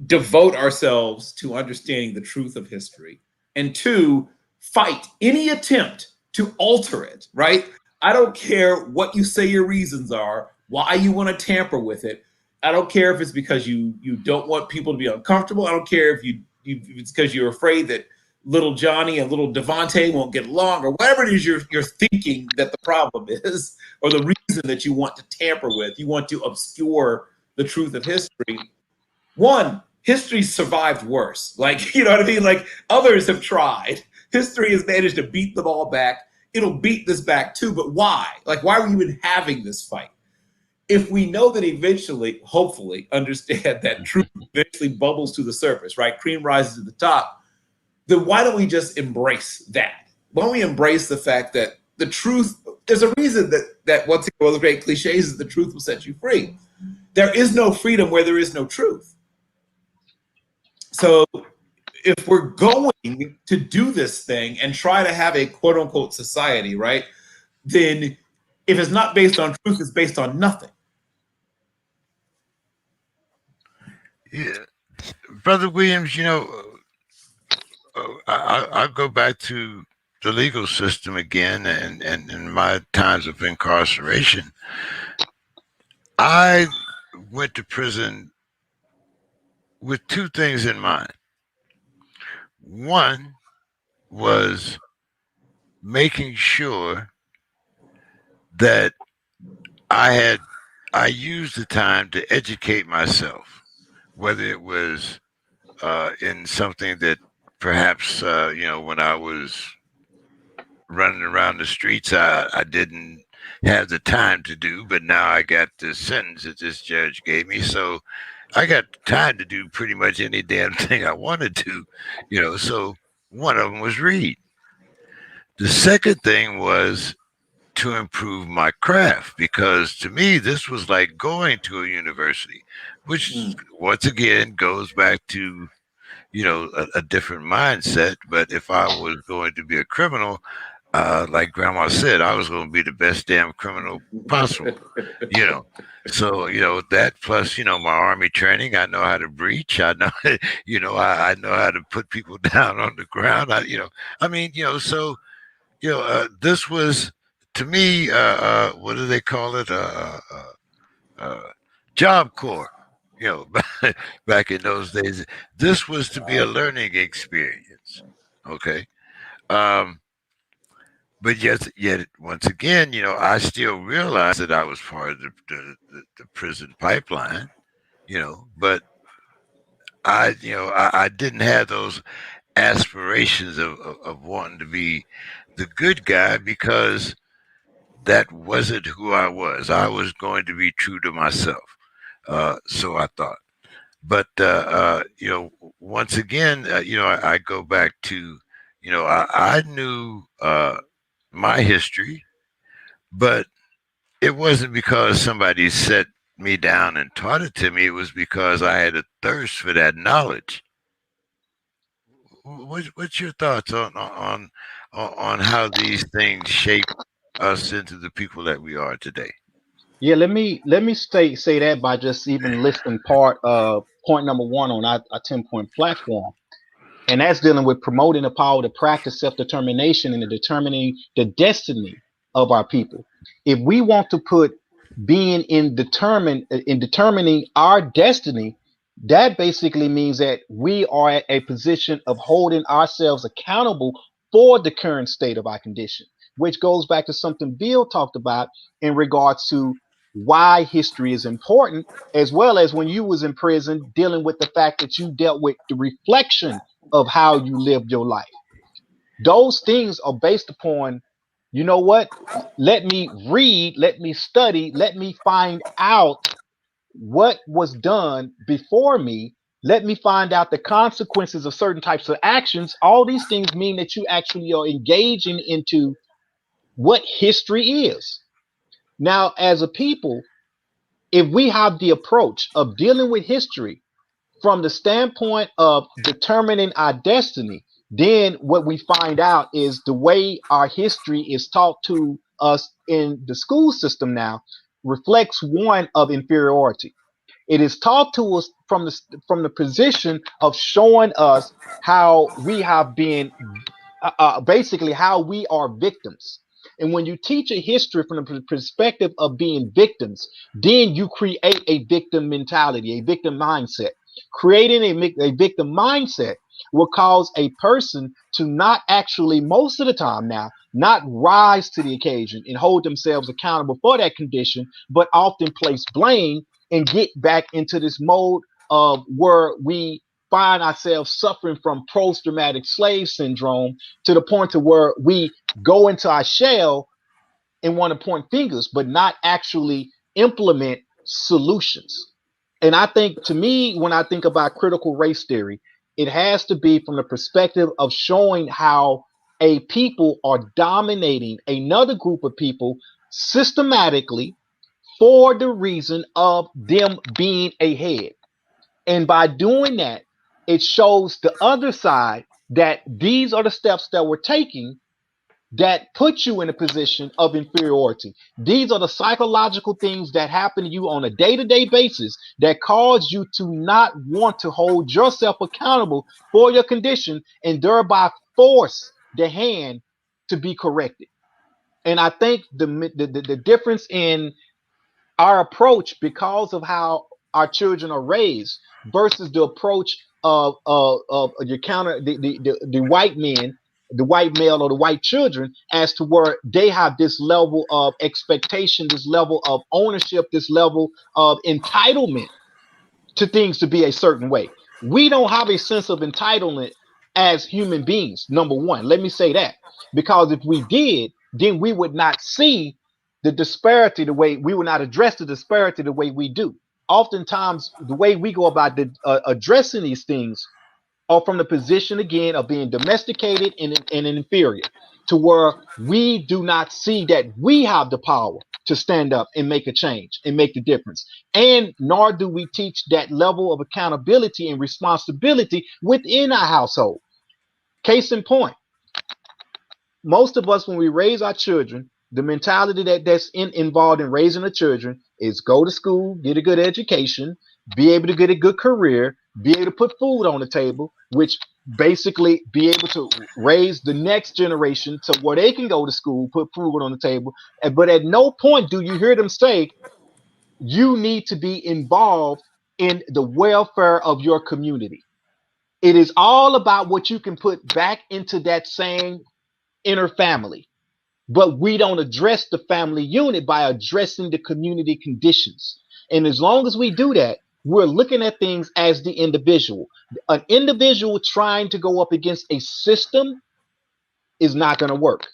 devote ourselves to understanding the truth of history, and two, fight any attempt to alter it, right? I don't care what you say your reasons are, why you want to tamper with it. I don't care if it's because you don't want people to be uncomfortable. I don't care if it's because you're afraid that little Johnny and little Devontae won't get along, or whatever it is you're thinking that the problem is, or the reason that you want to tamper with. You want to obscure the truth of history. One, history survived worse. Like, you know what I mean? Like, others have tried. History has managed to beat them all back. It'll beat this back too, but why? Like, why are we even having this fight? If we know that eventually, hopefully, understand that truth eventually bubbles to the surface, right? Cream rises to the top, then why don't we just embrace that? Why don't we embrace the fact that the truth, there's a reason that once again, one of the great cliches is the truth will set you free. There is no freedom where there is no truth. So if we're going to do this thing and try to have a quote unquote society, right, then if it's not based on truth, it's based on nothing. Yeah. Brother Williams, I'll go back to the legal system again, and in my times of incarceration. I went to prison with two things in mind. One was making sure that I used the time to educate myself, whether it was in something that perhaps, when I was running around the streets, I didn't have the time to do, but now I got the sentence that this judge gave me. So I got time to do pretty much any damn thing I wanted to, so one of them was read. The second thing was to improve my craft, because to me, this was like going to a university, which once again goes back to, a different mindset. But if I was going to be a criminal, like Grandma said, I was going to be the best damn criminal possible, So, that plus, my army training, I know how to breach. I know, I know how to put people down on the ground. So, this was, to me, what do they call it? Job Corps. Back in those days, this was to be a learning experience. Okay. But yet, once again, I still realized that I was part of the prison pipeline, but I didn't have those aspirations of wanting to be the good guy because that wasn't who I was. I was going to be true to myself. So I thought. But once again, I go back to, I knew my history, but it wasn't because somebody set me down and taught it to me. It was because I had a thirst for that knowledge. What's your thoughts on how these things shape us into the people that we are today? Yeah, let me say that by just even listing point number one on our 10-point platform. And that's dealing with promoting the power to practice self-determination and determining the destiny of our people. If we want to put being in determining our destiny, that basically means that we are at a position of holding ourselves accountable for the current state of our condition, which goes back to something Bill talked about in regards to why history is important, as well as when you was in prison dealing with the fact that you dealt with the reflection of how you lived your life. Those things are based upon, you know what? Let me read, let me study, let me find out what was done before me. Let me find out the consequences of certain types of actions. All these things mean that you actually are engaging into what history is. Now, as a people, if we have the approach of dealing with history from the standpoint of determining our destiny, then what we find out is the way our history is taught to us in the school system now reflects one of inferiority. It is taught to us from the position of showing us how we have been basically how we are victims. And when you teach a history from the perspective of being victims, then you create a victim mentality, a victim mindset. Creating a victim mindset will cause a person to not actually, most of the time now, not rise to the occasion and hold themselves accountable for that condition, but often place blame and get back into this mode of where we find ourselves suffering from post-traumatic slave syndrome to the point to where we go into our shell and want to point fingers, but not actually implement solutions. And I think, to me, when I think about critical race theory, it has to be from the perspective of showing how a people are dominating another group of people systematically for the reason of them being ahead. And by doing that, it shows the other side that these are the steps that we're taking that put you in a position of inferiority. These are the psychological things that happen to you on a day-to-day basis that cause you to not want to hold yourself accountable for your condition and thereby force the hand to be corrected. And I think the difference in our approach, because of how our children are raised, versus the approach of your counter the white men, the white male or the white children, as to where they have this level of expectation, this level of ownership, this level of entitlement to things to be a certain way. We don't have a sense of entitlement as human beings, number one. Let me say that. Because if we did, then we would not see the disparity the way we would not address the disparity the way we do. Oftentimes, the way we go about addressing these things are from the position again of being domesticated and inferior, to where we do not see that we have the power to stand up and make a change and make the difference. And nor do we teach that level of accountability and responsibility within our household. Case in point, most of us, when we raise our children, the mentality that's involved in raising the children is go to school, get a good education, be able to get a good career, be able to put food on the table, which basically be able to raise the next generation to where they can go to school, put food on the table. But at no point do you hear them say, you need to be involved in the welfare of your community. It is all about what you can put back into that same inner family. But we don't address the family unit by addressing the community conditions. And as long as we do that, we're looking at things as the individual. An individual trying to go up against a system is not going to work.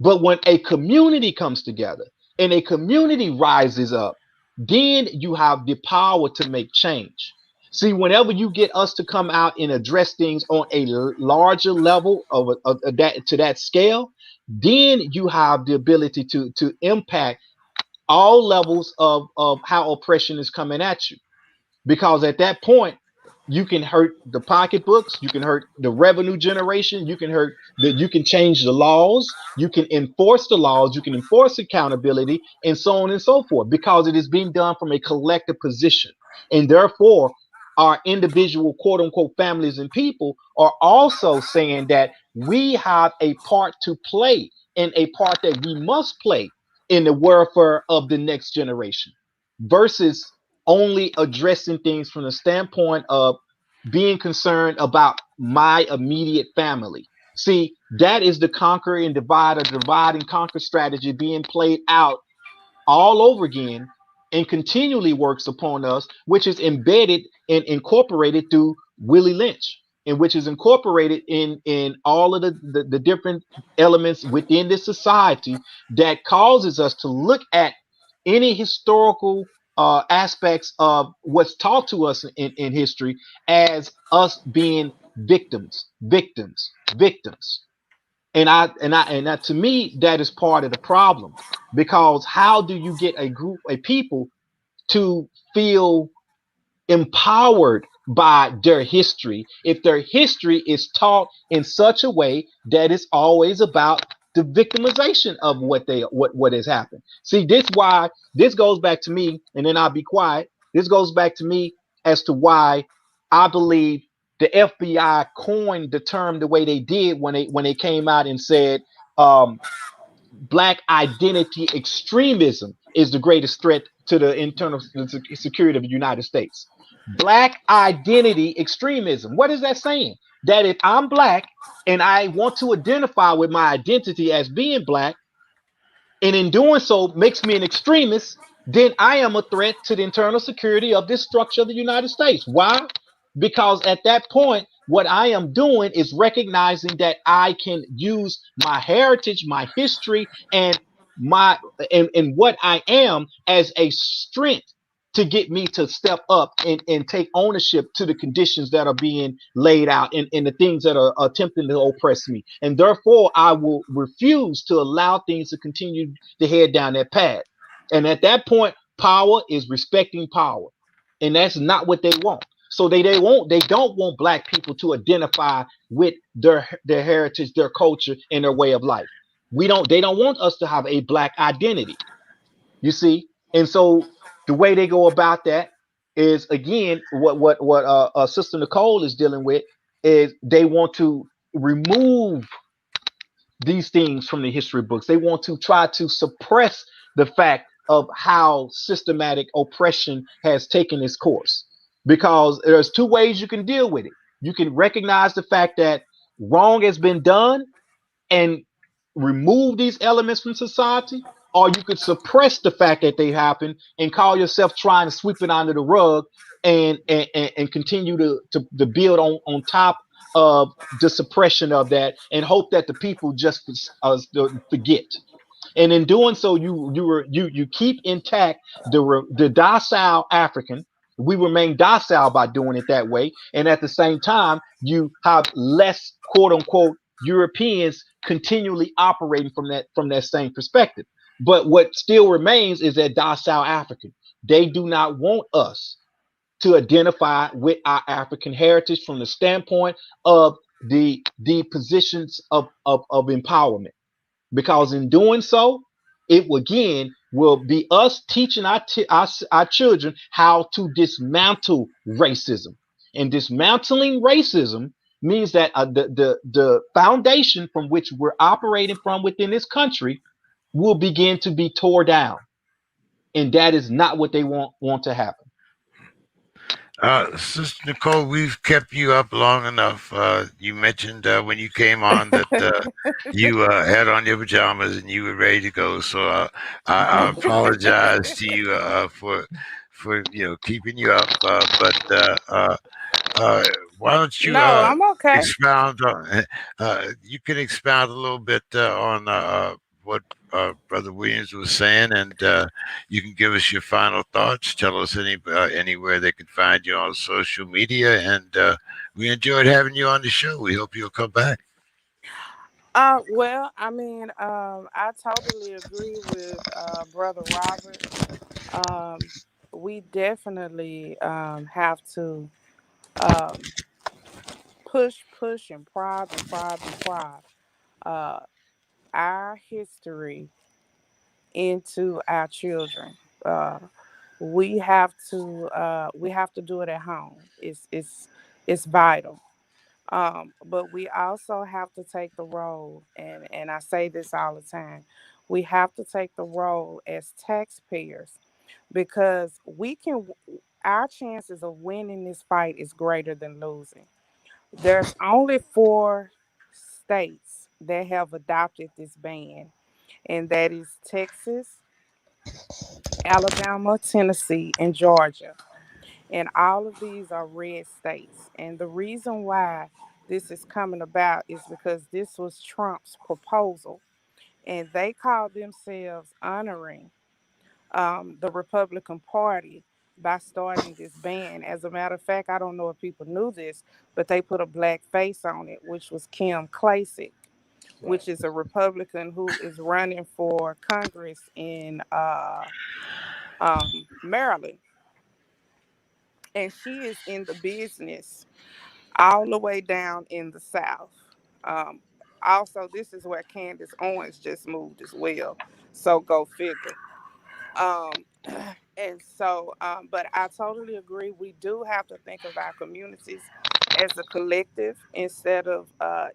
But when a community comes together and a community rises up, then you have the power to make change. See, whenever you get us to come out and address things on a larger level of that to that scale, then you have the ability to impact all levels of how oppression is coming at you, because at that point you can hurt the pocketbooks, you can hurt the revenue generation, you can change the laws, you can enforce the laws, you can enforce accountability, and so on and so forth, because it is being done from a collective position. And therefore our individual quote unquote families and people are also saying that we have a part to play, and a part that we must play in the welfare of the next generation, versus only addressing things from the standpoint of being concerned about my immediate family. See, that is the conquer and divide, or divide and conquer strategy being played out all over again, and continually works upon us, which is embedded and incorporated through Willie Lynch, and which is incorporated in all of the different elements within this society, that causes us to look at any historical aspects of what's taught to us in history as us being victims, victims, victims. And that, to me, that is part of the problem, because how do you get a group of people to feel empowered by their history if their history is taught in such a way that it's always about the victimization of what has happened? See, this goes back to me, and then I'll be quiet. This goes back to me as to why I believe the FBI coined the term the way they did when they came out and said black identity extremism is the greatest threat to the internal security of the United States. Black identity extremism. What is that saying? That if I'm black and I want to identify with my identity as being black, and in doing so makes me an extremist, then I am a threat to the internal security of this structure of the United States. Why? Because at that point, what I am doing is recognizing that I can use my heritage, my history, and my and what I am as a strength to get me to step up and take ownership to the conditions that are being laid out, and the things that are attempting to oppress me. And therefore, I will refuse to allow things to continue to head down that path. And at that point, power is respecting power. And that's not what they want. So they don't want black people to identify with their heritage, their culture, and their way of life. They don't want us to have a black identity. You see? And so the way they go about that is, again, what Sister Nicole is dealing with, is they want to remove these things from the history books. They want to try to suppress the fact of how systematic oppression has taken its course, because there's two ways you can deal with it. You can recognize the fact that wrong has been done and remove these elements from society, or you could suppress the fact that they happen and call yourself trying to sweep it under the rug, and continue to build on top of the suppression of that, and hope that the people just forget. And in doing so, you keep intact the docile African. We remain docile by doing it that way, and at the same time, you have less quote unquote Europeans continually operating from that same perspective. But what still remains is that docile African. They do not want us to identify with our African heritage from the standpoint of the positions of empowerment, because in doing so, it again will be us teaching our children how to dismantle racism. And dismantling racism means that the foundation from which we're operating from within this country will begin to be tore down, and that is not what they want to happen. Sister Nicole, we've kept you up long enough. You mentioned when you came on that you had on your pajamas and you were ready to go. So I apologize to you for keeping you up. But Uh, why don't you No, I'm okay. expound on? You can expound a little bit on what Brother Williams was saying, and you can give us your final thoughts. Tell us anywhere they can find you on social media, and we enjoyed having you on the show. We hope you'll come back. Well, I mean, I totally agree with Brother Robert. Um, we definitely have to um, push, and prob uh, our history into our children. Uh, we have to do it at home. It's vital. But we also have to take the role, and I say this all the time. We have to take the role as taxpayers because our chances of winning this fight is greater than losing. There's only 4 states that have adopted this ban, and that is Texas, Alabama, Tennessee, and Georgia. And all of these are red states. And the reason why this is coming about is because this was Trump's proposal. And they called themselves honoring the Republican Party by starting this ban. As a matter of fact, I don't know if people knew this, but they put a black face on it, which was Kim Klacik, which is a Republican who is running for Congress in Maryland. And she is in the business all the way down in the South. Um, Also, this is where Candace Owens just moved as well. So go figure. Um, but I totally agree. We do have to think of our communities as a collective instead of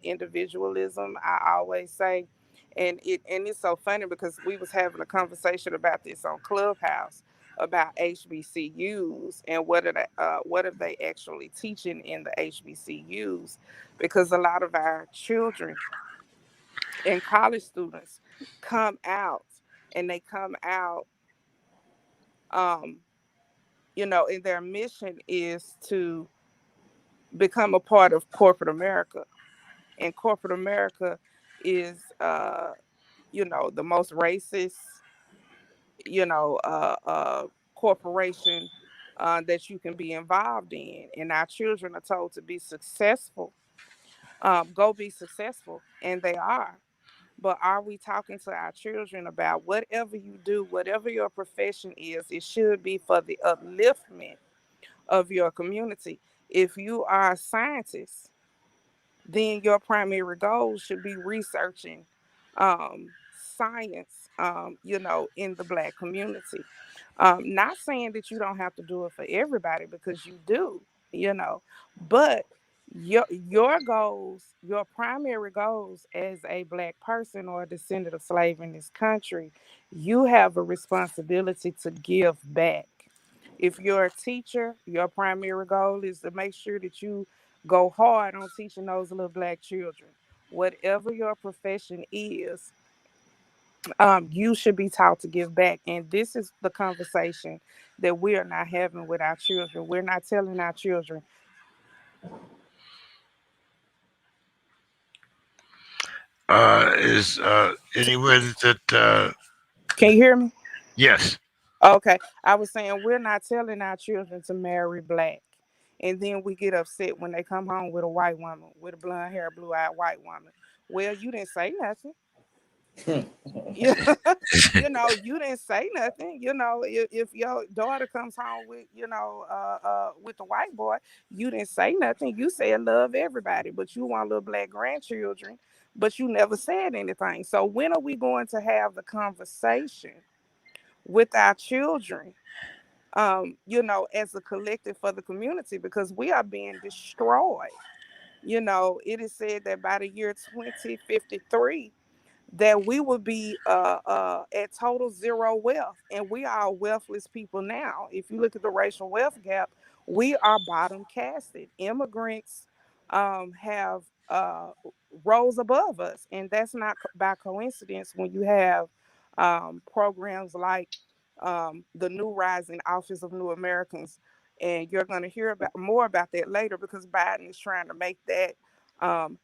individualism. I always say, and it's so funny because we was having a conversation about this on Clubhouse about HBCUs and what are they actually teaching in the HBCUs, because a lot of our children and college students come out and they come out um, and their mission is to become a part of corporate America. And corporate America is, the most racist, corporation that you can be involved in. And our children are told to be successful, go be successful, and they are. But are we talking to our children about whatever you do, whatever your profession is, it should be for the upliftment of your community? If you are a scientist, then your primary goal should be researching science, in the Black community. Not saying that you don't have to do it for everybody, because you do, but your goals, your primary goals as a Black person or a descendant of slave in this country, you have a responsibility to give back. If you're a teacher, your primary goal is to make sure that you go hard on teaching those little Black children. Whatever your profession is, you should be taught to give back. And this is the conversation that we are not having with our children. We're not telling our children. Is anywhere that Can you hear me? yes. Okay. I was saying we're not telling our children to marry Black. And then we get upset when they come home with a white woman, with a blonde hair, blue eyed white woman. Well, you didn't say nothing. Yeah, you didn't say nothing. If your daughter comes home with, with the white boy, you didn't say nothing. You said love everybody, but you want little Black grandchildren, but you never said anything. So when are we going to have the conversation with our children? As a collective for the community, because we are being destroyed. It is said that by the year 2053 that we will be at total zero wealth. And we are wealthless people now. If you look at the racial wealth gap, we are bottom casted. Immigrants have rose above us. And that's not by coincidence when you have programs like the New Rising Office of New Americans. And you're going to hear about more about that later because Biden is trying to make that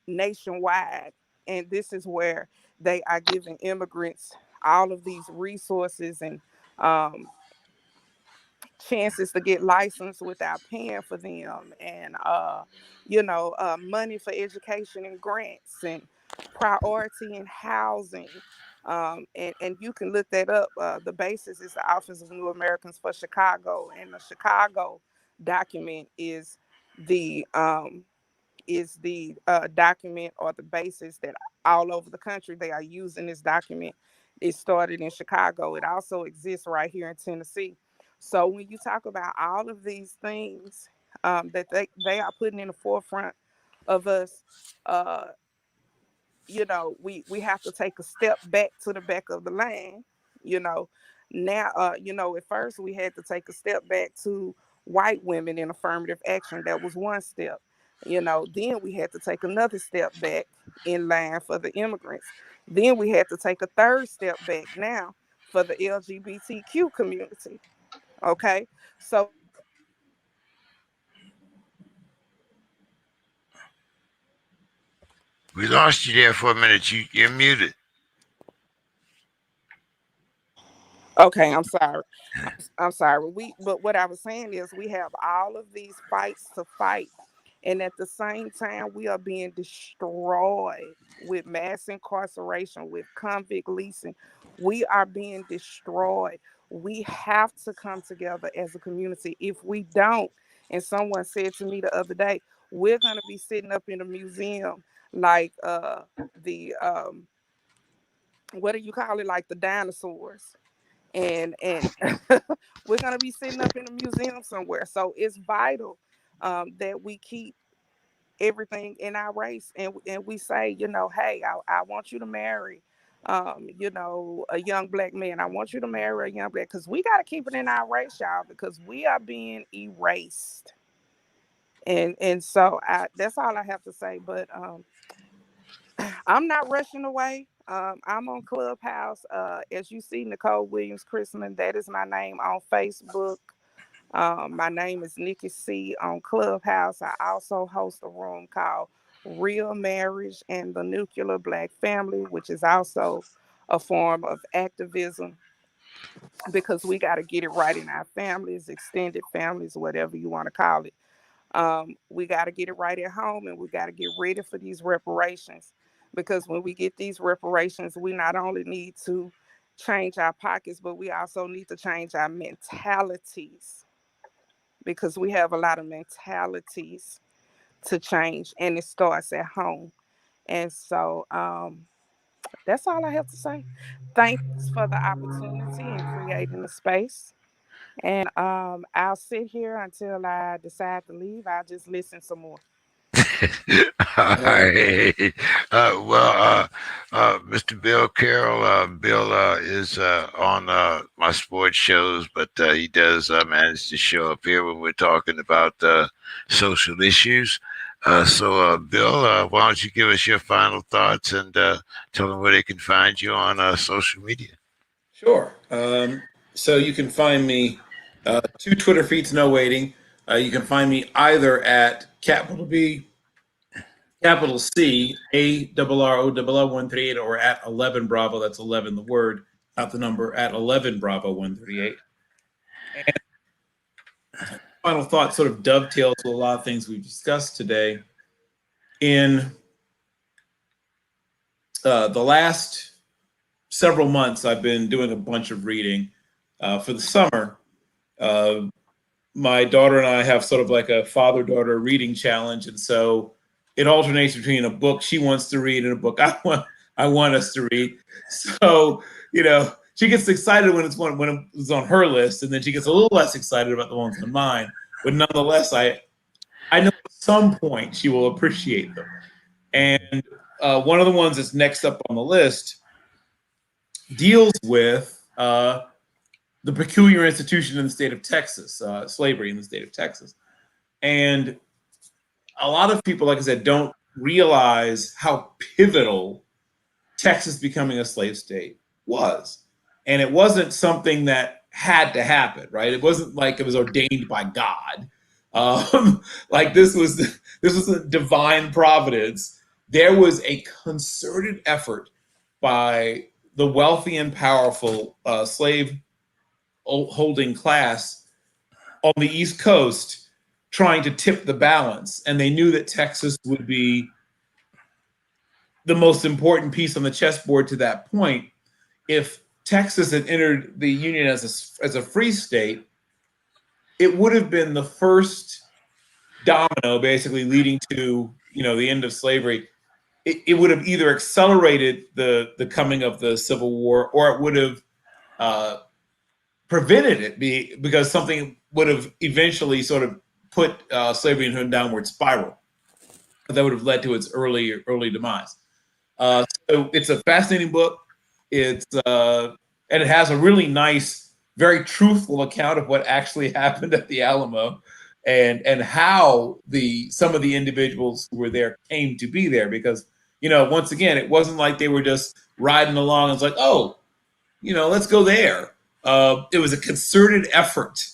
nationwide. And this is where they are giving immigrants all of these resources and um, chances to get licensed without paying for them, and money for education and grants and priority in housing. And you can look that up. The basis is the Office of New Americans for Chicago, and the Chicago document is the document or the basis that all over the country they are using this document. It started in Chicago. It also exists right here in Tennessee. So when you talk about all of these things that they are putting in the forefront of us, uh, we have to take a step back to the back of the line. You know, now, at first we had to take a step back to white women in affirmative action. That was one step. Then we had to take another step back in line for the immigrants. Then we had to take a third step back now for the LGBTQ community. Okay. So We lost you there for a minute. You're muted. okay, I'm sorry. I'm sorry. But what I was saying is we have all of these fights to fight, and at the same time we are being destroyed with mass incarceration, with convict leasing. We are being destroyed. We have to come together as a community. If we don't, and someone said to me the other day, we're gonna be sitting up in a museum like the what do you call it, like the dinosaurs, and we're going to be sitting up in a museum somewhere. So it's vital that we keep everything in our race, and we say, hey, I want you to marry a young black man. I want you to marry a young black, because we got to keep it in our race, y'all, because we are being erased. And so that's all I have to say. But I'm not rushing away. I'm on Clubhouse. As you see, Nicole Williams Chrisman, that is my name on Facebook. My name is Nikki C on Clubhouse. I also host a room called Real Marriage and the Nuclear Black Family, which is also a form of activism, because we got to get it right in our families, extended families, whatever you want to call it. We got to get it right at home, and we got to get ready for these reparations, because when we get these reparations, we not only need to change our pockets, but we also need to change our mentalities, because we have a lot of mentalities to change, and it starts at home. And so that's all I have to say. Thanks for the opportunity and creating the space. And I'll sit here until I decide to leave. I'll just listen some more. All right. Mr. Bill Carroll, Bill is on my sports shows, but he does manage to show up here when we're talking about social issues. Bill, why don't you give us your final thoughts and tell them where they can find you on social media? Sure. So you can find me 2 Twitter feeds, no waiting. You can find me either at capital B, capital C, ARROLL138, or at 11 Bravo. That's 11 the word, not the number, at 11 Bravo 138. And final thought sort of dovetails with a lot of things we've discussed today. In the last several months, I've been doing a bunch of reading. For the summer, my daughter and I have sort of like a father-daughter reading challenge, and so it alternates between a book she wants to read and a book I want us to read. So she gets excited when it's on her list, and then she gets a little less excited about the ones on mine. But nonetheless, I know at some point she will appreciate them. And one of the ones that's next up on the list deals with the peculiar institution in the state of Texas, slavery in the state of Texas. And a lot of people, like I said, don't realize how pivotal Texas becoming a slave state was. And it wasn't something that had to happen, right? It wasn't like it was ordained by God. Like this was a divine providence. There was a concerted effort by the wealthy and powerful slave holding class on the East Coast trying to tip the balance. And they knew that Texas would be the most important piece on the chessboard to that point. If Texas had entered the Union as a free state, it would have been the first domino basically leading to, the end of slavery. It would have either accelerated the coming of the Civil War, or it would have prevented it because something would have eventually sort of put slavery into a downward spiral that would have led to its early demise. So it's a fascinating book. It's and it has a really nice, very truthful account of what actually happened at the Alamo, and how some of the individuals who were there came to be there. Because once again, it wasn't like they were just riding along and it's like, oh, let's go there. It was a concerted effort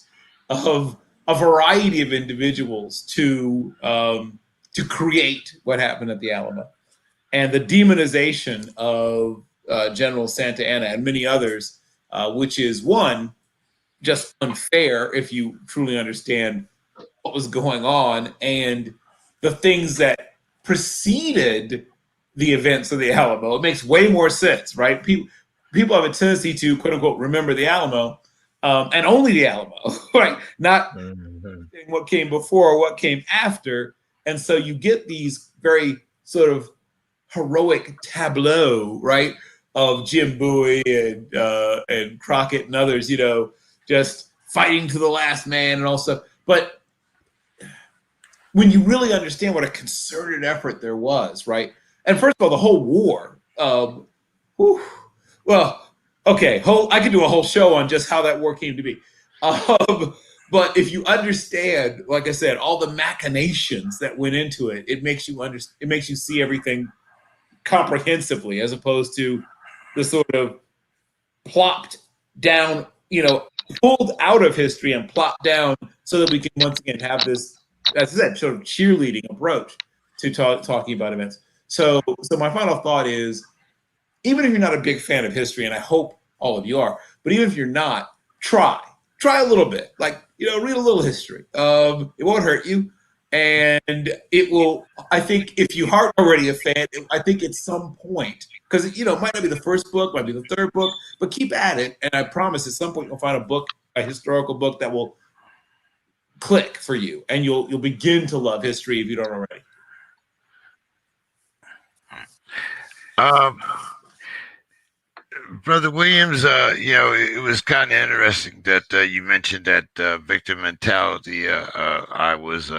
of a variety of individuals to create what happened at the Alamo. And the demonization of General Santa Anna and many others, which is one, just unfair if you truly understand what was going on and the things that preceded the events of the Alamo. It makes way more sense, right? People have a tendency to, quote unquote, remember the Alamo and only the Alamo, right? Not what came before or what came after. And so you get these very sort of heroic tableau, right, of Jim Bowie and Crockett and others, just fighting to the last man and all stuff. But when you really understand what a concerted effort there was, right? And first of all, the whole war. Well, okay, I could do a whole show on just how that war came to be. But if you understand, like I said, all the machinations that went into it, it makes you see everything comprehensively, as opposed to the sort of plopped down, pulled out of history and plopped down so that we can once again have this, as I said, sort of cheerleading approach to talking about events. So my final thought is, even if you're not a big fan of history, and I hope all of you are, but even if you're not, try a little bit, like, read a little history. It won't hurt you. And it will, I think, if you aren't already a fan, I think at some point, because, it might not be the first book, might be the third book, but keep at it. And I promise at some point you'll find a historical book that will click for you. And you'll begin to love history if you don't already. Brother Williams, it was kind of interesting that you mentioned that victim mentality. I was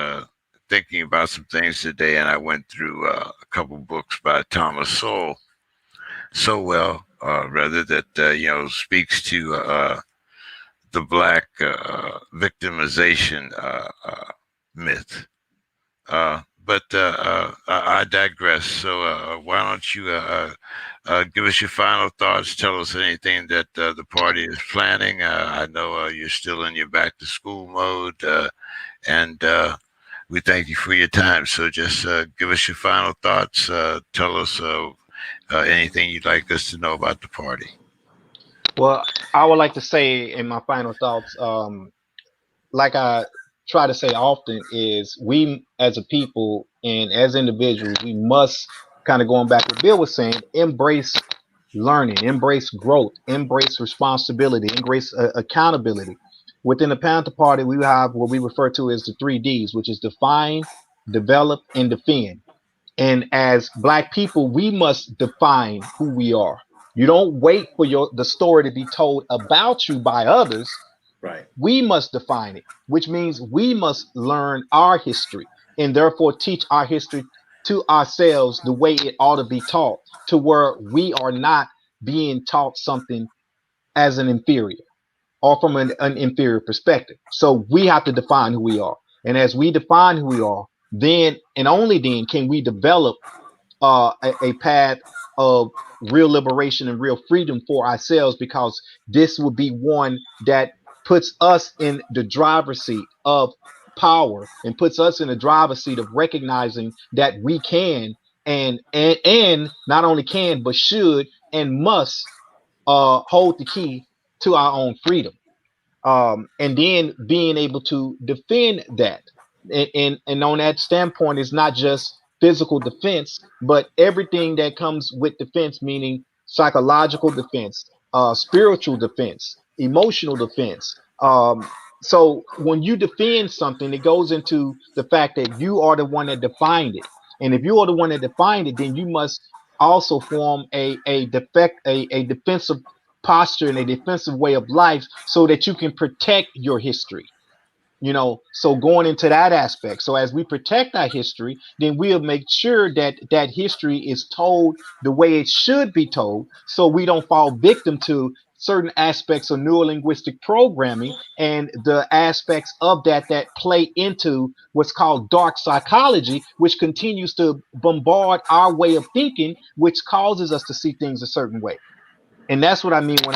thinking about some things today, and I went through a couple books by Thomas Sowell, that speaks to the black victimization myth. But I digress. So why don't you give us your final thoughts? Tell us anything that the party is planning. I know you're still in your back to school mode, and we thank you for your time. So just give us your final thoughts. Tell us anything you'd like us to know about the party. Well, I would like to say in my final thoughts, like I try to say often, is we as a people and as individuals, we must, kind of going back to what Bill was saying, embrace learning, embrace growth, embrace responsibility, embrace accountability. Within the Panther Party, we have what we refer to as the 3Ds, which is define, develop, and defend. And as Black people, we must define who we are. You don't wait for the story to be told about you by others. Right. We must define it, which means we must learn our history and therefore teach our history to ourselves the way it ought to be taught, to where we are not being taught something as an inferior or from an inferior perspective. So we have to define who we are. And as we define who we are, then and only then can we develop a path of real liberation and real freedom for ourselves, because this will be one that puts us in the driver's seat of power and puts us in the driver's seat of recognizing that we can and not only can but should and must hold the key to our own freedom, and then being able to defend that. And on that standpoint, it's not just physical defense, but everything that comes with defense, meaning psychological defense, spiritual defense, emotional defense. So when you defend something, it goes into the fact that you are the one that defined it. And if you are the one that defined it, then you must also form a defensive posture and a defensive way of life so that you can protect your history. So going into that aspect, so as we protect our history, then we'll make sure that that history is told the way it should be told, so we don't fall victim to certain aspects of neurolinguistic programming and the aspects of that play into what's called dark psychology, which continues to bombard our way of thinking, which causes us to see things a certain way. And that's what I mean when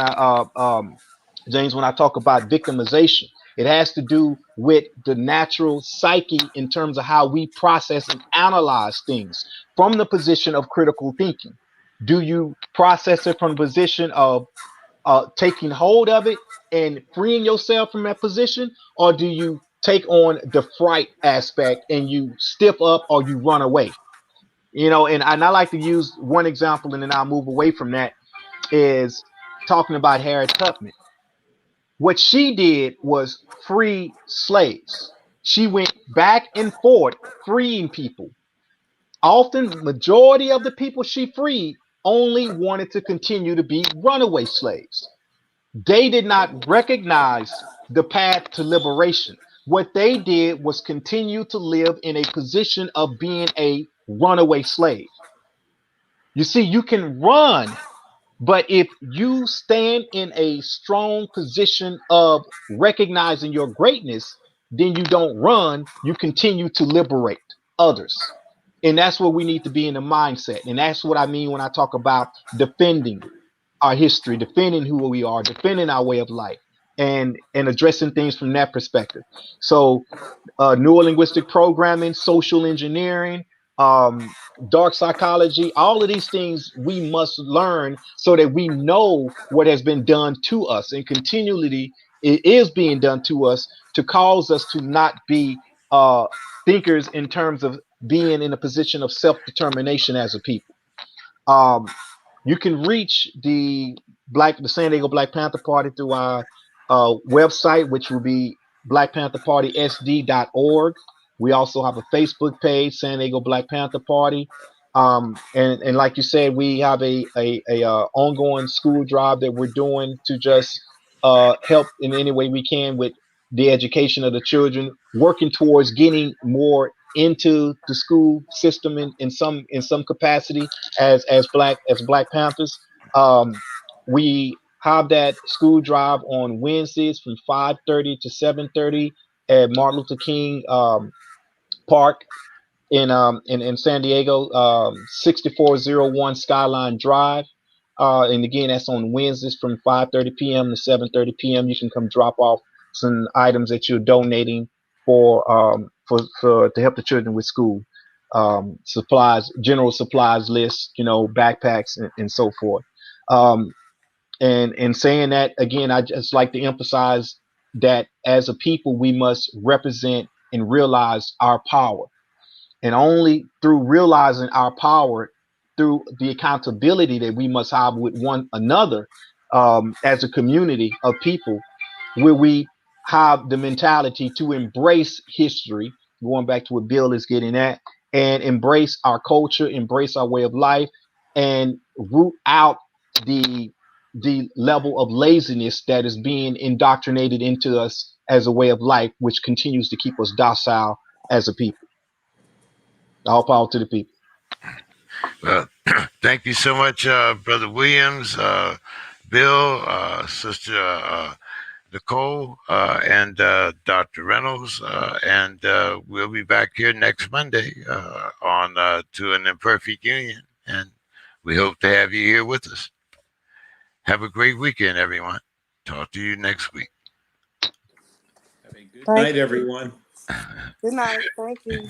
James, when I talk about victimization. It has to do with the natural psyche in terms of how we process and analyze things from the position of critical thinking. Do you process it from the position of taking hold of it and freeing yourself from that position, or do you take on the fright aspect and you stiff up or you run away? And I like to use one example, and then I'll move away from that, is talking about Harriet Tubman. What she did was free slaves. She went back and forth freeing people. Often, majority of the people she freed only wanted to continue to be runaway slaves. They did not recognize the path to liberation. What they did was continue to live in a position of being a runaway slave. You see, you can run, but if you stand in a strong position of recognizing your greatness, then you don't run, you continue to liberate others. And that's what we need to be in the mindset. And that's what I mean when I talk about defending our history, defending who we are, defending our way of life, and addressing things from that perspective. So neurolinguistic programming, social engineering, dark psychology, all of these things we must learn so that we know what has been done to us, and continually it is being done to us to cause us to not be thinkers in terms of being in a position of self-determination as a people. Um, you can reach the San Diego Black Panther Party through our website, which will be blackpantherpartysd.org. We also have a Facebook page, San Diego Black Panther Party. And like you said, we have a ongoing school drive that we're doing to just help in any way we can with the education of the children, working towards getting more into the school system in some capacity as Black Panthers. We have that school drive on Wednesdays from 5:30 to 7:30 at Martin Luther King Park in San Diego, 6401 Skyline Drive. And again, that's on Wednesdays from 5:30 p.m. to 7:30 p.m. You can come drop off some items that you're donating for to help the children with school supplies, general supplies list, backpacks and so forth. Um, and saying that again, I just like to emphasize that as a people, we must represent and realize our power, and only through realizing our power, through the accountability that we must have with one another, as a community of people, will we have the mentality to embrace history, going back to what Bill is getting at, and embrace our culture, embrace our way of life, and root out the the level of laziness that is being indoctrinated into us as a way of life, which continues to keep us docile as a people. All power to the people. Well, thank you so much, Brother Williams, Bill, Sister Nicole, and Dr. Reynolds. And we'll be back here next Monday on To an Imperfect Union. And We hope to have you here with us. Have a great weekend, everyone. Talk to you next week. Have a good Thank night, you. everyone. Good night. Thank you.